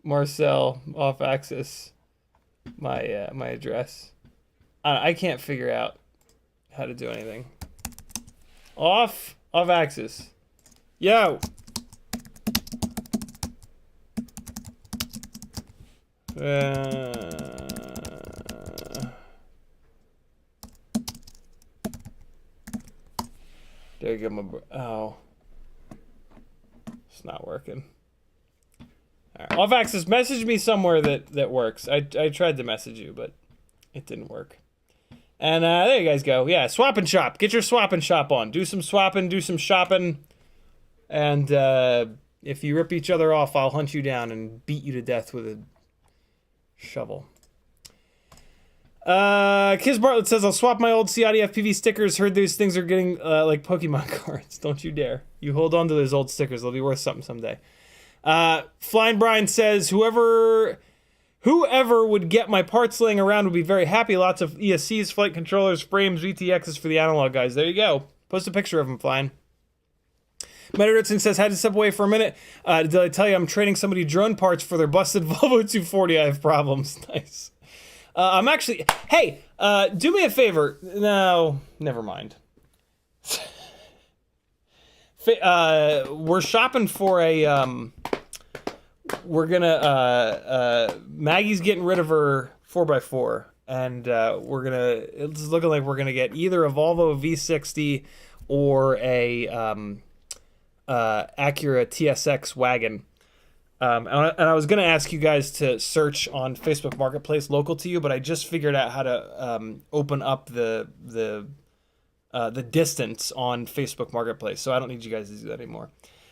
S1: Marcel off axis my my address. I can't figure out how to do anything. Off axis. Yo. There you go, my bro. Oh. It's not working. All right. Off axis, message me somewhere that works. I tried to message you, but it didn't work. And there you guys go. Yeah, swap and shop. Get your swap and shop on. Do some swapping, do some shopping. And if you rip each other off, I'll hunt you down and beat you to death with a shovel. Kiz Bartlett says, I'll swap my old CiottiFPV stickers. Heard those things are getting like Pokemon cards. Don't you dare. You hold on to those old stickers. They'll be worth something someday. Flying Brian says, whoever would get my parts laying around would be very happy. Lots of ESCs, flight controllers, frames, VTXs for the analog guys. There you go. Post a picture of them flying. Mediterranean says, had to step away for a minute. Did I tell you I'm trading somebody drone parts for their busted Volvo 240? I have problems. Nice. I'm actually... Hey, do me a favor. No, never mind. We're shopping for a... we're gonna... Maggie's getting rid of her 4x4. And we're gonna... It's looking like we're gonna get either a Volvo V60 or a... Acura TSX wagon. And I was going to ask you guys to search on Facebook Marketplace local to you, but I just figured out how to open up the distance on Facebook Marketplace, so I don't need you guys to do that anymore.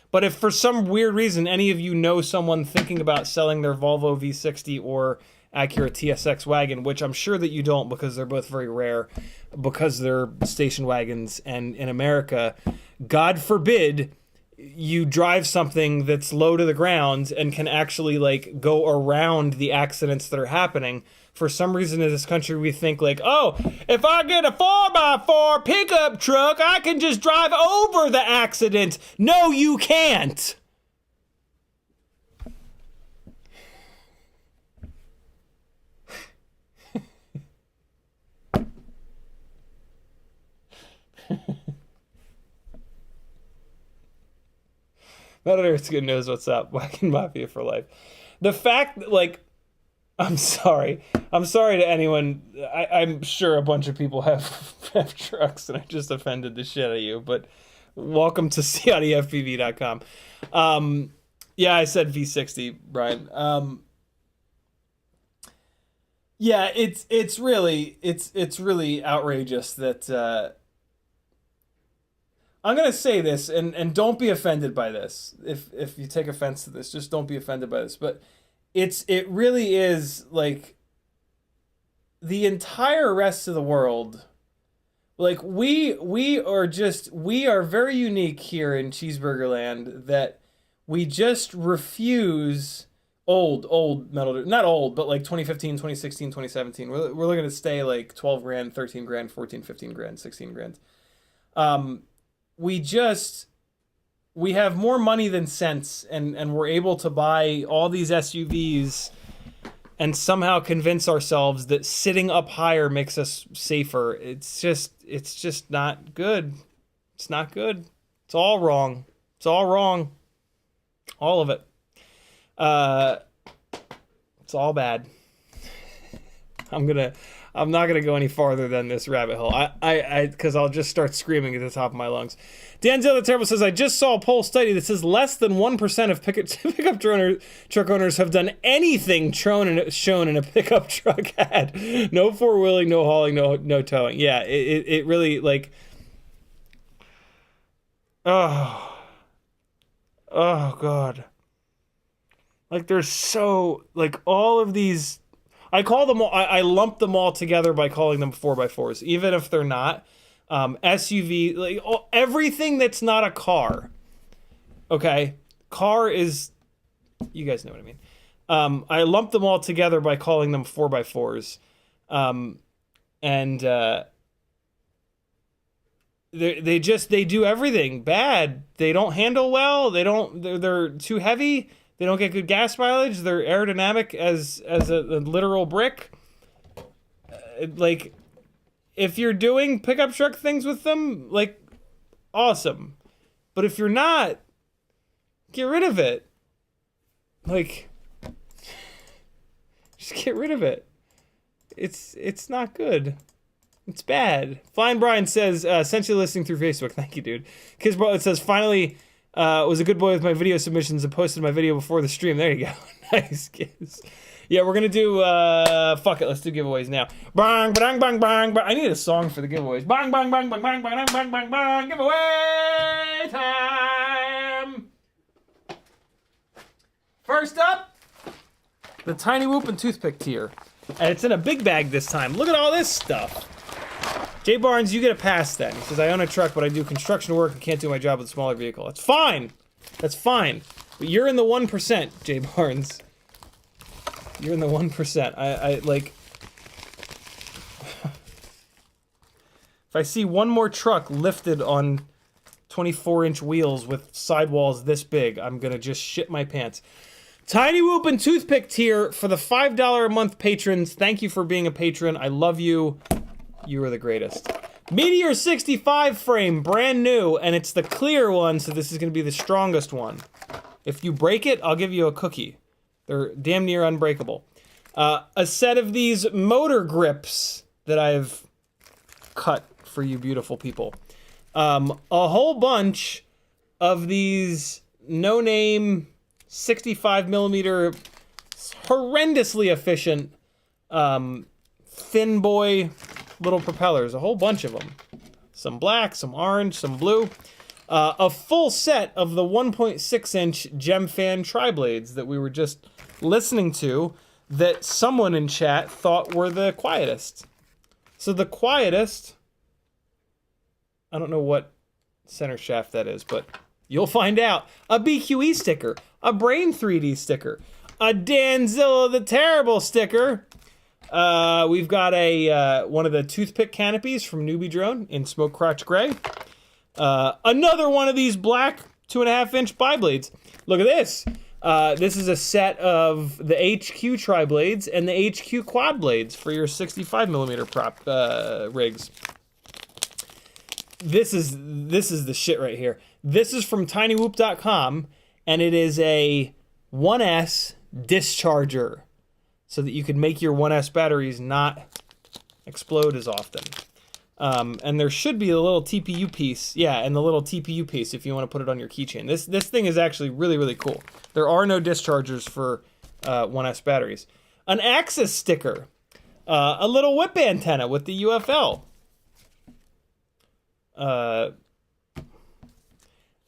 S1: But if for some weird reason any of you know someone thinking about selling their Volvo V60 or Acura TSX wagon, which I'm sure that you don't because they're both very rare, because they're station wagons, and in America, God forbid you drive something that's low to the ground and can actually like go around the accidents that are happening. For some reason in this country we think like, oh, if I get a 4x4 pickup truck, I can just drive over the accident. No, you can't. Not everyone knows what's up. Wagon Mafia for life. The fact that, like, I'm sorry to anyone. I'm sure a bunch of people have trucks, and I just offended the shit out of you. But welcome to CiottiFPV.com. Yeah, I said V60, Brian. Yeah, it's really outrageous that. I'm gonna say this, and don't be offended by this. If you take offense to this, just don't be offended by this. But it really is like the entire rest of the world. Like we are very unique here in Cheeseburger Land that we just refuse old metal, not old, but like 2015, 2016, 2017. We're looking to stay like 12 grand, 13 grand, 14, 15 grand, 16 grand. We have more money than sense, and we're able to buy all these SUVs and somehow convince ourselves that sitting up higher makes us safer. It's just not good. It's not good. It's all wrong. It's all wrong. All of it. It's all bad. I'm not gonna go any farther than this rabbit hole. Because I'll just start screaming at the top of my lungs. Danzel the Terrible says, I just saw a poll study that says less than 1% of pickup truck owners have done anything shown in a pickup truck ad. No four-wheeling, no hauling, no towing. Yeah, it really, like... Oh, God. Like, there's so... Like, all of these... I call them all, I lump them all together by calling them 4x4s, even if they're not. SUV, like everything that's not a car. Okay? Car is, you guys know what I mean. I lump them all together by calling them 4x4s. they do everything bad. They don't handle well. They're too heavy. They don't get good gas mileage. They're aerodynamic as a literal brick. Like, if you're doing pickup truck things with them, like, awesome. But if you're not, get rid of it. Like, just get rid of it. It's not good. It's bad. Flying Brian says, essentially listening through Facebook. Thank you, dude. Kizbro, it says, finally was a good boy with my video submissions and posted my video before the stream. There you go. Nice, Kiz. Yeah, we're gonna do, fuck it, let's do giveaways now. Bang, bang, bang, bang, bang. I need a song for the giveaways. Bang, bang, bang, bang, bang, bang, bang, bang, bang, giveaway time! First up, the tinywhoop and toothpick tier. And it's in a big bag this time. Look at all this stuff. Jay Barnes, you get a pass then. He says, I own a truck, but I do construction work and can't do my job with a smaller vehicle. That's fine. That's fine. But you're in the 1%, Jay Barnes. You're in the 1%. I like... If I see one more truck lifted on 24-inch wheels with sidewalls this big, I'm gonna just shit my pants. tinywhoop and toothpick tier for the $5 a month patrons. Thank you for being a patron. I love you. You are the greatest. Meteor 65 frame, brand new, and it's the clear one, so this is gonna be the strongest one. If you break it, I'll give you a cookie. They're damn near unbreakable. A set of these motor grips that I've cut for you beautiful people. A whole bunch of these no-name 65mm horrendously efficient thin boy little propellers. A whole bunch of them. Some black, some orange, some blue. A full set of the 1.6-inch Gemfan Triblades that we were just listening to that someone in chat thought were the quietest. So the quietest, I don't know what center shaft that is, but you'll find out. A BQE sticker, a Brain 3D sticker, a Danzilla the Terrible sticker. We've got a one of the toothpick canopies from Newbie Drone in Smoke Crotch Gray. Another one of these black 2.5-inch Biblades. Look at this. This is a set of the HQ Triblades and the HQ Quadblades for your 65mm prop rigs. This is the shit right here. This is from tinywhoop.com, and it is a 1S discharger, so that you can make your 1S batteries not explode as often. And there should be a little TPU piece. Yeah, and the little TPU piece if you want to put it on your keychain. This thing is actually really, really cool. There are no dischargers for 1S batteries. An Axis sticker. A little whip antenna with the UFL.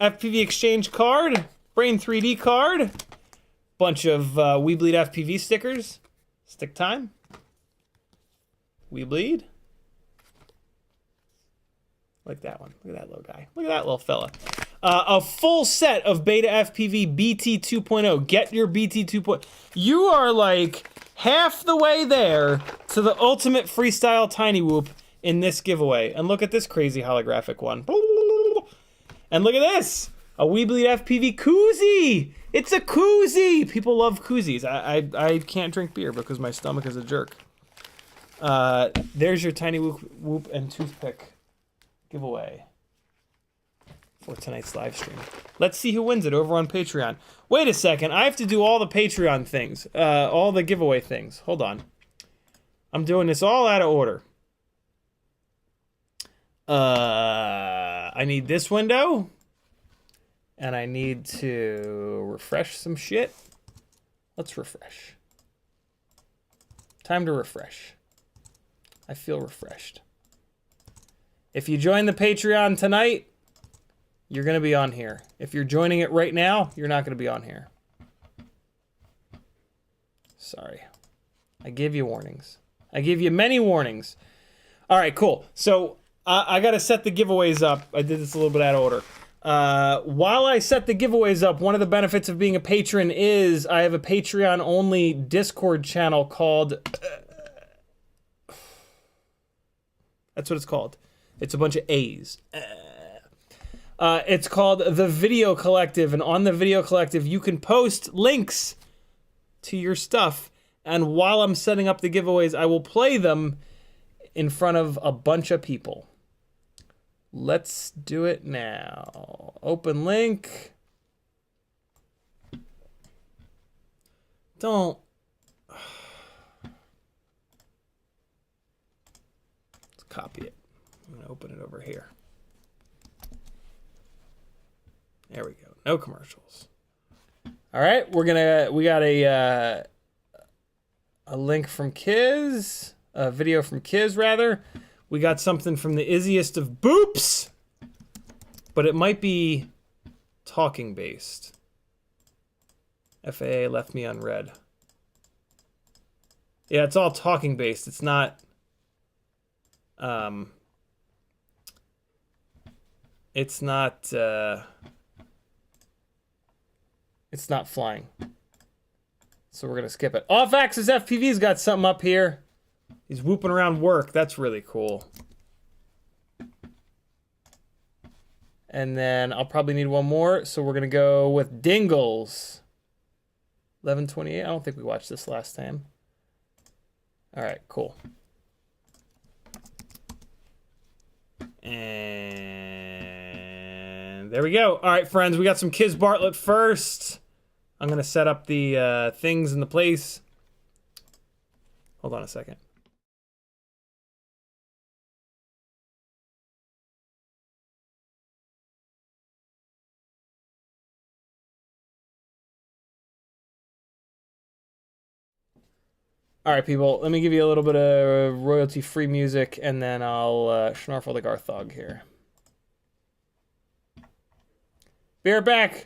S1: FPV exchange card. Brain 3D card. Bunch of Weebleed FPV stickers. Stick time. Weebleed. Like that one. Look at that little guy. Look at that little fella. A full set of Beta FPV BT 2.0. Get your BT 2.0. You are like half the way there to the ultimate freestyle tinywhoop in this giveaway. And look at this crazy holographic one. And look at this. A Weebleed FPV koozie. It's a koozie. People love koozies. I can't drink beer because my stomach is a jerk. There's your tinywhoop and toothpick giveaway for tonight's live stream. Let's see who wins it over on Patreon. Wait a second, I have to do all the Patreon things, all the giveaway things. Hold on. I'm doing this all out of order. I need this window, and I need to refresh some shit. Let's refresh. Time to refresh. I feel refreshed. If you join the Patreon tonight, you're going to be on here. If you're joining it right now, you're not going to be on here. Sorry. I give you warnings. I give you many warnings. All right, cool. So I got to set the giveaways up. I did this a little bit out of order. While I set the giveaways up, one of the benefits of being a patron is I have a Patreon-only Discord channel called... that's what it's called. It's a bunch of A's. It's called The Video Collective, and on The Video Collective, you can post links to your stuff, and while I'm setting up the giveaways, I will play them in front of a bunch of people. Let's do it now. Open link. Don't. Let's copy it. I'm going to open it over here. There we go. No commercials. All right, we got a link from Kiz, a video from Kiz rather. We got something from the Izziest of Boops, but it might be talking based. FAA left me unread. Yeah, it's all talking based. It's not it's not flying. So we're gonna skip it. Off-axis FPV's got something up here. He's whooping around work. That's really cool. And then I'll probably need one more, so we're gonna go with Dingles. 1128. I don't think we watched this last time. All right, cool. And there we go. All right, friends, we got some Kiz Bartlett first. I'm gonna set up the things in the place. Hold on a second. All right, people, let me give you a little bit of royalty-free music, and then I'll schnarfle the Garthog here. Be right back.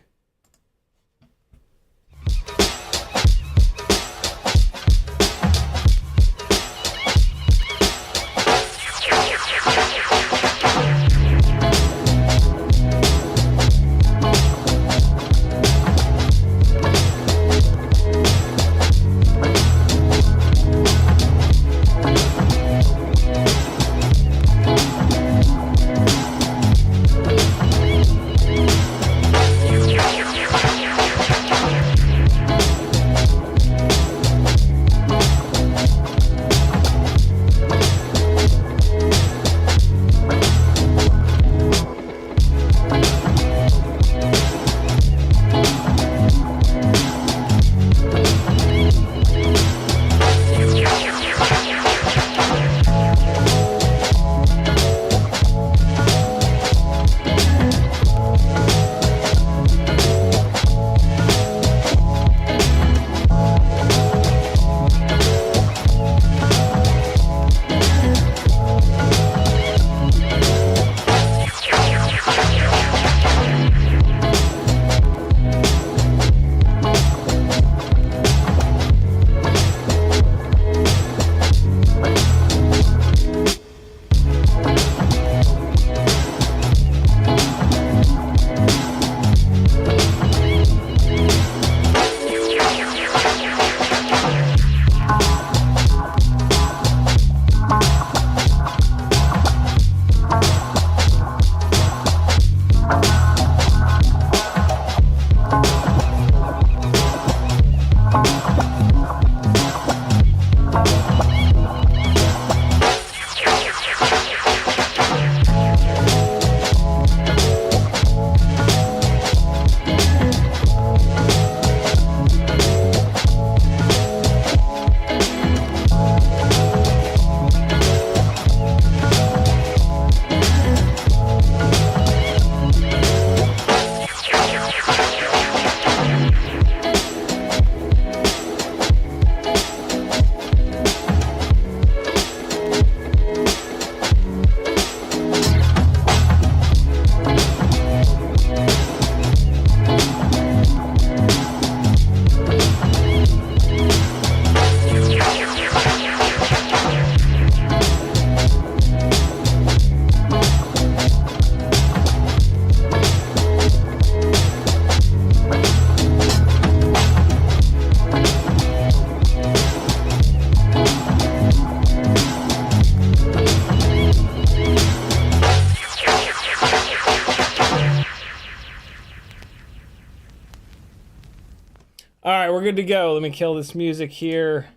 S1: All right, we're good to go. Let me kill this music here.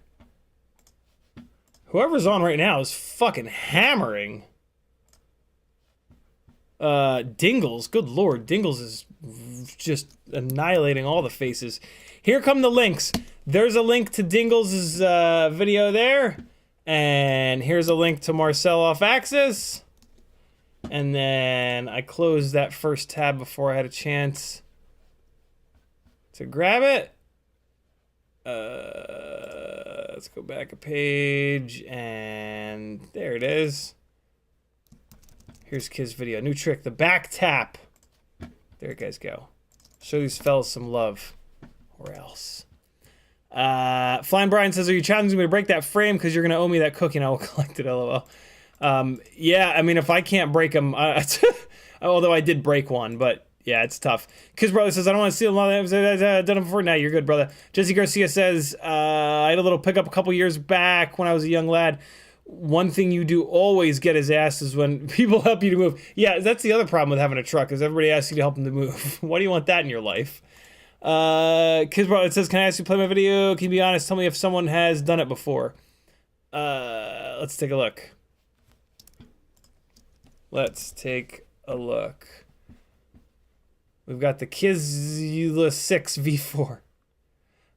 S1: Whoever's on right now is fucking hammering. Dingles, good lord, Dingles is just annihilating all the faces. Here come the links. There's a link to Dingles' video there, and here's a link to Marcel off axis. And then I closed that first tab before I had a chance to grab it. Let's go back a page, and there it is. Here's Kid's video. New trick, the back tap. There you guys go. Show these fellas some love, or else. Flying Brian says, are you challenging me to break that frame because you're going to owe me that cookie and I will collect it, lol. Yeah, I mean, if I can't break them, although I did break one, but yeah, it's tough. Kids Brother says, I don't want to steal a lot of them. I've done it before. Now you're good, brother. Jesse Garcia says, I had a little pickup a couple years back when I was a young lad. One thing you do always get his ass is when people help you to move. Yeah, that's the other problem with having a truck, is everybody asks you to help them to move. Why do you want that in your life? Kids Brother says, can I ask you to play my video? Can you be honest? Tell me if someone has done it before. Let's take a look. Let's take a look. We've got the Kizula 6 V4.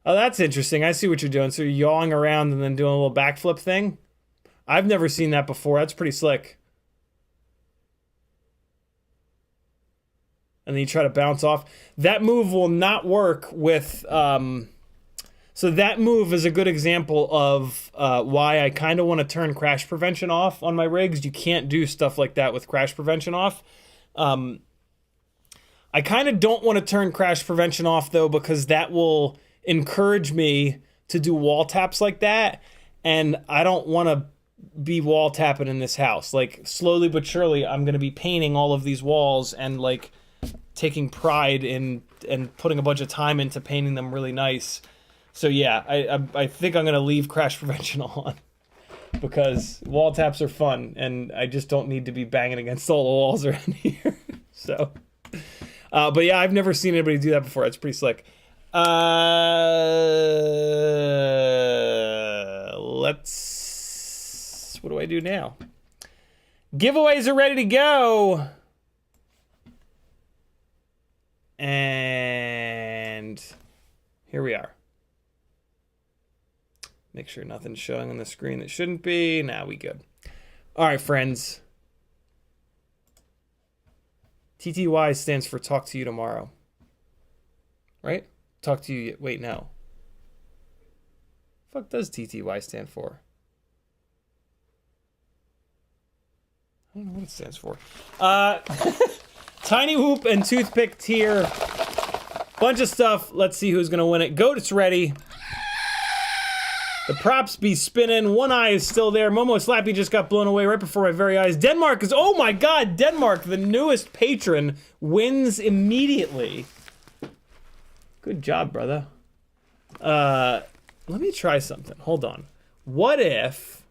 S1: Oh, that's interesting. I see what you're doing. So you're yawing around and then doing a little backflip thing. I've never seen that before. That's pretty slick. And then you try to bounce off. That move will not work with... So that move is a good example of why I kind of want to turn crash prevention off on my rigs. You can't do stuff like that with crash prevention off. I kind of don't want to turn crash prevention off, though, because that will encourage me to do wall taps like that. And I don't want to be wall tapping in this house. Like, slowly but surely, I'm going to be painting all of these walls and, like, taking pride in and putting a bunch of time into painting them really nice. So, yeah, I think I'm going to leave crash prevention on. Because wall taps are fun, and I just don't need to be banging against all the walls around here. So... but yeah, I've never seen anybody do that before. It's pretty slick. What do I do now? Giveaways are ready to go. And here we are. Make sure nothing's showing on the screen that shouldn't be. Now we good. All right, friends. TTY stands for talk to you tomorrow. Right? Talk to you... Wait, no. What the fuck does TTY stand for? I don't know what it stands for. Tinywhoop and Toothpick tier. Bunch of stuff. Let's see who's going to win it. Goat, it's ready. The props be spinning. One eye is still there. Momo Slappy just got blown away right before my very eyes. Denmark is... Oh my god, Denmark, the newest patron, wins immediately. Good job, brother. Let me try something. Hold on. What if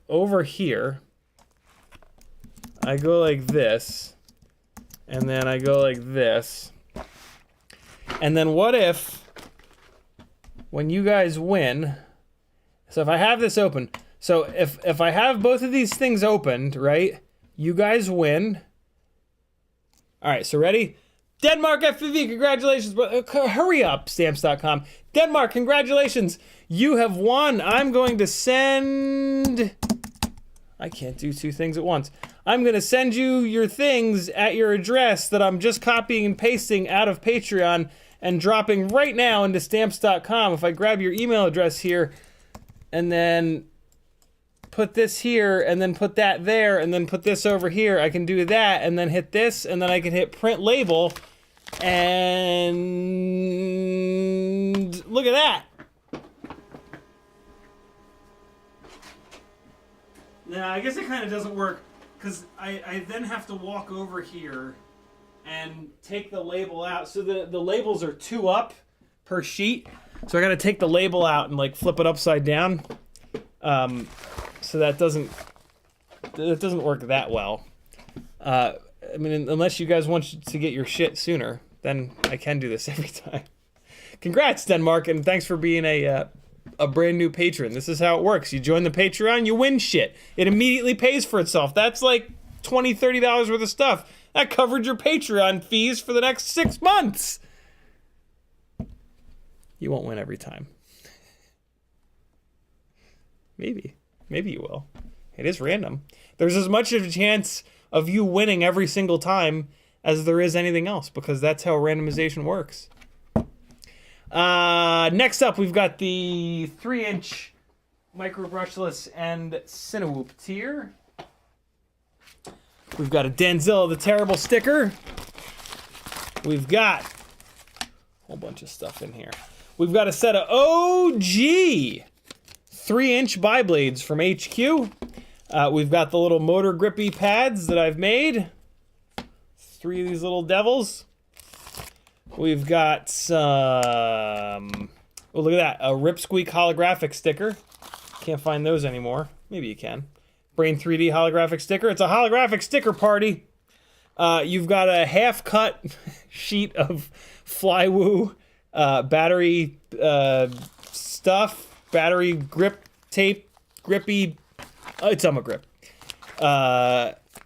S1: over here I go like this, and then I go like this, and then what if when you guys win, so if I have this open, so if I have both of these things opened, right, you guys win. All right, so ready? Denmark FPV, congratulations. Hurry up, stamps.com. Denmark, congratulations. You have won. I'm going to send... I can't do two things at once. I'm going to send you your things at your address that I'm just copying and pasting out of Patreon and dropping right now into stamps.com. If I grab your email address here and then put this here and then put that there and then put this over here, I can do that and then hit this and then I can hit print label and look at that. Now, I guess it kind of doesn't work because I then have to walk over here and take the label out. So the labels are 2 up per sheet. So I got to take the label out and like flip it upside down. So that doesn't work that well. I mean, unless you guys want to get your shit sooner, then I can do this every time. Congrats, Denmark, and thanks for being a brand new patron. This is how it works. You join the Patreon, you win shit. It immediately pays for itself. That's like $20, $30 worth of stuff. That covered your Patreon fees for the next 6 months. You won't win every time. Maybe. Maybe you will. It is random. There's as much of a chance of you winning every single time as there is anything else, because that's how randomization works. Next up, we've got the 3-inch micro brushless and tinywhoop tier. We've got a Denzel the Terrible sticker. We've got a whole bunch of stuff in here. We've got a set of OG 3-inch Biblades from HQ. We've got the little motor grippy pads that I've made. 3 of these little devils. We've got some... Oh, look at that. A Rip Squeak holographic sticker. Can't find those anymore. Maybe you can. Brain 3D holographic sticker. It's a holographic sticker party. You've got a half-cut sheet of Flywoo battery stuff. Battery grip tape. Grippy... it's grip.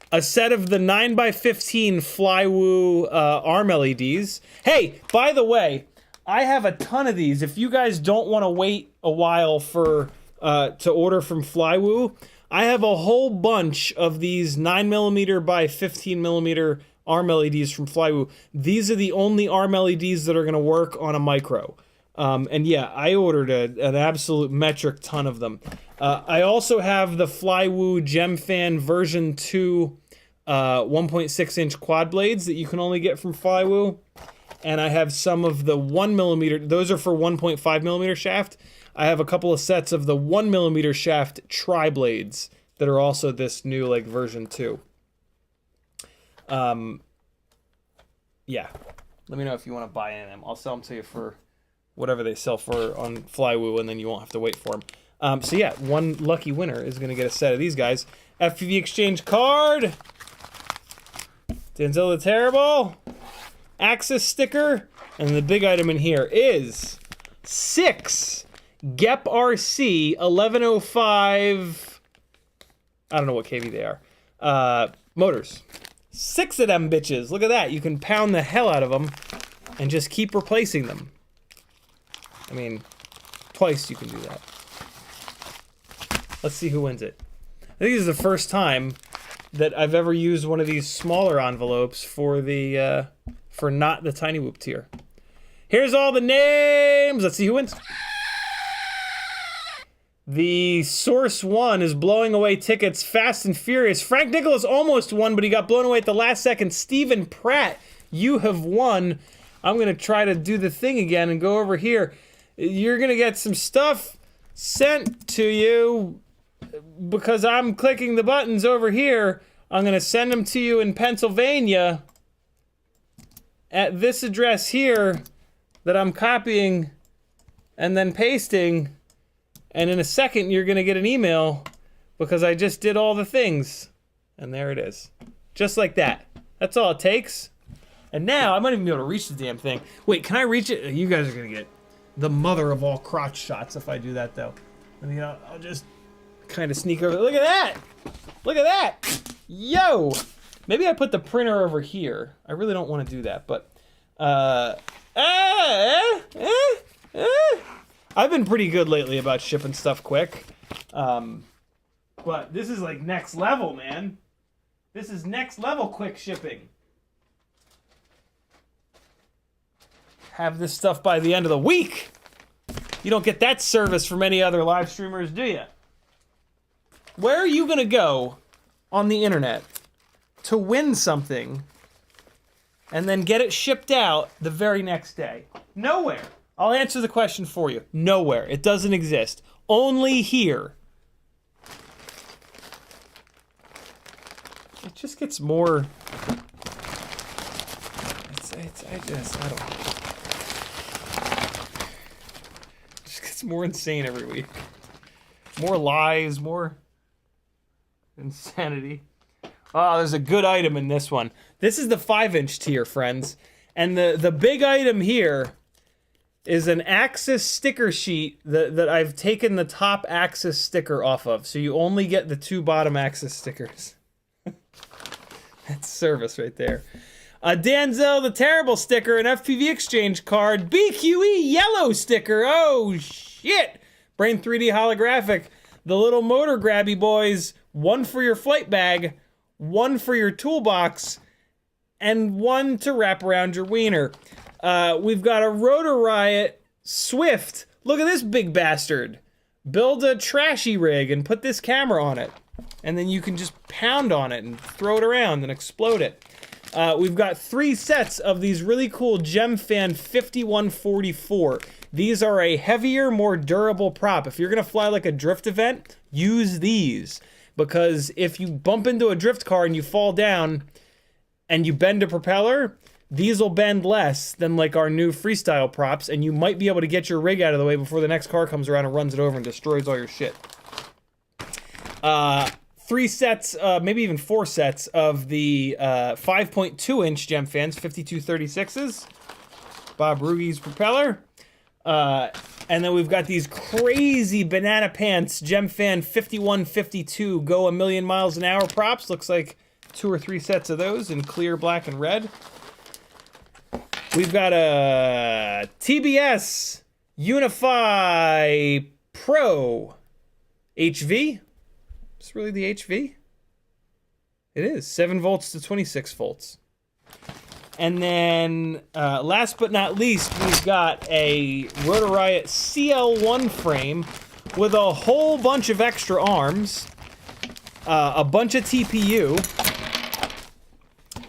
S1: A set of the 9x15 Flywoo arm LEDs. Hey, by the way, I have a ton of these. If you guys don't want to wait a while for to order from Flywoo, I have a whole bunch of these 9mm by 15mm arm LEDs from Flywoo. These are the only arm LEDs that are going to work on a micro. And yeah, I ordered an absolute metric ton of them. I also have the Flywoo Gemfan version 2 1.6-inch Quadblades that you can only get from Flywoo. And I have some of the 1mm, those are for 1.5mm shaft. I have a couple of sets of the 1mm shaft Triblades that are also this new like version 2. Yeah. Let me know if you want to buy any of them. I'll sell them to you for whatever they sell for on Flywoo, and then you won't have to wait for them. So yeah, one lucky winner is going to get a set of these guys. FPV exchange card. Denzel the Terrible. Axis sticker. And the big item in here is 6 GEP RC 1105. I don't know what KV they are. Motors. 6 of them bitches. Look at that. You can pound the hell out of them and just keep replacing them. I mean, twice you can do that. Let's see who wins it. I think this is the first time that I've ever used one of these smaller envelopes for the for not the tinywhoop tier. Here's all the names. Let's see who wins. The Source 1 is blowing away tickets fast and furious. Frank Nicholas almost won, but he got blown away at the last second. Stephen Pratt, you have won. I'm going to try to do the thing again and go over here. You're going to get some stuff sent to you because I'm clicking the buttons over here. I'm going to send them to you in Pennsylvania at this address here that I'm copying and then pasting. And in a second, you're going to get an email because I just did all the things. And there it is. Just like that. That's all it takes. And now, I might even be able to reach the damn thing. Wait, can I reach it? You guys are going to get the mother of all crotch shots if I do that, though. I mean, I'll just kind of sneak over. Look at that! Look at that! Yo! Maybe I put the printer over here. I really don't want to do that, but... I've been pretty good lately about shipping stuff quick. But this is like next level, man. This is next level quick shipping. Have this stuff by the end of the week. You don't get that service from any other live streamers, do you? Where are you going to go on the internet to win something and then get it shipped out the very next day? Nowhere. I'll answer the question for you. Nowhere. It doesn't exist. Only here. It just gets more... I don't know. It just gets more insane every week. More lies, more insanity. Oh, there's a good item in this one. This is the 5-inch tier, friends. And the big item here is an Axis sticker sheet that I've taken the top Axis sticker off of. So you only get the 2 bottom Axis stickers. That's service right there. Danzel the Terrible sticker, an FPV Exchange card, BQE yellow sticker. Oh, shit. Brain 3D holographic. The little motor grabby boys. 1 for your flight bag, 1 for your toolbox, and 1 to wrap around your wiener. We've got a Rotor Riot Swift. Look at this big bastard. Build a trashy rig and put this camera on it. And then you can just pound on it and throw it around and explode it. We've got 3 sets of these really cool Gemfan 5144. These are a heavier, more durable prop. If you're gonna fly like a drift event, use these. Because if you bump into a drift car and you fall down and you bend a propeller, these will bend less than like our new freestyle props, and you might be able to get your rig out of the way before the next car comes around and runs it over and destroys all your shit. 3 sets, maybe even 4 sets of the 5.2-inch Gemfans, 5236s. Bob Rugi's propeller. And then we've got these crazy banana pants Gemfan 5152 Go a million miles an hour props. Looks like 2 or 3 sets of those in clear, black, and red. We've got a TBS Unify Pro HV. Is it really the HV? It is. 7 volts to 26 volts. And then, last but not least, we've got a Rotor Riot CL1 frame with a whole bunch of extra arms, a bunch of TPU,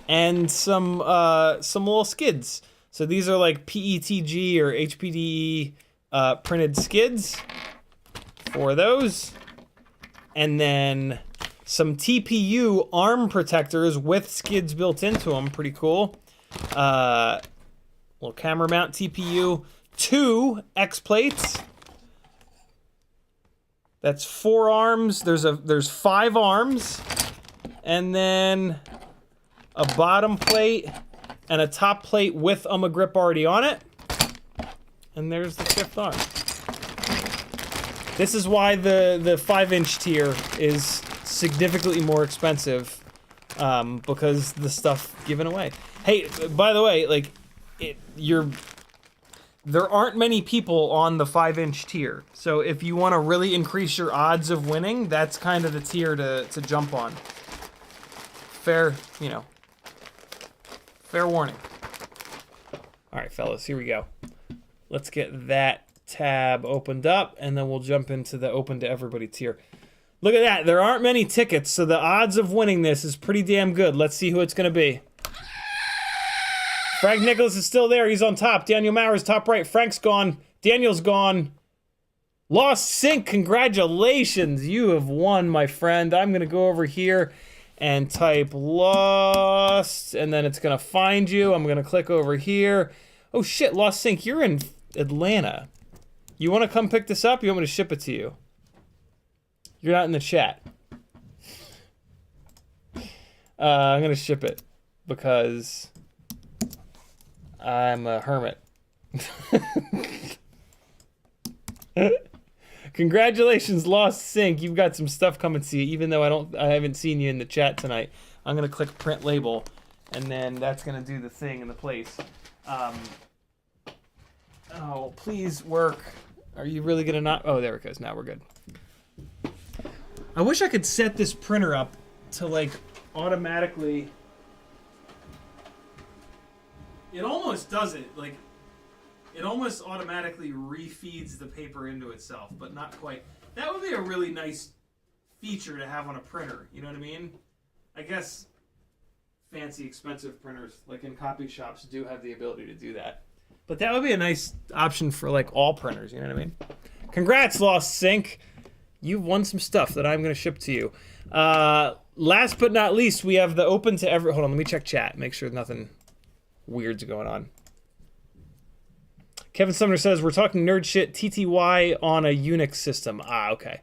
S1: and some little skids. So these are like PETG or HPDE printed skids for those. And then some TPU arm protectors with skids built into them. Pretty cool. Little camera mount TPU, 2 X plates. That's 4 arms. There's 5 arms, and then a bottom plate and a top plate with grip already on it. And there's the 5th arm. This is why the 5-inch tier is significantly more expensive, because the stuff given away. Hey, by the way, like, there aren't many people on the 5-inch tier. So if you want to really increase your odds of winning, that's kind of the tier to jump on. Fair warning. All right, fellas, here we go. Let's get that tab opened up, and then we'll jump into the open to everybody tier. Look at that. There aren't many tickets, so the odds of winning this is pretty damn good. Let's see who it's going to be. Frank Nicholas is still there. He's on top. Daniel Mauer's top right. Frank's gone. Daniel's gone. Lost Sync, congratulations. You have won, my friend. I'm going to go over here and type lost, and then it's going to find you. I'm going to click over here. Oh, shit, Lost Sync, you're in Atlanta. You want to come pick this up? You want me to ship it to you? You're not in the chat. I'm going to ship it because I'm a hermit. Congratulations, Lost Sync. You've got some stuff coming to you, even though I haven't seen you in the chat tonight. I'm going to click print label, and then that's going to do the thing in the place. Oh, please work. Are you really going to not? Oh, there it goes. Now we're good. I wish I could set this printer up to, like, automatically. It almost does it. Like, it almost automatically refeeds the paper into itself, but not quite. That would be a really nice feature to have on a printer. You know what I mean? I guess fancy, expensive printers, like in copy shops, do have the ability to do that. But that would be a nice option for, like, all printers. You know what I mean? Congrats, Lost Sync. You've won some stuff that I'm going to ship to you. Last but not least, we have the open to every... Hold on, let me check chat. Make sure nothing weird's going on. Kevin Sumner says, we're talking nerd shit, TTY on a Unix system. Ah, okay.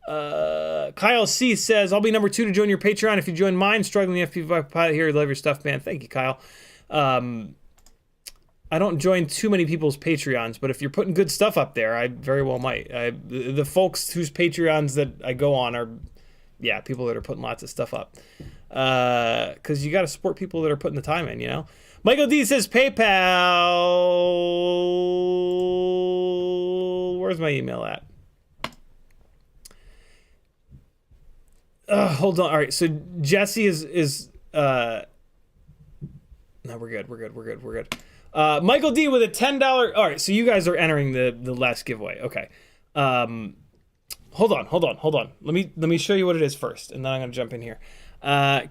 S1: Kyle C says, I'll be number 2 to join your Patreon if you join mine. Struggling FPV pilot here. Love your stuff, man. Thank you, Kyle. I don't join too many people's Patreons, but if you're putting good stuff up there, I very well might. The folks whose Patreons that I go on are, yeah, people that are putting lots of stuff up. Because you got to support people that are putting the time in, you know? Michael D says PayPal. Where's my email at? Hold on. All right. So Jesse is no, we're good. Michael D with a $10. All right. So you guys are entering the last giveaway. Okay. Hold on. Let me show you what it is first, and then I'm gonna jump in here.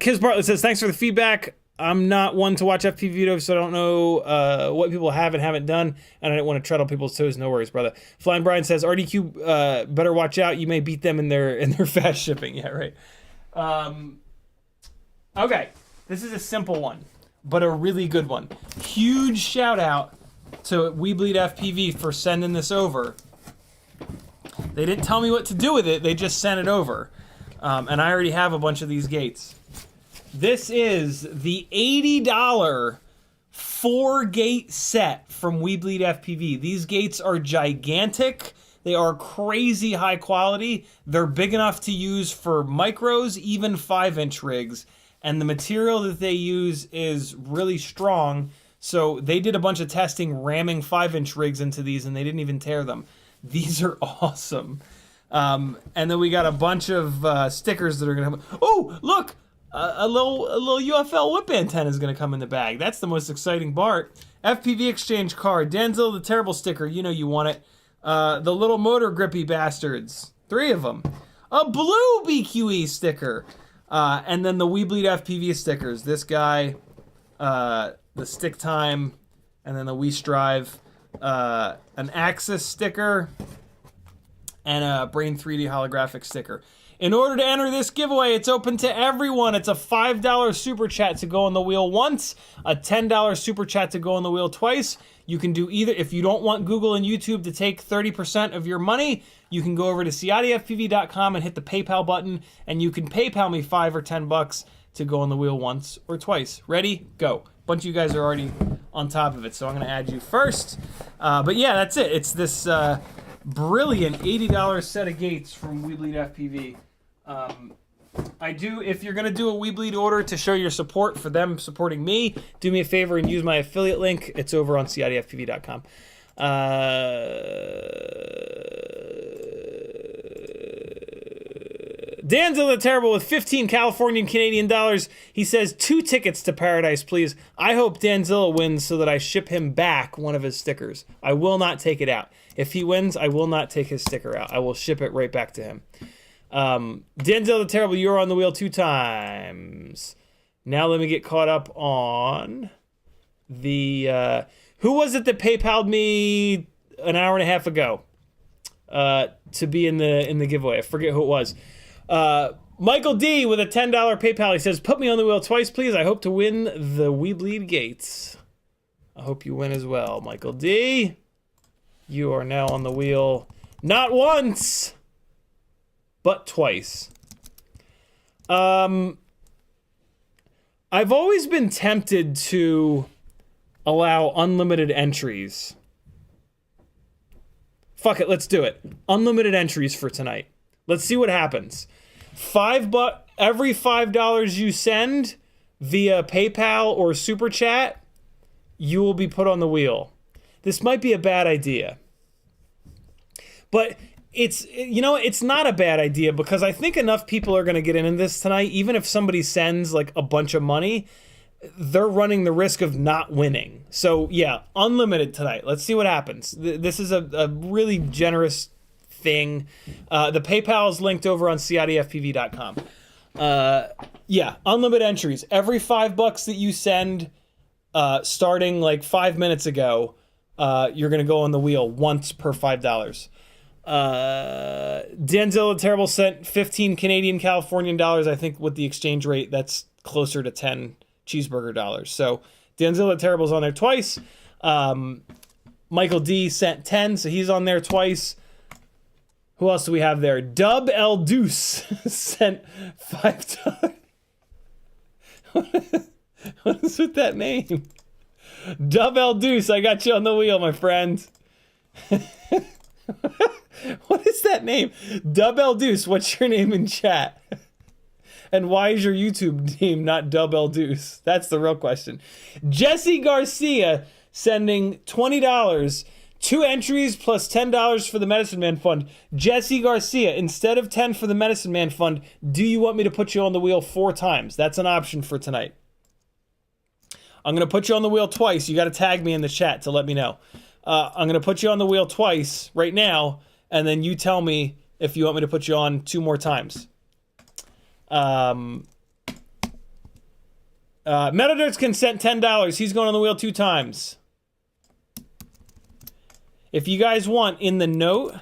S1: Kiz Bartlett says, thanks for the feedback. I'm not one to watch FPV videos, so I don't know what people have and haven't done, and I didn't want to tread on people's toes. No worries, brother. Flying Brian says, RDQ, better watch out. You may beat them in their fast shipping. Yeah, right. Okay, this is a simple one, but a really good one. Huge shout out to Bleed FPV for sending this over. They didn't tell me what to do with it. They just sent it over. And I already have a bunch of these gates. This is the $80 4-gate set from Bleed FPV. These gates are gigantic. They are crazy high quality. They're big enough to use for micros, even 5-inch rigs. And the material that they use is really strong. So they did a bunch of testing ramming 5-inch rigs into these, and they didn't even tear them. These are awesome. And then we got a bunch of stickers that are gonna come. Oh, look, a little UFL whip antenna is gonna come in the bag. That's the most exciting part. FPV exchange card, Denzel the Terrible sticker. You know you want it. The little motor grippy bastards, 3 of them. A blue BQE sticker, and then the Bleed FPV stickers. This guy, the stick time, and then the Strive, an Axis sticker, and a Brain 3D holographic sticker. In order to enter this giveaway, it's open to everyone. It's a $5 super chat to go on the wheel once, a $10 super chat to go on the wheel twice. You can do either. If you don't want Google and YouTube to take 30% of your money, you can go over to CiottiFPV.com and hit the PayPal button, and you can PayPal me $5 or $10 to go on the wheel once or twice. Ready? Go. A bunch of you guys are already on top of it, so I'm going to add you first. But yeah, that's it. It's this brilliant $80 set of gates from Bleed FPV. If you're going to do a Bleed order to show your support for them supporting me, do me a favor and use my affiliate link. It's over on CiottiFPV.com. Danzo the Terrible with 15 Californian Canadian dollars. He says 2 tickets to Paradise, please. I hope Danzilla wins so that I ship him back one of his stickers. I will not take it out. If he wins, I will not take his sticker out. I will ship it right back to him. Denzel the Terrible, you're on the wheel 2 times. Now let me get caught up on the, who was it that PayPal'd me an hour and a half ago, to be in the giveaway? I forget who it was. Michael D with a $10 PayPal. He says, put me on the wheel twice, please. I hope to win the Bleed gates. I hope you win as well, Michael D. You are now on the wheel, not once, but twice. I've always been tempted to allow unlimited entries. Fuck it, let's do it. Unlimited entries for tonight. Let's see what happens. Every $5 you send via PayPal or Super Chat, you will be put on the wheel. This might be a bad idea. But it's not a bad idea because I think enough people are going to get into this tonight. Even if somebody sends like a bunch of money, they're running the risk of not winning. So yeah, unlimited tonight. Let's see what happens. This is a really generous thing. The PayPal is linked over on CiottiFPV.com. Yeah, unlimited entries. Every $5 that you send, starting like 5 minutes ago, you're going to go on the wheel once per $5. Denzel the Terrible sent 15 Canadian Californian dollars. I think with the exchange rate, that's closer to 10 cheeseburger dollars. So Denzel the Terrible's on there twice. Michael D sent 10, so he's on there twice. Who else do we have there? Dub El Deuce sent $5. What is with that name? Double Deuce, I got you on the wheel, my friend. What is that name? Double Deuce, what's your name in chat? And why is your YouTube name not Double Deuce? That's the real question. Jesse Garcia sending $20. 2 entries plus $10 for the Medicine Man Fund. Jesse Garcia, instead of 10 for the Medicine Man Fund, do you want me to put you on the wheel 4 times? That's an option for tonight. I'm going to put you on the wheel twice. You got to tag me in the chat to let me know. I'm going to put you on the wheel twice right now, and then you tell me if you want me to put you on 2 more times. Metal Dirt's consent $10. He's going on the wheel 2 times. If you guys want, in the note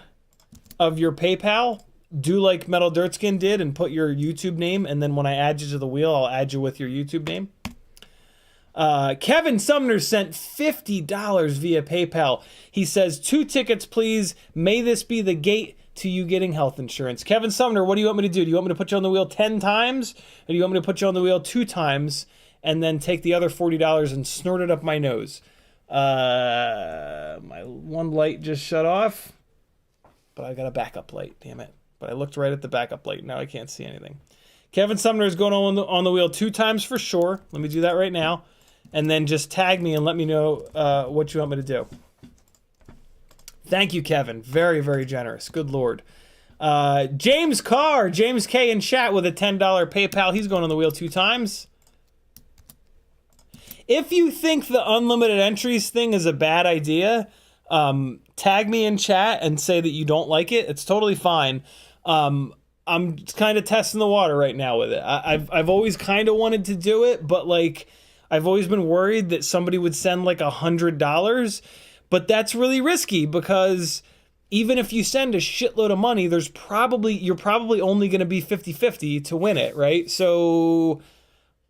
S1: of your PayPal, do like Metal Dirtskin did and put your YouTube name, and then when I add you to the wheel, I'll add you with your YouTube name. Kevin Sumner sent $50 via PayPal. He says, 2 tickets, please. May this be the gate to you getting health insurance. Kevin Sumner, what do you want me to do? Do you want me to put you on the wheel 10 times? Or do you want me to put you on the wheel 2 times and then take the other $40 and snort it up my nose? My one light just shut off, but I got a backup light, damn it. But I looked right at the backup light. Now I can't see anything. Kevin Sumner is going on the wheel 2 times for sure. Let me do that right now. And then just tag me and let me know what you want me to do. Thank you, Kevin. Very, very generous. Good Lord. James Carr, James K in chat with a $10 PayPal. He's going on the wheel 2 times. If you think the unlimited entries thing is a bad idea, tag me in chat and say that you don't like it. It's totally fine. I'm kind of testing the water right now with it. I've always kind of wanted to do it, but like I've always been worried that somebody would send like $100, but that's really risky because even if you send a shitload of money, you're probably only going to be 50-50 to win it, right? So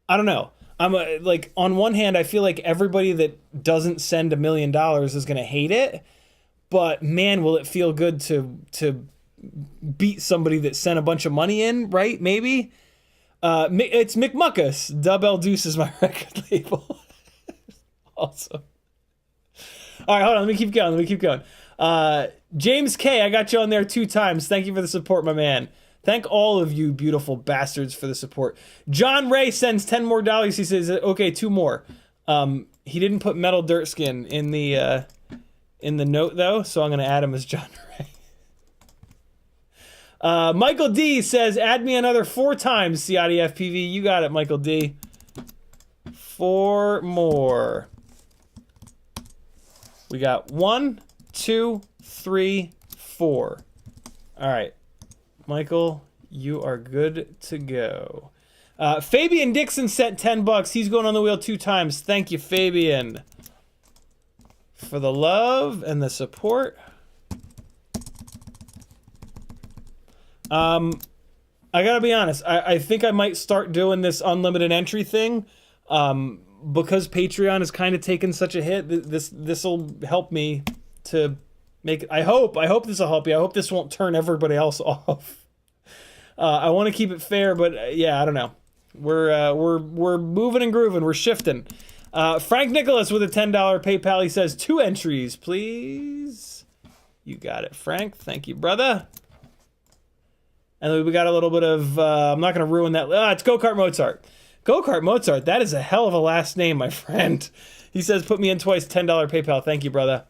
S1: I don't know. Like on one hand, I feel like everybody that doesn't send $1 million is going to hate it, but man, will it feel good to beat somebody that sent a bunch of money in, right? Maybe. It's McMuckus. Double Deuce is my record label. Awesome. All right, hold on. Let me keep going. James K, I got you on there 2 times. Thank you for the support, my man. Thank all of you beautiful bastards for the support. John Ray sends $10 more. He says, okay, 2 more. He didn't put Metal Dirtskin in the note though, so I'm going to add him as John Ray. Michael D says, add me another 4 times, CiottiFPV. You got it, Michael D. 4 more. We got 1, 2, 3, 4. All right. Michael, you are good to go. Fabian Dixon sent $10. He's going on the wheel 2 times. Thank you, Fabian, for the love and the support. I gotta be honest. I think I might start doing this unlimited entry thing, because Patreon has kind of taken such a hit. This will help me to make it. I hope this will help you. I hope this won't turn everybody else off. I want to keep it fair, but yeah, I don't know. We're moving and grooving. We're shifting. Frank Nicholas with a $10 PayPal. He says 2 entries, please. You got it, Frank. Thank you, brother. And then we got a little bit of, I'm not going to ruin that. It's Go-Kart Mozart. Go-Kart Mozart, that is a hell of a last name, my friend. He says, put me in twice, $10 PayPal. Thank you, brother.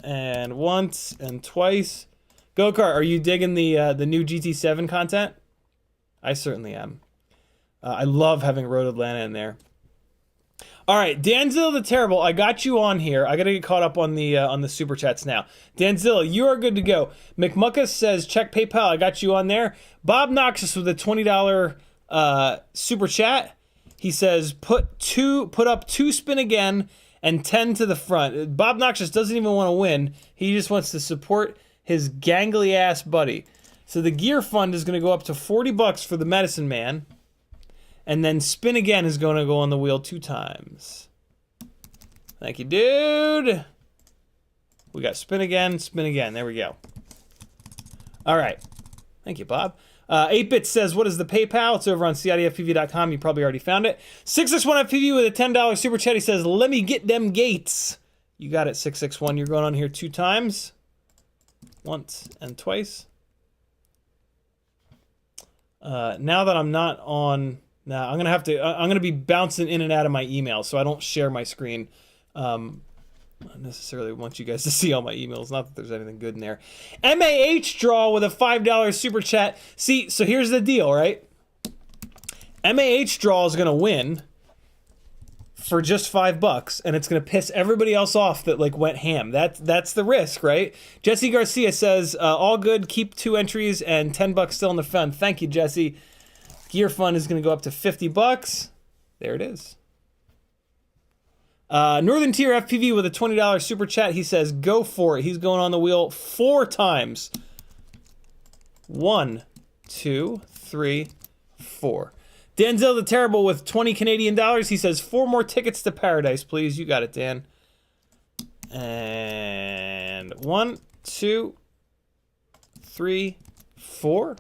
S1: And once and twice. Go-Kart, are you digging the new GT7 content? I certainly am. I love having Road Atlanta in there. All right, Danzilla the Terrible, I got you on here. I got to get caught up on the super chats now. Danzilla, you are good to go. McMuckus says, check PayPal. I got you on there. Bob Noxious with a $20 super chat. He says, put up 2 spin again and 10 to the front. Bob Noxious doesn't even want to win. He just wants to support his gangly ass buddy. So the gear fund is going to go up to $40 for the Medicine Man. And then spin again is going to go on the wheel 2 times. Thank you, dude. We got spin again. There we go. All right. Thank you, Bob. 8-Bit says, what is the PayPal? It's over on CiottiFPV.com. You probably already found it. 661FPV with a $10 super chat. He says, let me get them gates. You got it, 661. You're going on here 2 times. Once and twice. Now that I'm not on... Now, I'm going to be bouncing in and out of my email, so I don't share my screen. I don't necessarily want you guys to see all my emails. Not that there's anything good in there. MAH Draw with a $5 super chat. See, so here's the deal, right? MAH Draw is going to win for just $5, and it's going to piss everybody else off that like went ham. That's the risk, right? Jesse Garcia says, all good, keep 2 entries and $10 still in the fund. Thank you, Jesse. Gear fund is going to go up to $50. There it is. Northern Tier FPV with a $20 super chat. He says, go for it. He's going on the wheel 4 times. 1, 2, 3, 4. Denzel the Terrible with 20 Canadian dollars. He says, 4 more tickets to paradise, please. You got it, Dan. And 1, 2, 3, 4.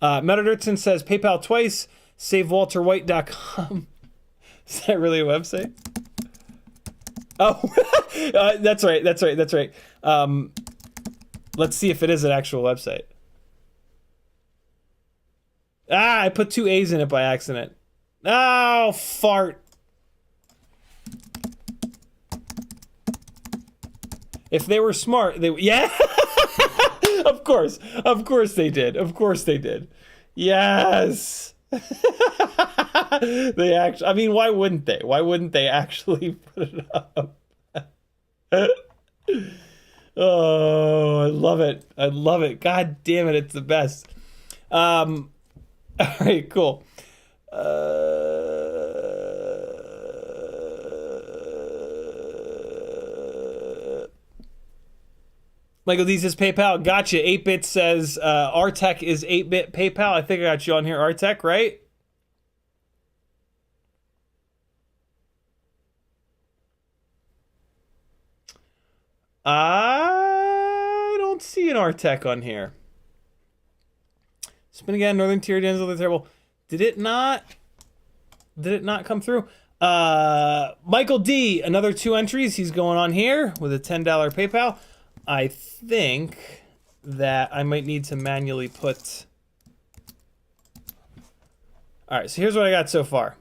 S1: Metadirtson says, PayPal twice, savewalterwhite.com. Is that really a website? Oh, that's right. Let's see if it is an actual website. I put 2 A's in it by accident. Oh, fart. If they were smart, they... Yeah! Of course they did. Yes. They actually, I mean, why wouldn't they? Why wouldn't they actually put it up? Oh, I love it. God damn it, it's the best. All right, cool. Michael D says PayPal. Gotcha. 8-Bit says Artec is 8-Bit PayPal. I think I got you on here, Artec, right? I don't see an Artec on here. Spin again, Northern Tier, Denzel the Terrible. Did it not come through? Michael D, another 2 entries. He's going on here with a $10 PayPal. I think that I might need to manually put... All right, so here's what I got so far.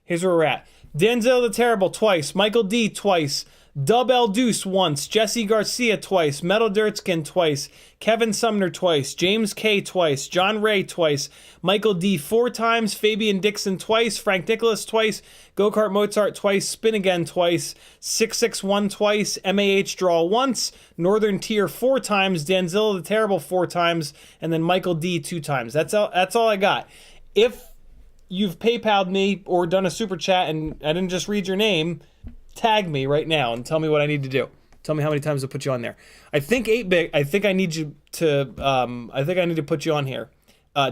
S1: Here's where we're at. Denzel the Terrible twice, Michael D twice, Dub El Deuce once, Jesse Garcia twice, Metal Dirtskin twice, Kevin Sumner twice, James K twice, John Ray twice, Michael D 4 times, Fabian Dixon twice, Frank Nicholas twice, Go-Kart Mozart twice, Spin Again twice, 661 twice, MAH Draw once, Northern Tier 4 times, Denzel the Terrible 4 times, and then Michael D 2 times. That's all I got. If you've PayPal'd me or done a super chat and I didn't just read your name, tag me right now and tell me what I need to do. Tell me how many times to put you on there. I think 8-Bit, I think I need to put you on here.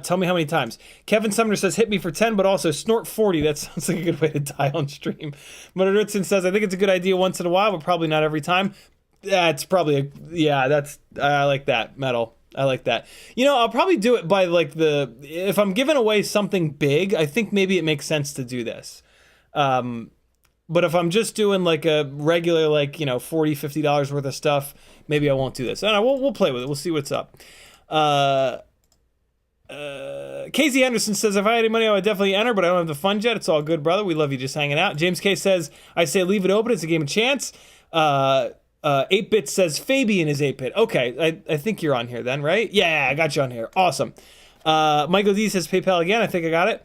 S1: Tell me how many times. Kevin Sumner says, hit me for 10, but also snort 40. That sounds like a good way to die on stream. Mutterritson says, I think it's a good idea once in a while, but probably not every time. That's probably I like that, Metal. I like that. You know, I'll probably do it by like if I'm giving away something big, I think maybe it makes sense to do this. But if I'm just doing like a regular, like, you know, $40, $50 worth of stuff, maybe I won't do this. And we'll play with it. We'll see what's up. Casey Henderson says, if I had any money, I would definitely enter, but I don't have the funds yet. It's all good, brother. We love you just hanging out. James K says, I say leave it open. It's a game of chance. 8-Bit says Fabian is 8-Bit. Okay, I think you're on here then, right? Yeah, I got you on here. Awesome. Michael D says PayPal again. I think I got it.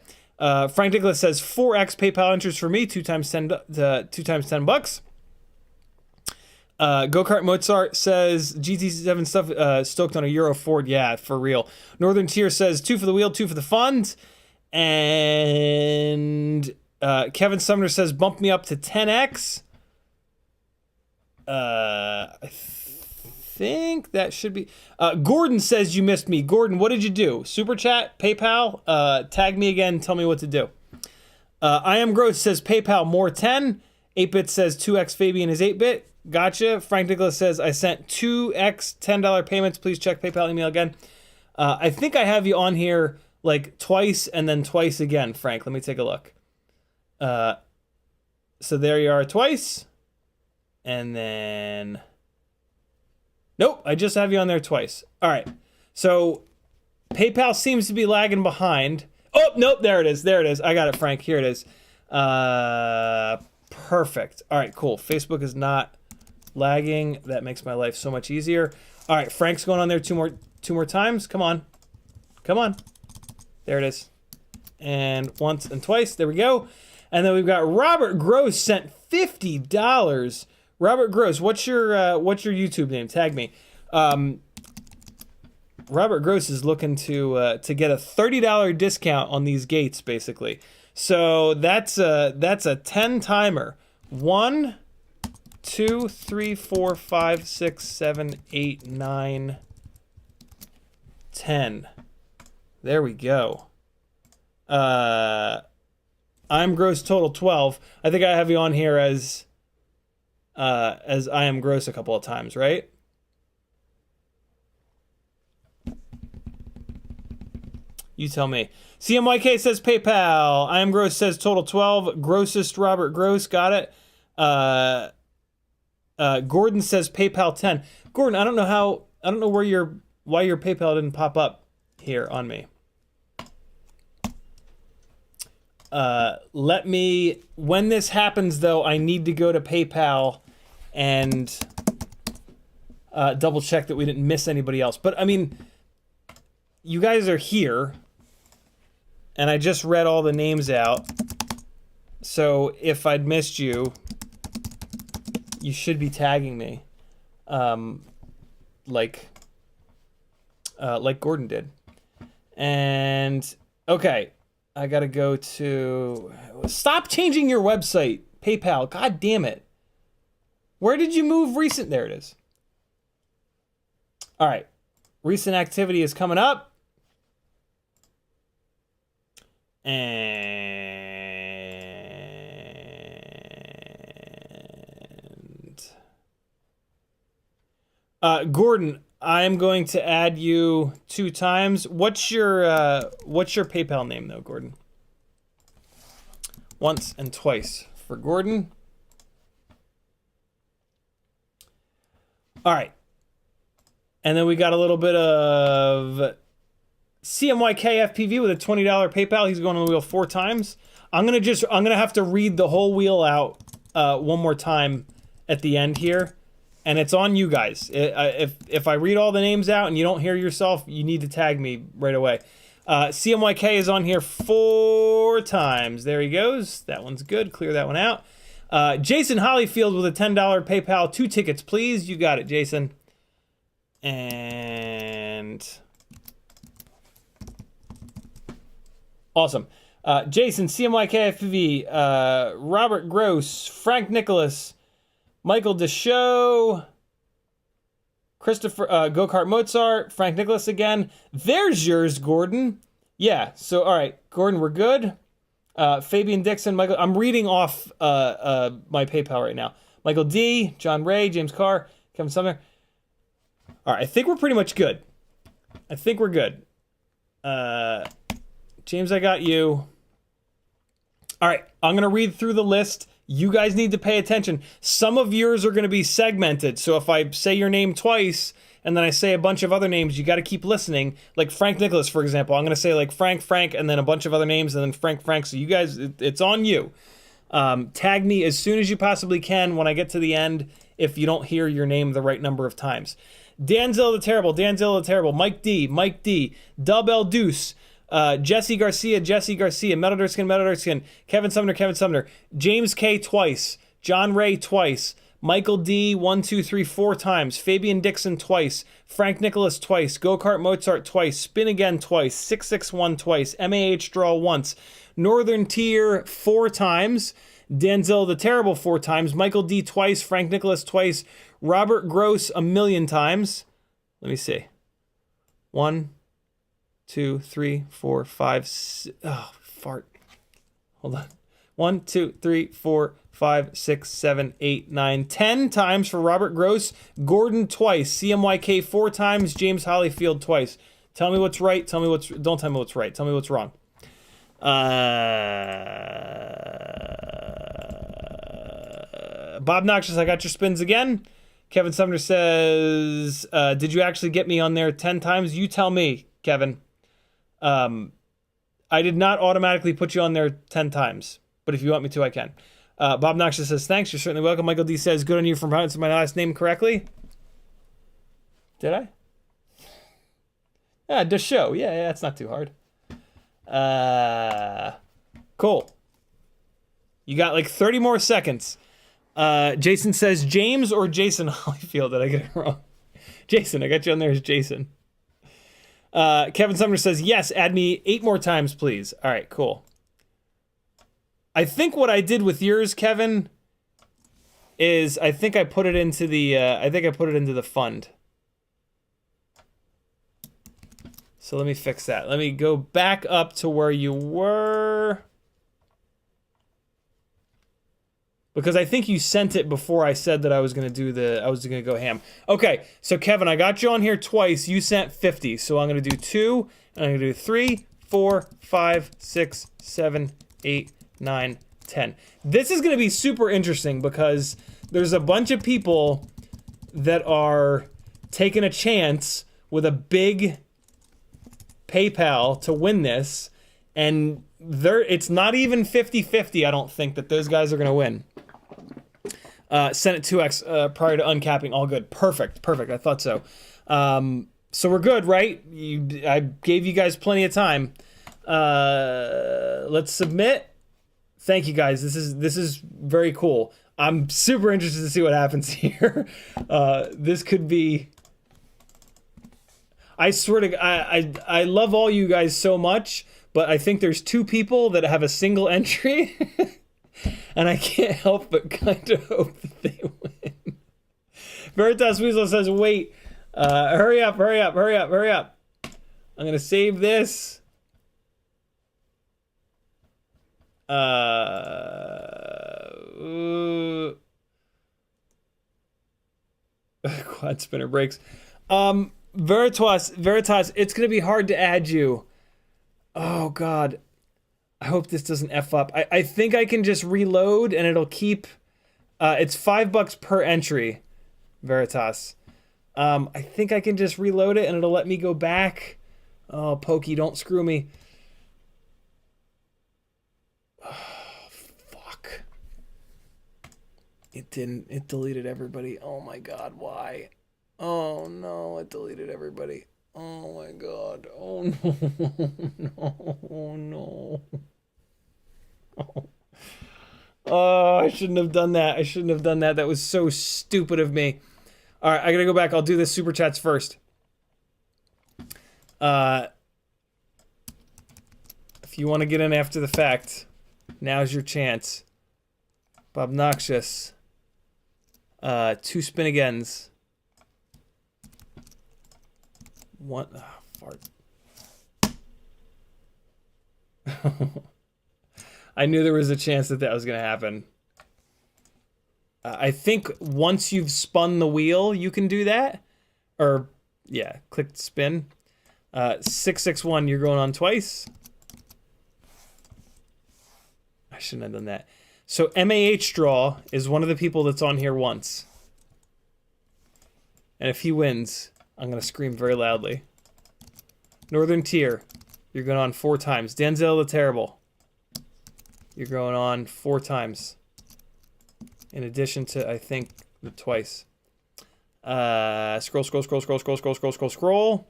S1: Frank Nicholas says 4x PayPal interest for me, 2 times $10. Go-Kart Mozart says GT7 stuff stoked on a Euro Ford. Yeah, for real. Northern Tier says 2 for the wheel, 2 for the fund. And Kevin Sumner says bump me up to 10x. I think that should be... Gordon says you missed me. Gordon, what did you do? Super chat, PayPal, tag me again, tell me what to do. I Am Gross says PayPal more 10. 8-Bit says 2x Fabian is 8-Bit. Gotcha. Frank Nicholas says I sent 2x $10 payments. Please check PayPal email again. I think I have you on here like twice and then twice again, Frank. Let me take a look. So there you are twice. And then... Nope, I just have you on there twice. All right. So PayPal seems to be lagging behind. Oh, nope, there it is. There it is. I got it, Frank. Here it is. Perfect. All right, cool. Facebook is not lagging. That makes my life so much easier. All right, Frank's going on there two more times. Come on. Come on. There it is. And once and twice. There we go. And then we've got Robert Gross sent $50. Robert Gross, what's your YouTube name? Tag me. Robert Gross is looking to get a $30 discount on these gates, basically. So that's a 10 timer. 1, 2, 3, 4, 5, 6, 7, 8, 9, 10. There we go. I'm Gross total 12. I think I have you on here as I am Gross a couple of times, right? You tell me. CMYK says PayPal. I am Gross says total 12. Grossest Robert Gross, got it. Gordon says PayPal 10. Gordon, I don't know why your PayPal didn't pop up here on me. When this happens though, I need to go to PayPal and double check that we didn't miss anybody else. But I mean, you guys are here and I just read all the names out. So if I'd missed you, you should be tagging me. Like Gordon did. And okay. I gotta go to... Stop changing your website, PayPal. God damn it. Where did you move recent? There it is. All right. Recent activity is coming up. And... Gordon, I am going to add you 2 times. What's your PayPal name though, Gordon? Once and twice for Gordon. All right. And then we got a little bit of CiottiFPV with a $20 PayPal. He's going on the wheel 4 times. I'm gonna have to read the whole wheel out one more time at the end here. And it's on you guys. If I read all the names out and you don't hear yourself, you need to tag me right away. CMYK is on here 4 times. There he goes. That one's good. Clear that one out. Jason Hollyfield with a $10 PayPal. 2 tickets, please. You got it, Jason. And... awesome. Jason, CMYKFPV, Robert Gross, Frank Nicholas, Michael Deshow, Christopher, Go-Kart Mozart, Frank Nicholas again. There's yours, Gordon. Yeah, so, all right, Gordon, we're good. Fabian Dixon, Michael, I'm reading off my PayPal right now. Michael D, John Ray, James Carr, Kevin Sumner. All right, I think we're pretty much good. I think we're good. James, I got you. All right, I'm going to read through the list. You guys need to pay attention. Some of yours are going to be segmented. So if I say your name twice and then I say a bunch of other names, you got to keep listening. Like Frank Nicholas, for example. I'm going to say like Frank, and then a bunch of other names, and then Frank. So you guys, it's on you. Tag me as soon as you possibly can when I get to the end if you don't hear your name the right number of times. Danzilla the Terrible, Mike D, Dub L Deuce, Jesse Garcia, Metal Dirt Skin, Kevin Sumner, James K twice, John Ray twice, Michael D 1, 2, 3, 4 times, Fabian Dixon twice, Frank Nicholas twice, Go-Kart Mozart twice, Spin Again twice, 661 twice, MAH Draw once, Northern Tier 4 times, Denzel the Terrible 4 times, Michael D twice, Frank Nicholas twice, Robert Gross a million times. Let me see. 1, 2, 3, 4, 5, 6, oh, fart. Hold on. 1, 2, 3, 4, 5, 6, 7, 8, 9, 10 times for Robert Gross. Gordon twice. CMYK 4 times. James Hollyfield twice. Tell me what's right. Don't tell me what's right. Tell me what's wrong. Bob Noxious, I got your spins again. Kevin Sumner says, did you actually get me on there 10 times? You tell me, Kevin. I did not automatically put you on there 10 times, but if you want me to, I can. Bob Noxious says, thanks, you're certainly welcome. Michael D says, good on you for pronouncing my last name correctly. Did I? Yeah, the show. Yeah, it's not too hard. Cool. You got like 30 more seconds. Jason says, James or Jason Holyfield? Did I get it wrong? Jason, I got you on there as Jason. Kevin Sumner says, yes, add me 8 more times, please. All right, cool. I think what I did with yours, Kevin, is I think I put it into the fund. So let me fix that. Let me go back up to where you were. Because I think you sent it before I said that I was going to go ham. Okay, so Kevin, I got you on here twice. You sent 50. So I'm going to do 2, and I'm going to do 3, 4, 5, 6, 7, 8, 9, 10. This is going to be super interesting because there's a bunch of people that are taking a chance with a big PayPal to win this, and it's not even 50-50, I don't think, that those guys are going to win. Sent it 2x prior to uncapping. All good. Perfect. I thought so. So we're good, right? I gave you guys plenty of time. Let's submit. Thank you, guys. This is very cool. I'm super interested to see what happens here. This could be... I swear to God, I love all you guys so much, but I think there's 2 people that have a single entry, and I can't help but kind of hope that they win. Veritas Weasel says, wait, hurry up. I'm going to save this. Quad spinner breaks. Veritas, it's going to be hard to add you. Oh, God. I hope this doesn't F up. I think I can just reload and it'll keep... it's $5 per entry, Veritas. I think I can just reload it and it'll let me go back. Oh, Pokey, don't screw me. Oh, fuck. It didn't. It deleted everybody. Oh, my God. Why? Oh, no. It deleted everybody. Oh, my God. Oh, no. No. Oh, I shouldn't have done that. That was so stupid of me. All right, I gotta go back. I'll do the super chats first. If you want to get in after the fact, now's your chance. Bob Noxious. 2 spin agains. 1. Oh, fart. I knew there was a chance that was going to happen. I think once you've spun the wheel, you can do that. Or, yeah, click spin. 661, you're going on twice. I shouldn't have done that. So MAH Draw is one of the people that's on here once. And if he wins, I'm going to scream very loudly. Northern Tier, you're going on 4 times. Denzel the Terrible, you're going on 4 times. In addition to, I think, the twice. Scroll.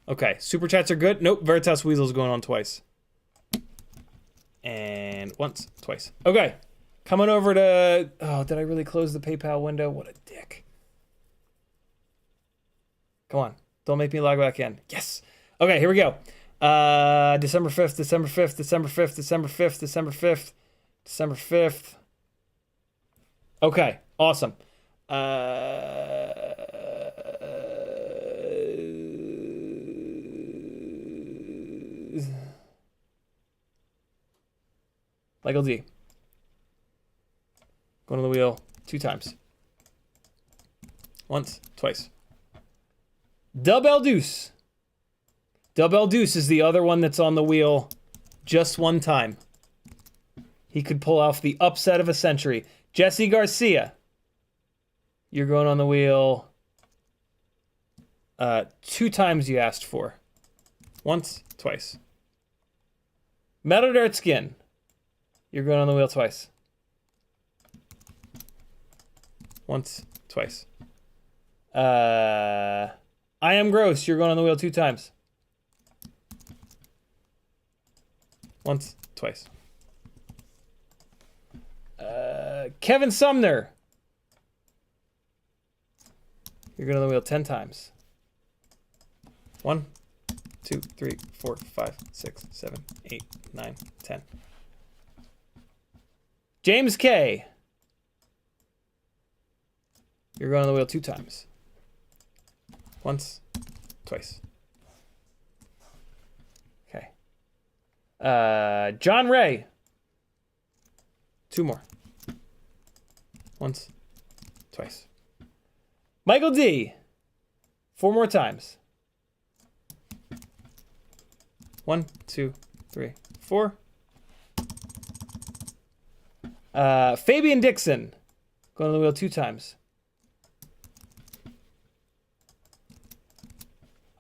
S1: Okay, super chats are good. Nope, Veritas Weasel's going on twice. And once, twice. Okay, coming over to... Oh, did I really close the PayPal window? What a dick. Come on, don't make me log back in. Yes. Okay, here we go. December 5th, December 5th, December 5th, December 5th, December 5th, December 5th. Okay, awesome. Michael D. Going on the wheel 2 times. Once, twice. Double deuce. Double Deuce is the other one that's on the wheel just one time. He could pull off the upset of a century. Jesse Garcia, you're going on the wheel 2 times you asked for. Once, twice. Metal Dirt Skin, you're going on the wheel twice. Once, twice. I Am Gross, you're going on the wheel 2 times. Once, twice. Kevin Sumner, you're going on the wheel 10 times. 1, 2, 3, 4, 5, 6, 7, 8, 9, 10. James K, you're going on the wheel 2 times. Once, twice. Okay. John Ray, 2 more. Once, twice. Michael D, 4 more times. 1, 2, 3, 4. Fabian Dixon, going on the wheel 2 times.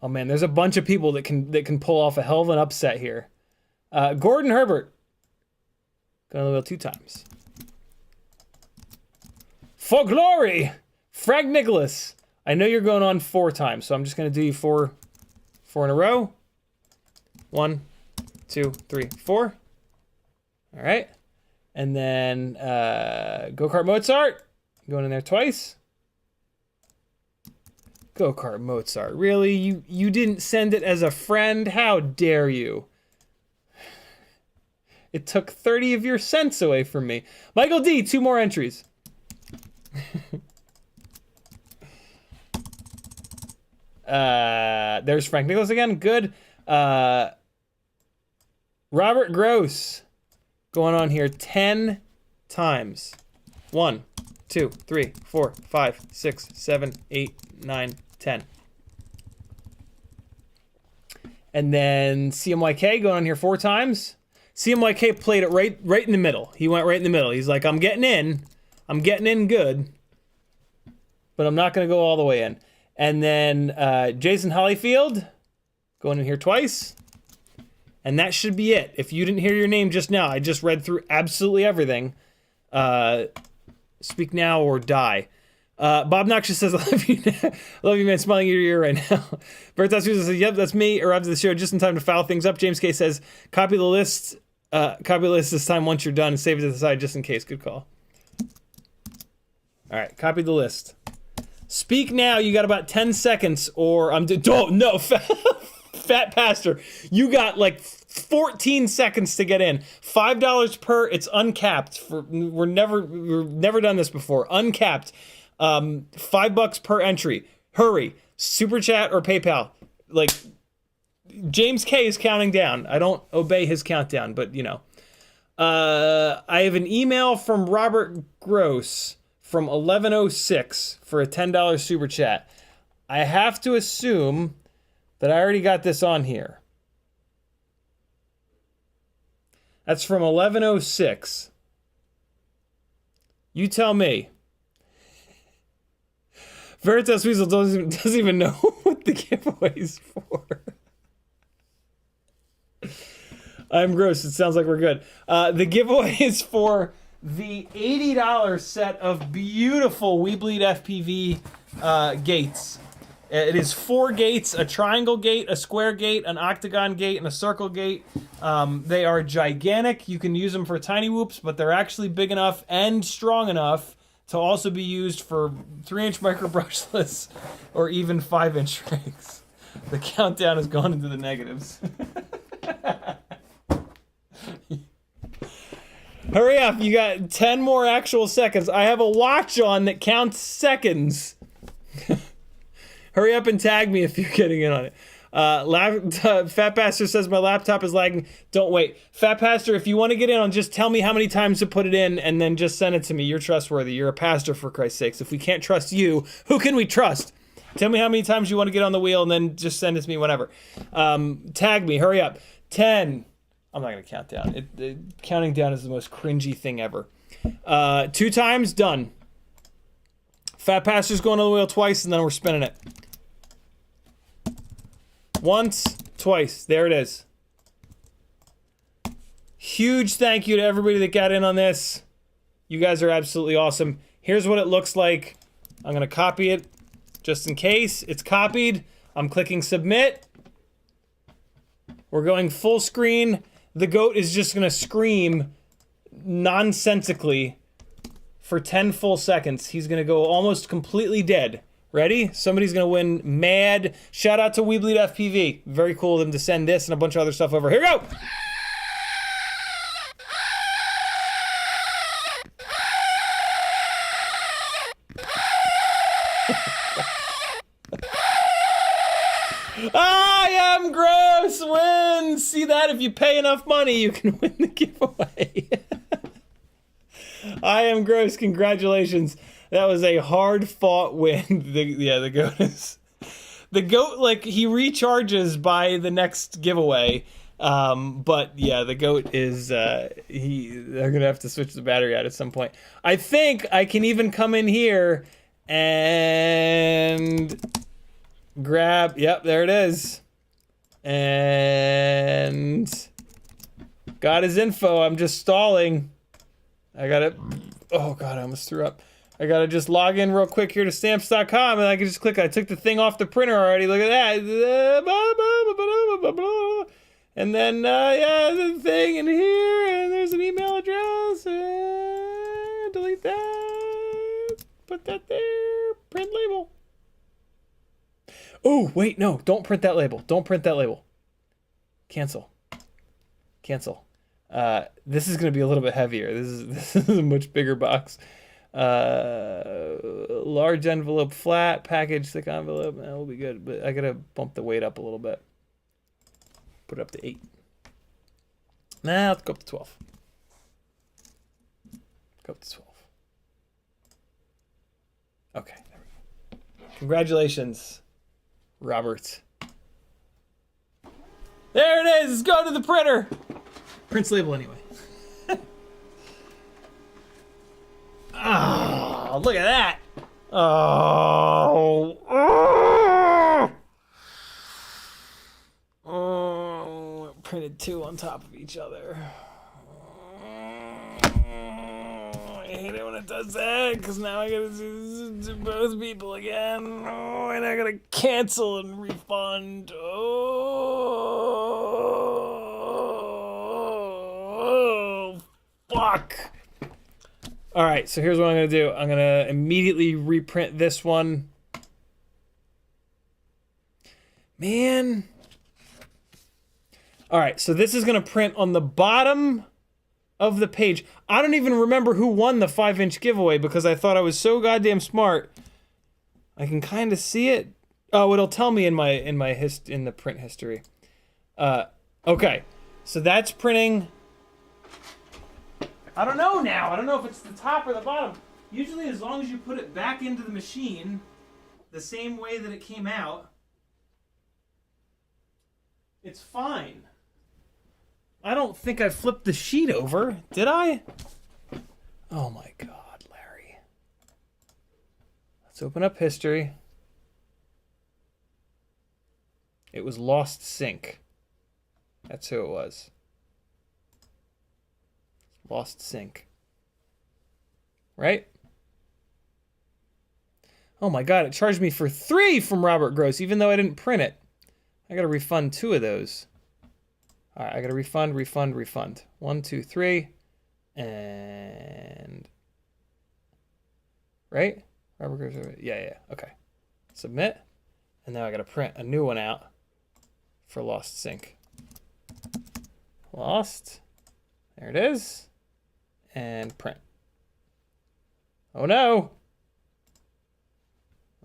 S1: Oh man, there's a bunch of people that can pull off a hell of an upset here. Gordon Herbert, going on the wheel 2 times. For glory, Frank Nicholas. I know you're going on 4 times, so I'm just gonna do you 4 in a row. 1, 2, 3, 4. All right, and then Go-Kart Mozart, going in there twice. Go-Kart Mozart, really? You didn't send it as a friend? How dare you? It took 30 of your cents away from me. Michael D, 2 more entries. There's Frank Nicholas again. Good. Robert Gross, going on here 10 times. 1, 2, 3, 4, 5, 6, 7, 8, 9, 10. And then CMYK going on here 4 times. CMYK played it right in the middle. He went right in the middle. He's like, I'm getting in good, but I'm not going to go all the way in. And then Jason Hollyfield going in here twice. And that should be it. If you didn't hear your name just now, I just read through absolutely everything. Speak now or die. Bob Noxious says, I love you, man, smiling in your ear right now. Veritas says, yep, that's me. Arrived at the show just in time to foul things up. James K says, copy the list this time once you're done and save it to the side just in case. Good call. All right, copy the list. Speak now. You got about 10 seconds or I'm no, Fat Pastor. You got like 14 seconds to get in. $5 per. It's uncapped. We're never done this before. Uncapped. $5 per entry. Hurry. Super chat or PayPal. Like James K is counting down. I don't obey his countdown, but you know. I have an email from Robert Gross from 1106 for a $10 super chat. I have to assume that I already got this on here. That's from 1106. You tell me. Veritas Weasel doesn't even know what the giveaway's for. I'm gross. It sounds like we're good. The giveaway is for the $80 set of beautiful WeBleedFPV gates. It is 4 gates, a triangle gate, a square gate, an octagon gate, and a circle gate. They are gigantic. You can use them for tiny whoops, but they're actually big enough and strong enough to also be used for 3-inch micro brushless or even 5-inch rigs. The countdown has gone into the negatives. Hurry up, you got 10 more actual seconds. I have a watch on that counts seconds. Hurry up and tag me if you're getting in on it. Fat Pastor says my laptop is lagging. Don't wait. Fat Pastor, if you want to get in on, just tell me how many times to put it in and then just send it to me. You're trustworthy. You're a pastor, for Christ's sakes. If we can't trust you, who can we trust? Tell me how many times you want to get on the wheel, and then just send it to me whenever. Tag me. Hurry up. 10. I'm not going to count down. Counting down is the most cringy thing ever. 2 times, done. Fat Pastor's going on the wheel twice, and then we're spinning it. Once, twice. There it is. Huge thank you to everybody that got in on this. You guys are absolutely awesome. Here's what it looks like. I'm going to copy it just in case. It's copied. I'm clicking submit. We're going full screen. The goat is just going to scream nonsensically for 10 full seconds. He's going to go almost completely dead. Ready? Somebody's going to win mad. Shout out to Biblades FPV. Very cool of them to send this and a bunch of other stuff over. Here we go. I am gross wins. See that? If you pay enough money, you can win the giveaway. I am gross. Congratulations. That was a hard fought win. The goat is the goat. Like, he recharges by the next giveaway. But yeah, the goat is they're gonna have to switch the battery out at some point. I think I can even come in here and grab, yep, there it is. And got his info. I'm just stalling. I gotta, oh God, I almost threw up. I gotta just log in real quick here to stamps.com, and I can just click. I took the thing off the printer already. Look at that. And then, yeah, the thing in here, and there's an email address, and delete that. Put that there. Print label. Oh, wait, no, don't print that label. Don't print that label. Cancel. Cancel. This is going to be a little bit heavier. This is a much bigger box. Large envelope, flat, package, thick envelope. That will be good, but I got to bump the weight up a little bit. Put it up to 8. Nah, let's go up to 12. Go up to 12. Okay, there we go. Congratulations, Robert. There it is. Go to the printer. Prints label anyway. Oh, look at that. Oh. Oh. Printed 2 on top of each other. I hate it when it does that, because now I gotta do both people again. Oh, and I gotta cancel and refund. Oh, fuck. All right, so here's what I'm gonna do. I'm gonna immediately reprint this one. Man. All right, so this is gonna print on the bottom of the page. I don't even remember who won the 5-inch giveaway because I thought I was so goddamn smart. I can kind of see it. Oh, it'll tell me in the print history. Okay, so that's printing. I don't know now. I don't know if it's the top or the bottom. Usually, as long as you put it back into the machine the same way that it came out, it's fine. I don't think I flipped the sheet over, did I? Oh my God, Larry. Let's open up history. It was Lost Sync. That's who it was. Lost Sync. Right? Oh my God, it charged me for 3 from Robert Gross, even though I didn't print it. I gotta refund 2 of those. All right, I gotta refund. 1, 2, 3, and right? Robert Gross. Yeah. Okay. Submit, and now I gotta print a new one out for Lost Sync. Lost. There it is. And print. Oh no.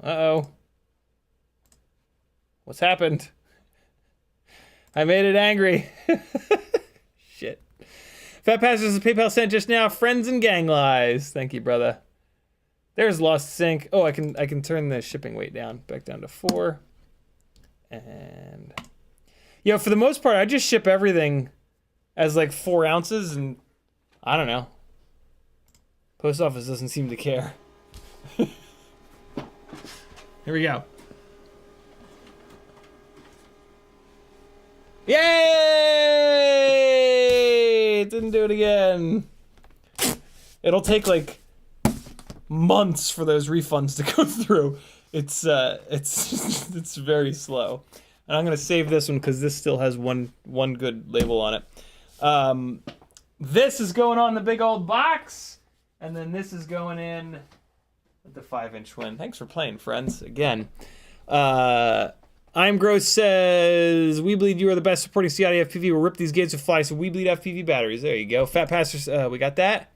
S1: Uh-oh. What's happened? I made it angry. Shit. Fat Pass is a PayPal sent just now. Friends and gang lies. Thank you, brother. There's lost sync. Oh, I can turn the shipping weight down, back down to 4. And for the most part, I just ship everything as like 4 ounces, and I don't know. Post office doesn't seem to care. Here we go. Yay! It didn't do it again. It'll take like months for those refunds to go through. It's it's very slow. And I'm gonna save this one because this still has one good label on it. This is going on the big old box, and then this is going in with the 5-inch win. Thanks for playing, friends. Again, I'm Gross says, we bleed you are the best supporting CiottiFPV. We'll rip these gates with fly, so we bleed FPV batteries. There you go. Fat Pastors, we got that.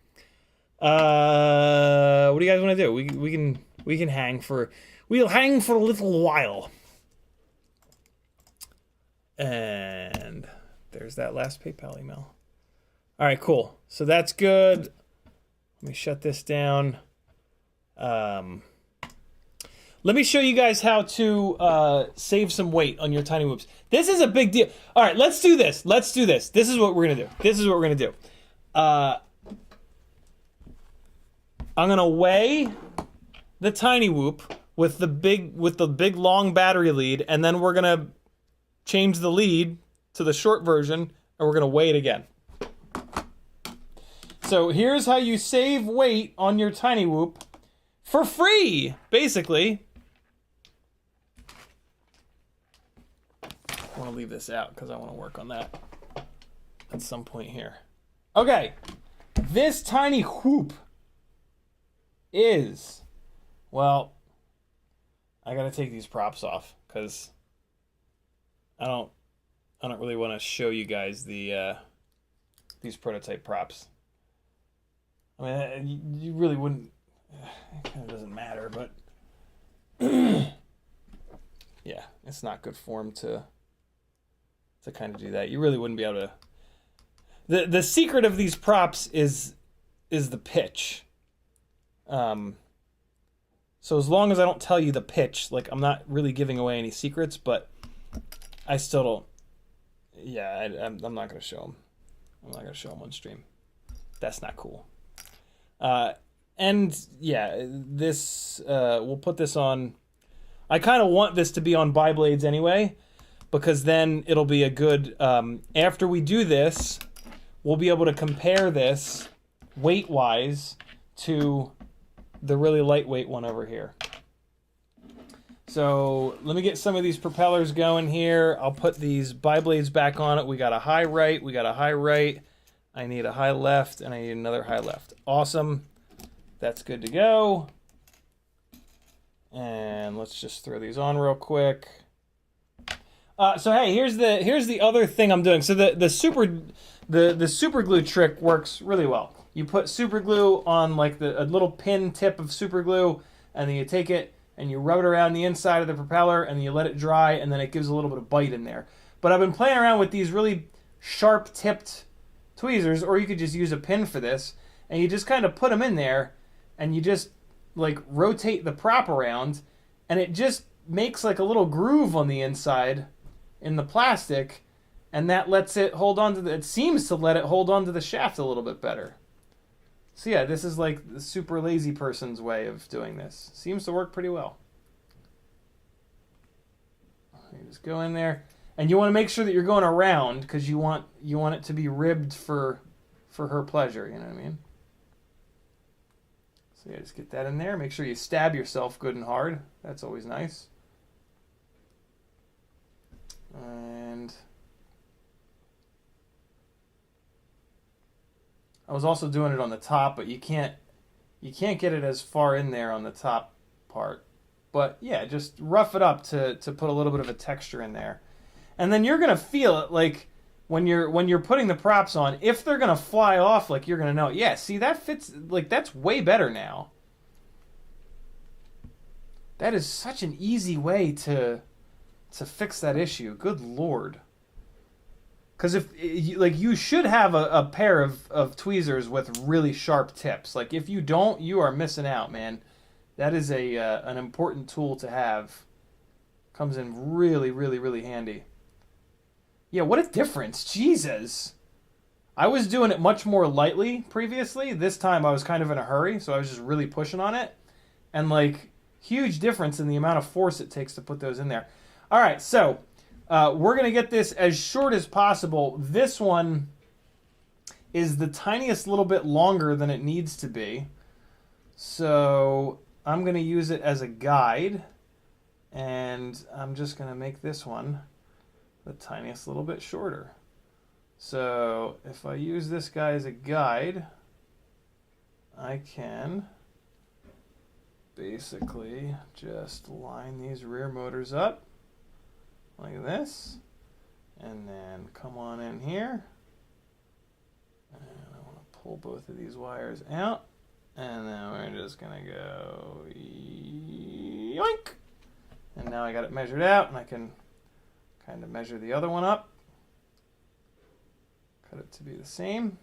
S1: What do you guys want to do? We can hang for, we'll hang for a little while. And there's that last PayPal email. All right, cool. So that's good. Let me shut this down. Let me show you guys how to save some weight on your tiny whoops. This is a big deal. All right, let's do this. Let's do this. This is what we're gonna do. This is what we're gonna do. I'm gonna weigh the tiny whoop with the big long battery lead, and then we're gonna change the lead to the short version, and we're gonna weigh it again. So here's how you save weight on your tiny whoop for free, basically. I want to leave this out because I want to work on that at some point here. Okay, this tiny whoop is, well, I gotta take these props off because I don't really want to show you guys the these prototype props. I mean, you really wouldn't. It kind of doesn't matter, but yeah, it's not good form to kind of do that. You really wouldn't be able to. The secret of these props is the pitch. So as long as I don't tell you the pitch, like I'm not really giving away any secrets, but I still don't. Yeah, I'm not gonna show them. I'm not gonna show them on stream. That's not cool. And yeah, this we'll put this on. I kind of want this to be on Biblades anyway, because then it'll be a good. After we do this, we'll be able to compare this weight-wise to the really lightweight one over here. So let me get some of these propellers going here. I'll put these Biblades back on it. We got a high right, we got a high right. I need a high left, and I need another high left. Awesome. That's good to go. And let's just throw these on real quick. So hey, here's the other thing I'm doing. So the super glue trick works really well. You put super glue on like a little pin tip of super glue, and then you take it and you rub it around the inside of the propeller, and then you let it dry, and then it gives a little bit of bite in there. But I've been playing around with these really sharp tipped tweezers, or you could just use a pin for this, and you just kind of put them in there, and you just like rotate the prop around, and it just makes like a little groove on the inside in the plastic, and that lets it hold on to it seems to let it hold on to the shaft a little bit better. So yeah, this is like the super lazy person's way of doing this. Seems to work pretty well. You just go in there, and you want to make sure that you're going around, because you want it to be ribbed for her pleasure. You know what I mean? So yeah, just get that in there. Make sure you stab yourself good and hard. That's always nice. And I was also doing it on the top, but you can't get it as far in there on the top part. But yeah, just rough it up to put a little bit of a texture in there. And then you're gonna feel it, like when you're putting the props on, if they're gonna fly off, like you're gonna know, yeah, see, that fits, like that's way better now. That is such an easy way to fix that issue. Good Lord. Because if like you should have a pair of tweezers with really sharp tips. Like if you don't, you are missing out, man. That is an important tool to have. Comes in really, really, really handy. Yeah, what a difference. Jesus. I was doing it much more lightly previously. This time I was kind of in a hurry, so I was just really pushing on it. And like, huge difference in the amount of force it takes to put those in there. All right, so we're going to get this as short as possible. This one is the tiniest little bit longer than it needs to be. So I'm going to use it as a guide. And I'm just going to make this one the tiniest little bit shorter. So if I use this guy as a guide, I can basically just line these rear motors up like this, and then come on in here, and I want to pull both of these wires out, and then we're just gonna go yoink, and now I got it measured out, and I can kind of measure the other one up, cut it to be the same.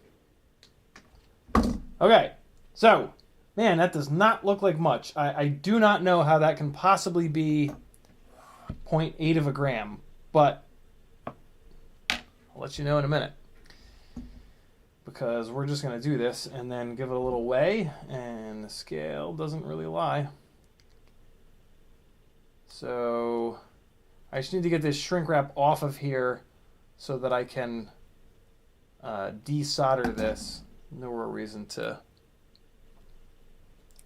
S1: Okay, so man, that does not look like much. I do not know how that can possibly be 0.8 of a gram, but I'll let you know in a minute. Because we're just going to do this and then give it a little weigh, and the scale doesn't really lie. So I just need to get this shrink wrap off of here so that I can desolder this. No real reason to.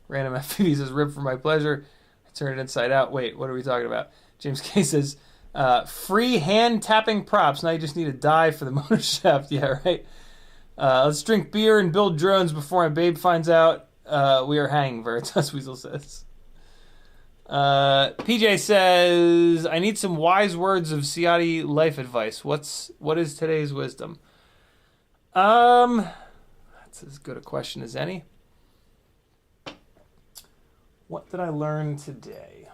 S1: Random FPVs is ripped for my pleasure. I turn it inside out. Wait, what are we talking about? James K says, free hand tapping props. Now you just need a die for the motor shaft. Yeah, right. Let's drink beer and build drones before my babe finds out we are hanging, Veritas Weasel says. PJ says, I need some wise words of Ciotti life advice. What is today's wisdom? That's as good a question as any. What did I learn today?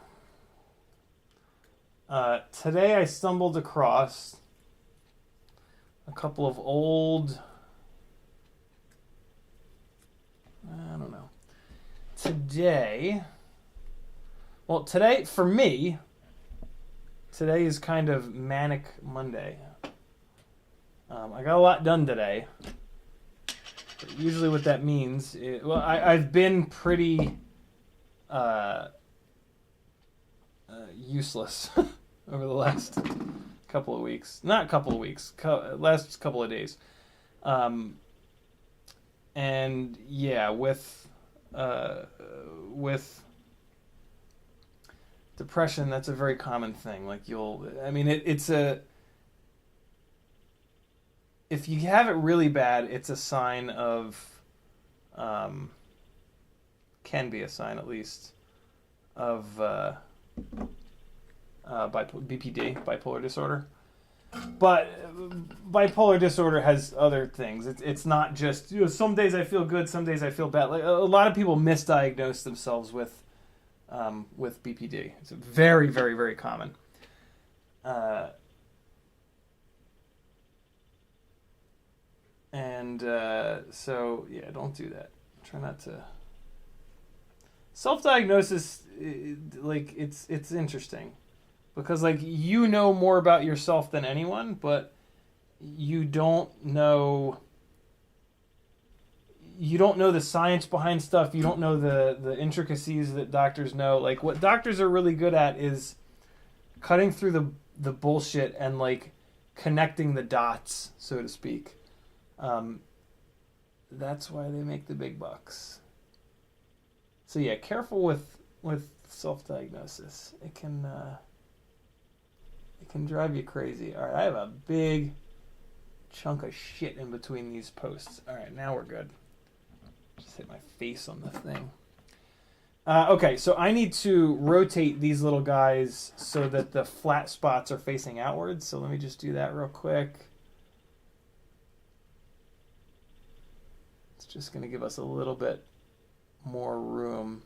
S1: Today I stumbled across a couple of old, I don't know. Today, for me, today is kind of manic Monday. I got a lot done today. But usually what that means, I've been pretty useless over the last couple of weeks. Not couple of weeks, last couple of days. And yeah, with depression, that's a very common thing. Like if you have it really bad, it's a sign of, can be a sign at least, of BPD, bipolar disorder. But bipolar disorder has other things. It's not just, some days I feel good, some days I feel bad. Like a lot of people misdiagnose themselves with BPD. It's very, very, very common. So yeah, don't do that. Try not to. Self-diagnosis, like it's interesting, because like you know more about yourself than anyone, but you don't know the science behind stuff. You don't know the intricacies that doctors know. Like what doctors are really good at is cutting through the bullshit and like connecting the dots, so to speak. That's why they make the big bucks. So yeah, careful with self-diagnosis. It can drive you crazy. All right, I have a big chunk of shit in between these posts. All right, now we're good. Just hit my face on the thing. Okay, so I need to rotate these little guys so that the flat spots are facing outwards. So let me just do that real quick. It's just going to give us a little bit more room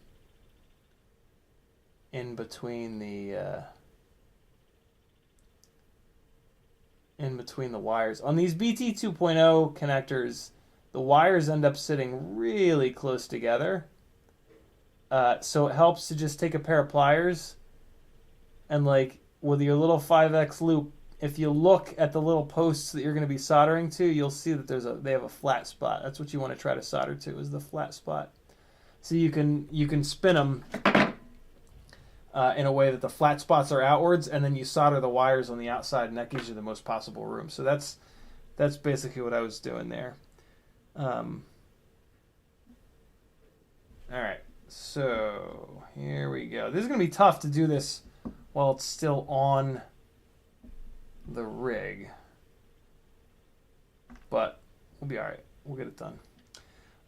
S1: in between the wires. On these BT 2.0 connectors, the wires end up sitting really close together. So it helps to just take a pair of pliers and like with your little 5X loop, if you look at the little posts that you're going to be soldering to, you'll see that they have a flat spot. That's what you want to try to solder to, is the flat spot. So you can spin them in a way that the flat spots are outwards, and then you solder the wires on the outside, and that gives you the most possible room. So that's basically what I was doing there. All right, so here we go. This is going to be tough to do this while it's still on the rig, but we'll be all right. We'll get it done.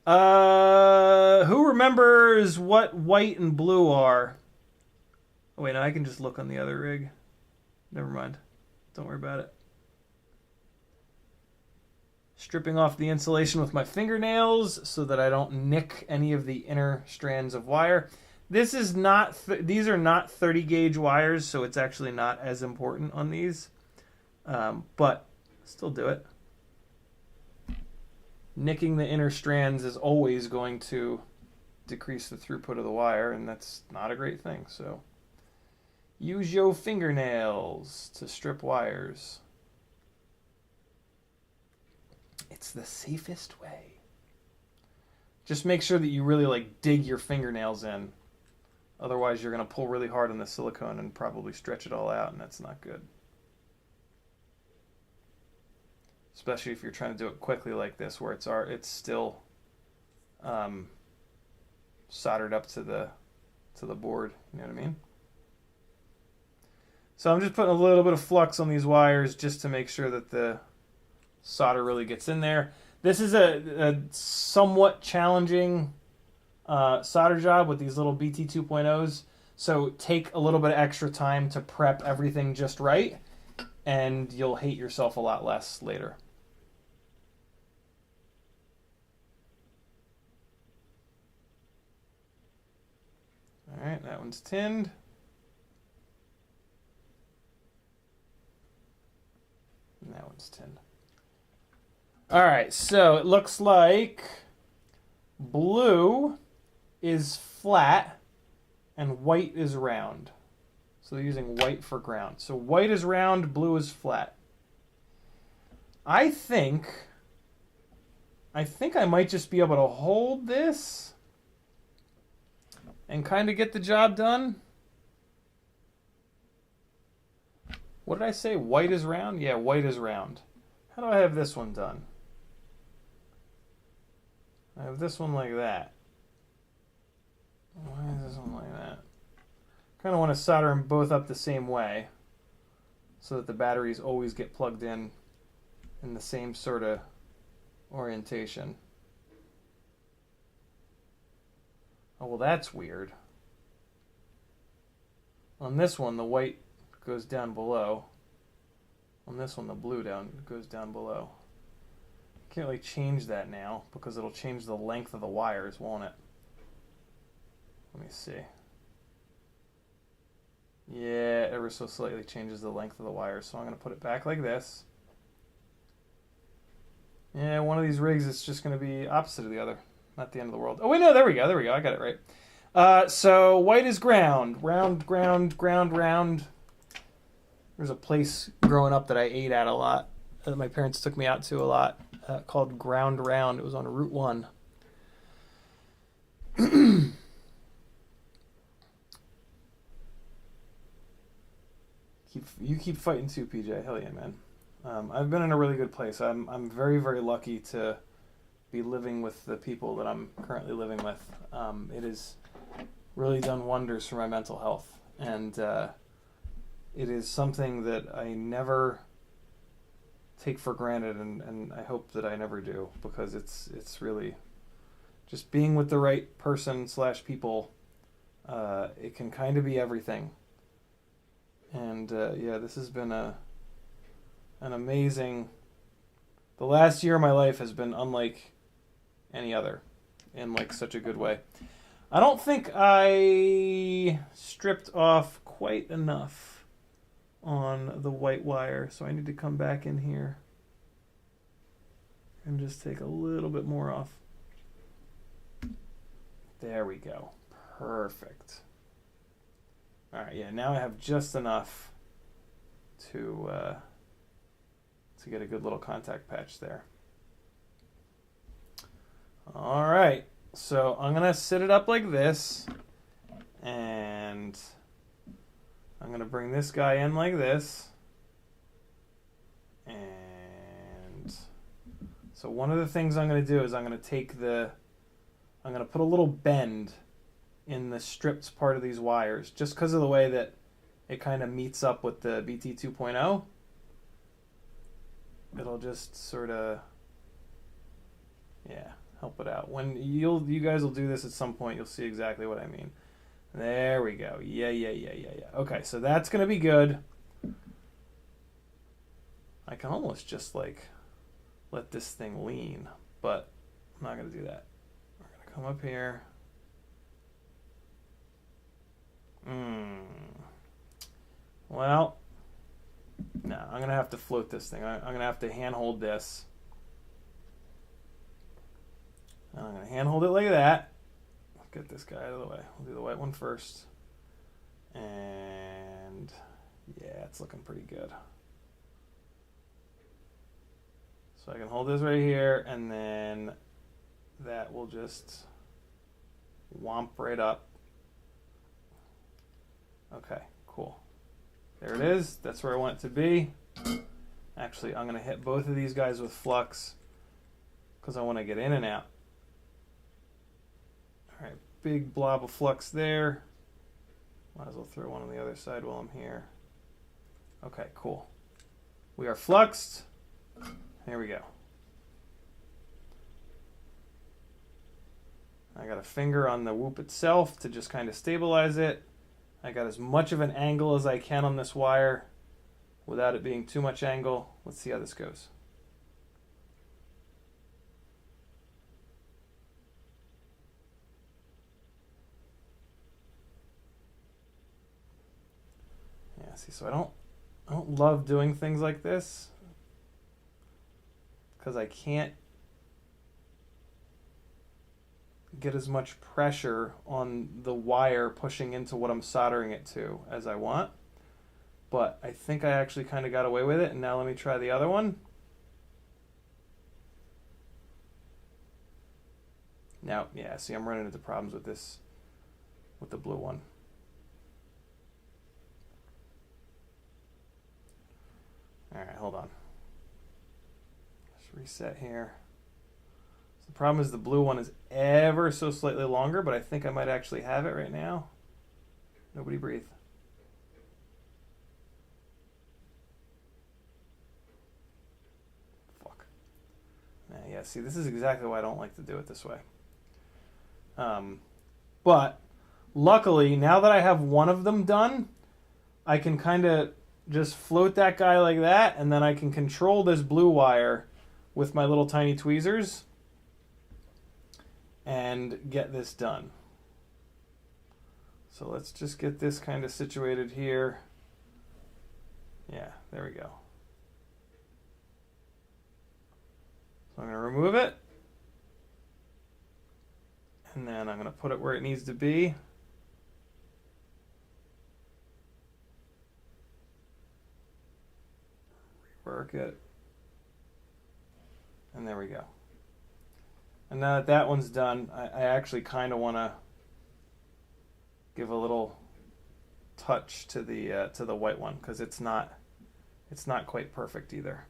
S1: Who remembers what white and blue are? Oh wait, no, I can just look on the other rig. Never mind. Don't worry about it. Stripping off the insulation with my fingernails so that I don't nick any of the inner strands of wire. This is not. These are not 30 gauge wires, so it's actually not as important on these. But still do it. Nicking the inner strands is always going to decrease the throughput of the wire, and that's not a great thing. So use your fingernails to strip wires. It's the safest way. Just make sure that you really like dig your fingernails in. Otherwise, you're going to pull really hard on the silicone and probably stretch it all out, and that's not good. Especially if you're trying to do it quickly like this, where it's still soldered up to the board. You know what I mean? So I'm just putting a little bit of flux on these wires just to make sure that the solder really gets in there. This is a somewhat challenging solder job with these little BT 2.0s. So take a little bit of extra time to prep everything just right, and you'll hate yourself a lot less later. All right, that one's tinned. And that one's tinned. All right, so it looks like blue is flat and white is round. So they're using white for ground. So white is round, blue is flat. I think I might just be able to hold this and kind of get the job done. What did I say? White is round? Yeah, white is round. How do I have this one done? I have this one like that. Why is this one like that? Kind of want to solder them both up the same way so that the batteries always get plugged in the same sort of orientation. Oh, well, that's weird. On this one, the white goes down below. On this one, the blue goes down below. Can't really change that now because it'll change the length of the wires, won't it? Let me see. Yeah, ever so slightly changes the length of the wires. So I'm going to put it back like this. Yeah, one of these rigs is just going to be opposite of the other. Not the end of the world. Oh, wait, no, there we go. There we go. I got it right. So white is ground. Round, ground, ground, round. There's a place growing up that I ate at a lot, that my parents took me out to a lot, called Ground Round. It was on Route 1. You keep fighting too, PJ. Hell yeah, man. I've been in a really good place. I'm very, very lucky to be living with the people that I'm currently living with. It has really done wonders for my mental health, and it is something that I never take for granted, and I hope that I never do, because it's really just being with the right person / people. It can kind of be everything. And yeah, this has been an amazing. The last year of my life has been unlike any other, in like such a good way. I don't think I stripped off quite enough on the white wire, so I need to come back in here and just take a little bit more off. There we go. Perfect. All right, yeah, now I have just enough to get a good little contact patch there. All right, so I'm gonna sit it up like this, and I'm gonna bring this guy in like this, and so one of the things I'm gonna do is I'm gonna put a little bend in the stripped part of these wires, just because of the way that it kind of meets up with the BT 2.0. It'll just sort of, yeah, help it out. When you guys will do this at some point, you'll see exactly what I mean. There we go. Yeah. Okay, so that's gonna be good. I can almost just like let this thing lean, but I'm not gonna do that. We're gonna come up here. Well, no, I'm gonna have to float this thing. I'm gonna have to handhold this. I'm gonna handhold it like that. Let's get this guy out of the way. We'll do the white one first. And yeah, it's looking pretty good. So I can hold this right here, and then that will just whomp right up. Okay, cool. There it is. That's where I want it to be. Actually, I'm going to hit both of these guys with flux because I want to get in and out. All right, big blob of flux there. Might as well throw one on the other side while I'm here. Okay, cool. We are fluxed. Here we go. I got a finger on the whoop itself to just kind of stabilize it. I got as much of an angle as I can on this wire without it being too much angle. Let's see how this goes. Yeah, see, so I don't love doing things like this because I can't get as much pressure on the wire pushing into what I'm soldering it to as I want. But I think I actually kind of got away with it, and now let me try the other one. Now, yeah, see, I'm running into problems with this, with the blue one. All right, hold on. Let's reset here. The problem is the blue one is ever so slightly longer, but I think I might actually have it right now. Nobody breathe. Fuck. Yeah, see, this is exactly why I don't like to do it this way. But luckily, now that I have one of them done, I can kind of just float that guy like that, and then I can control this blue wire with my little tiny tweezers and get this done. So let's just get this kind of situated here. Yeah, there we go. So I'm going to remove it. And then I'm going to put it where it needs to be. Rework it. And there we go. And now that that one's done, I actually kind of want to give a little touch to the white one because it's not quite perfect either.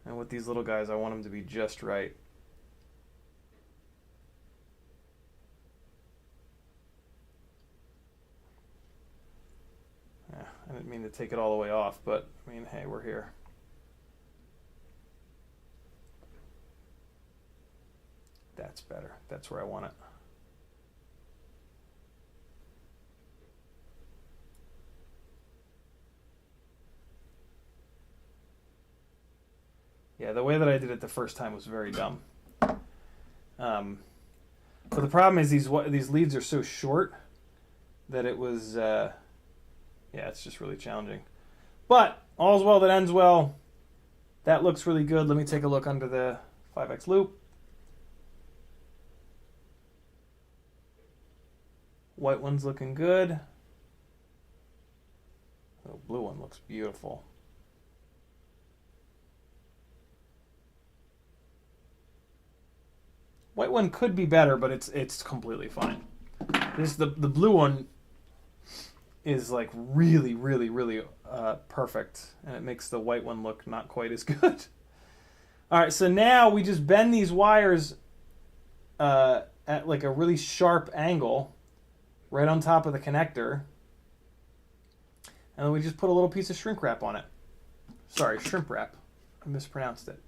S1: And with these little guys, I want them to be just right. Yeah, I didn't mean to take it all the way off, but I mean, hey, we're here. That's better. That's where I want it. Yeah, the way that I did it the first time was very dumb. But the problem is these leads are so short that it was, yeah, it's just really challenging. But all's well that ends well. That looks really good. Let me take a look under the 5X loop. White one's looking good. The blue one looks beautiful. White one could be better, but it's completely fine. The blue one is like really, really, really perfect, and it makes the white one look not quite as good. All right, so now we just bend these wires at like a really sharp angle right on top of the connector, and then we just put a little piece of shrink wrap on it. Sorry, shrimp wrap. I mispronounced it.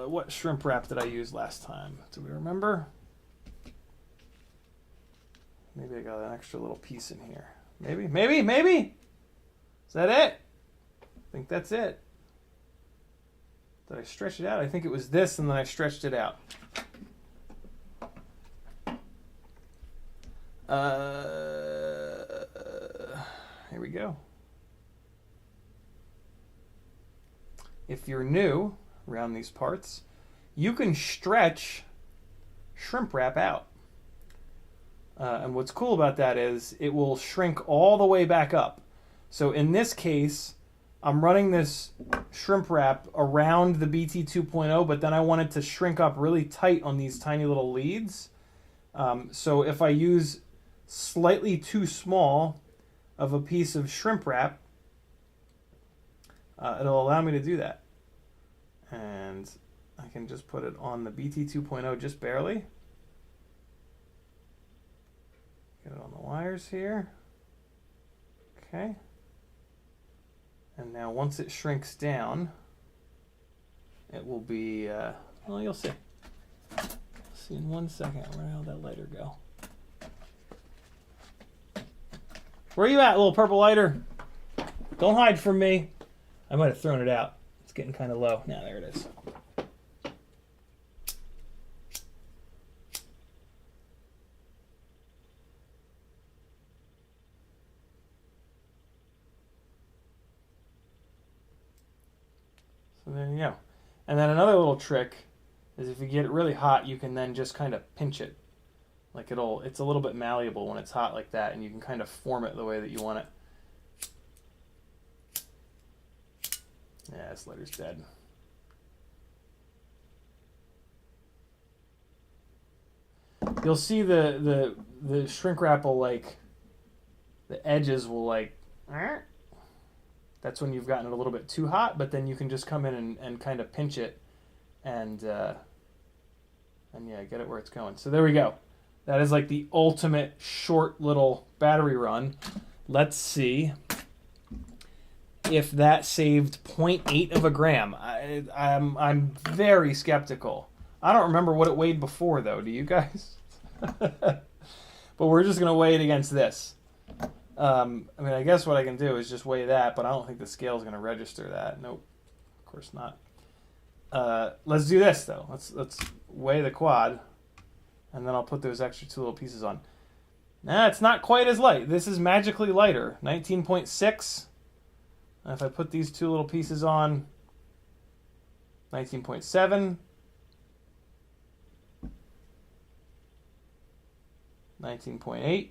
S1: What shrimp wrap did I use last time? Do we remember? Maybe I got an extra little piece in here. Maybe? Is that it? I think that's it. Did I stretch it out? I think it was this, and then I stretched it out. Here we go. If you're new around these parts, you can stretch shrimp wrap out. And what's cool about that is it will shrink all the way back up. So in this case, I'm running this shrimp wrap around the BT 2.0, but then I want it to shrink up really tight on these tiny little leads. So if I use slightly too small of a piece of shrimp wrap, it'll allow me to do that. And I can just put it on the BT 2.0 just barely. Get it on the wires here. Okay. And now once it shrinks down, it will be, well, you'll see. See in 1 second. Where the hell did that lighter go? Where are you at, little purple lighter? Don't hide from me. I might have thrown it out. It's getting kind of low. Now, there it is. So there you go. And then another little trick is if you get it really hot, you can then just kind of pinch it. Like it's a little bit malleable when it's hot like that, and you can kind of form it the way that you want it. Yeah, this lighter's dead. You'll see the shrink wrap will like, the edges will like, that's when you've gotten it a little bit too hot, but then you can just come in and kind of pinch it and yeah, get it where it's going. So there we go. That is like the ultimate short little battery run. Let's see if that saved 0.8 of a gram. I'm very skeptical. I don't remember what it weighed before, though. Do you guys? But we're just going to weigh it against this. I mean, I guess what I can do is just weigh that, but I don't think the scale is going to register that. Nope, of course not. Let's do this, though. Let's weigh the quad, and then I'll put those extra two little pieces on. Nah, it's not quite as light. This is magically lighter, 19.6. If I put these two little pieces on, 19.7, 19.8.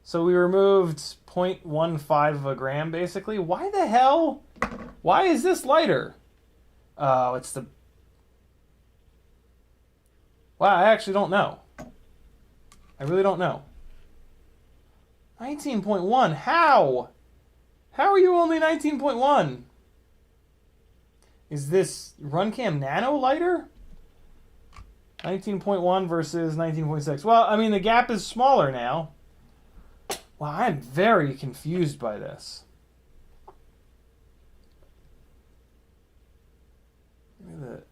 S1: So we removed 0.15 of a gram, basically. Why the hell? Why is this lighter? Oh, it's the... Wow, I actually don't know. I really don't know. 19.1, how? How are you only 19.1? Is this RunCam Nano lighter? 19.1 versus 19.6. Well, I mean, the gap is smaller now. Wow, I'm very confused by this. The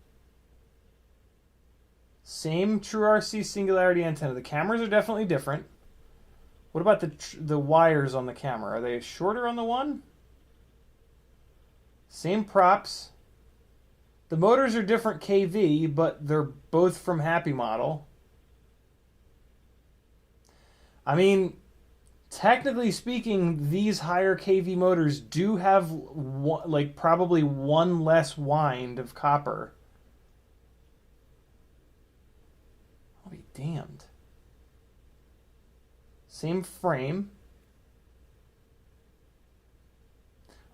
S1: same TrueRC Singularity antenna. The cameras are definitely different. What about the wires on the camera? Are they shorter on the one? Same props. The motors are different kV, but they're both from Happy Model. I mean, technically speaking, these higher kV motors do have like probably one less wind of copper. I'll be damned. Same frame.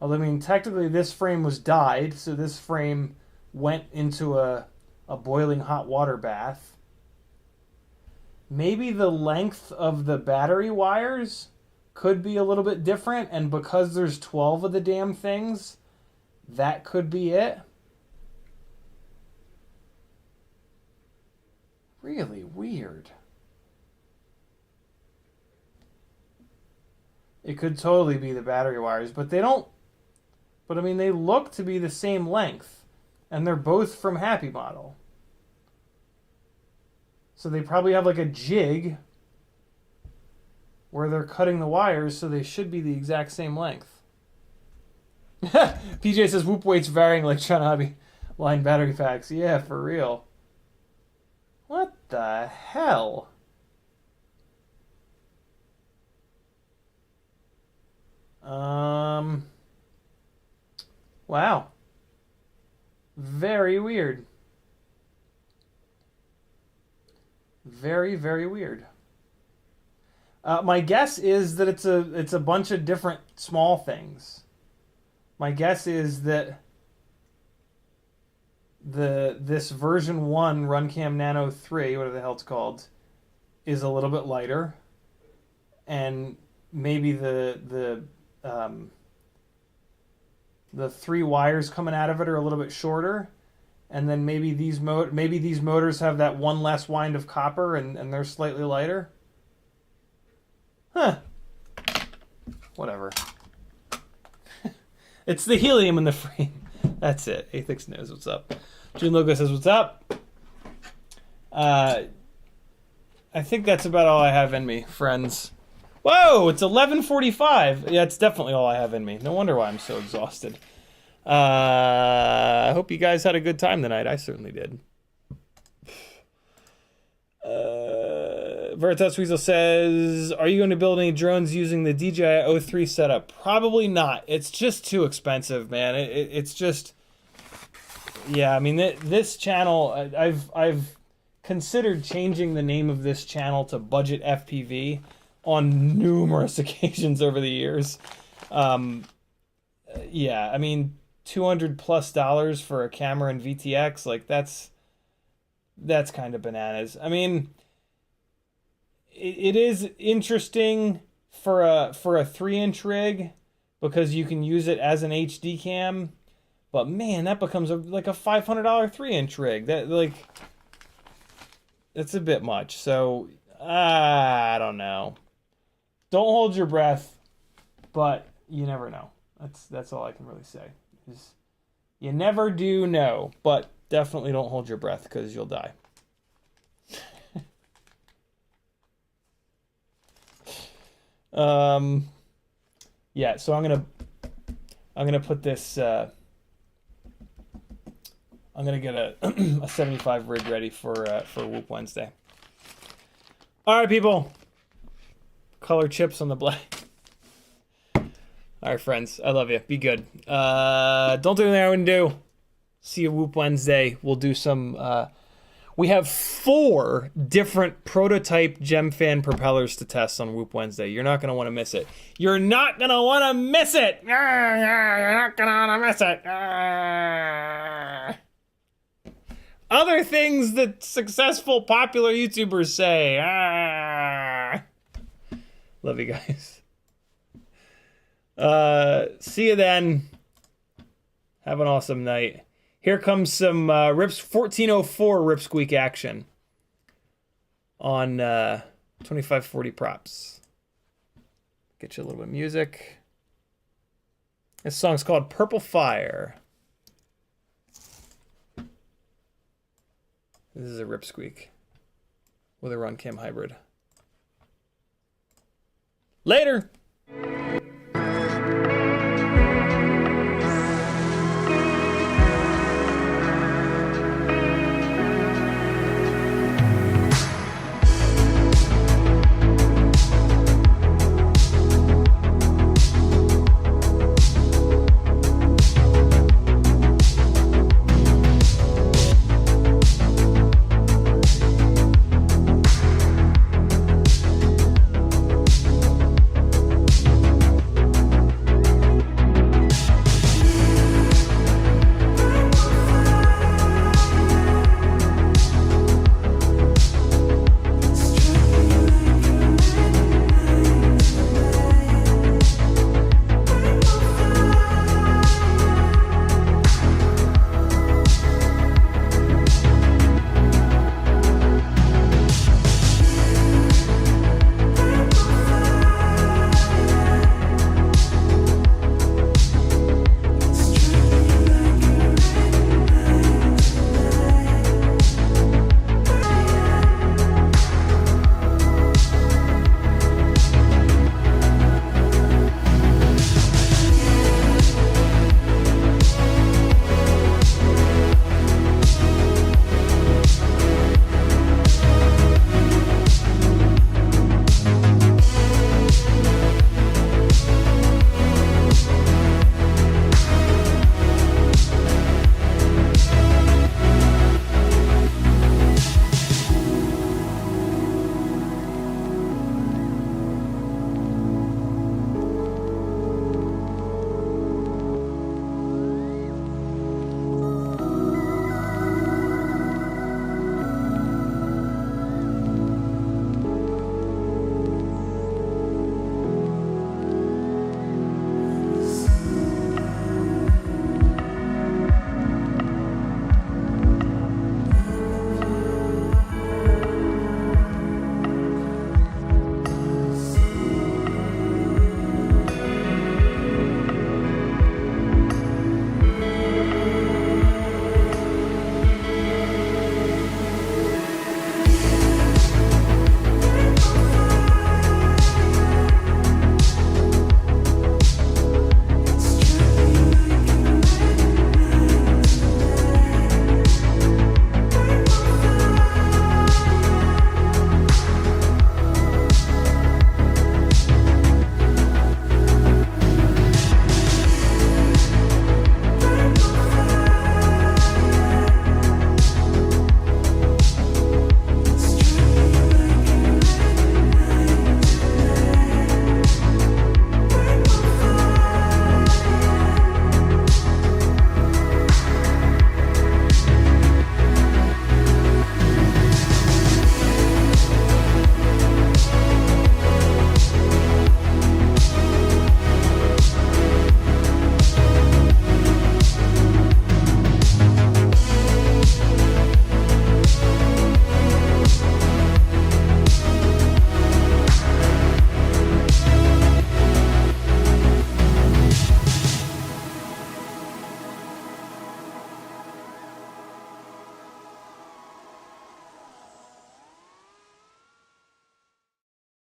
S1: Although, I mean, technically this frame was dyed, so this frame went into a boiling hot water bath. Maybe the length of the battery wires could be a little bit different, and because there's 12 of the damn things, that could be it. Really weird. It could totally be the battery wires, but they don't. But I mean, they look to be the same length, and they're both from Happy Model. So they probably have like a jig where they're cutting the wires, so they should be the exact same length. PJ says whoop weights varying like China Hobby line battery packs. Yeah, for real. What the hell? Wow. Very weird. Very, very weird. My guess is that it's a bunch of different small things. My guess is that this version 1 Runcam Nano 3, whatever the hell it's called, is a little bit lighter, and maybe the 3 wires coming out of it are a little bit shorter, and then maybe these motors have that one less wind of copper, and they're slightly lighter. Huh. Whatever. It's the helium in the frame. That's it. Athix knows what's up. June Logo says what's up. I think that's about all I have in me, friends. Whoa, it's 11:45. Yeah, it's definitely all I have in me. No wonder why I'm so exhausted. I hope you guys had a good time tonight. I certainly did. Veritas Weasel says, are you going to build any drones using the DJI O3 setup? Probably not. It's just too expensive, man. It's just... Yeah, I mean, this channel, I've considered changing the name of this channel to Budget FPV on numerous occasions over the years. Yeah, I mean, $200+ for a camera and VTX, like that's kind of bananas. I mean, it is interesting for a 3-inch rig because you can use it as an HD cam, but man, that becomes like a $500 3-inch rig. That's a bit much. So I don't know. Don't hold your breath, but you never know. That's all I can really say. You never do know, but definitely don't hold your breath because you'll die. Yeah, so I'm gonna put this. I'm gonna get a 75 rig ready for Whoop Wednesday. All right, people. Color chips on the black. All right, friends. I love you. Be good. Don't do anything I wouldn't do. See you Whoop Wednesday. We'll do some... we have 4 different prototype Gemfan propellers to test on Whoop Wednesday. You're not going to want to miss it. You're not going to want to miss it! You're not going to want to miss it! Other things that successful, popular YouTubers say. Love you guys. See you then. Have an awesome night. Here comes some 1404 Rip Squeak action on 2540 props. Get you a little bit of music. This song's called Purple Fire. This is a Rip Squeak with a Runcam hybrid. Later!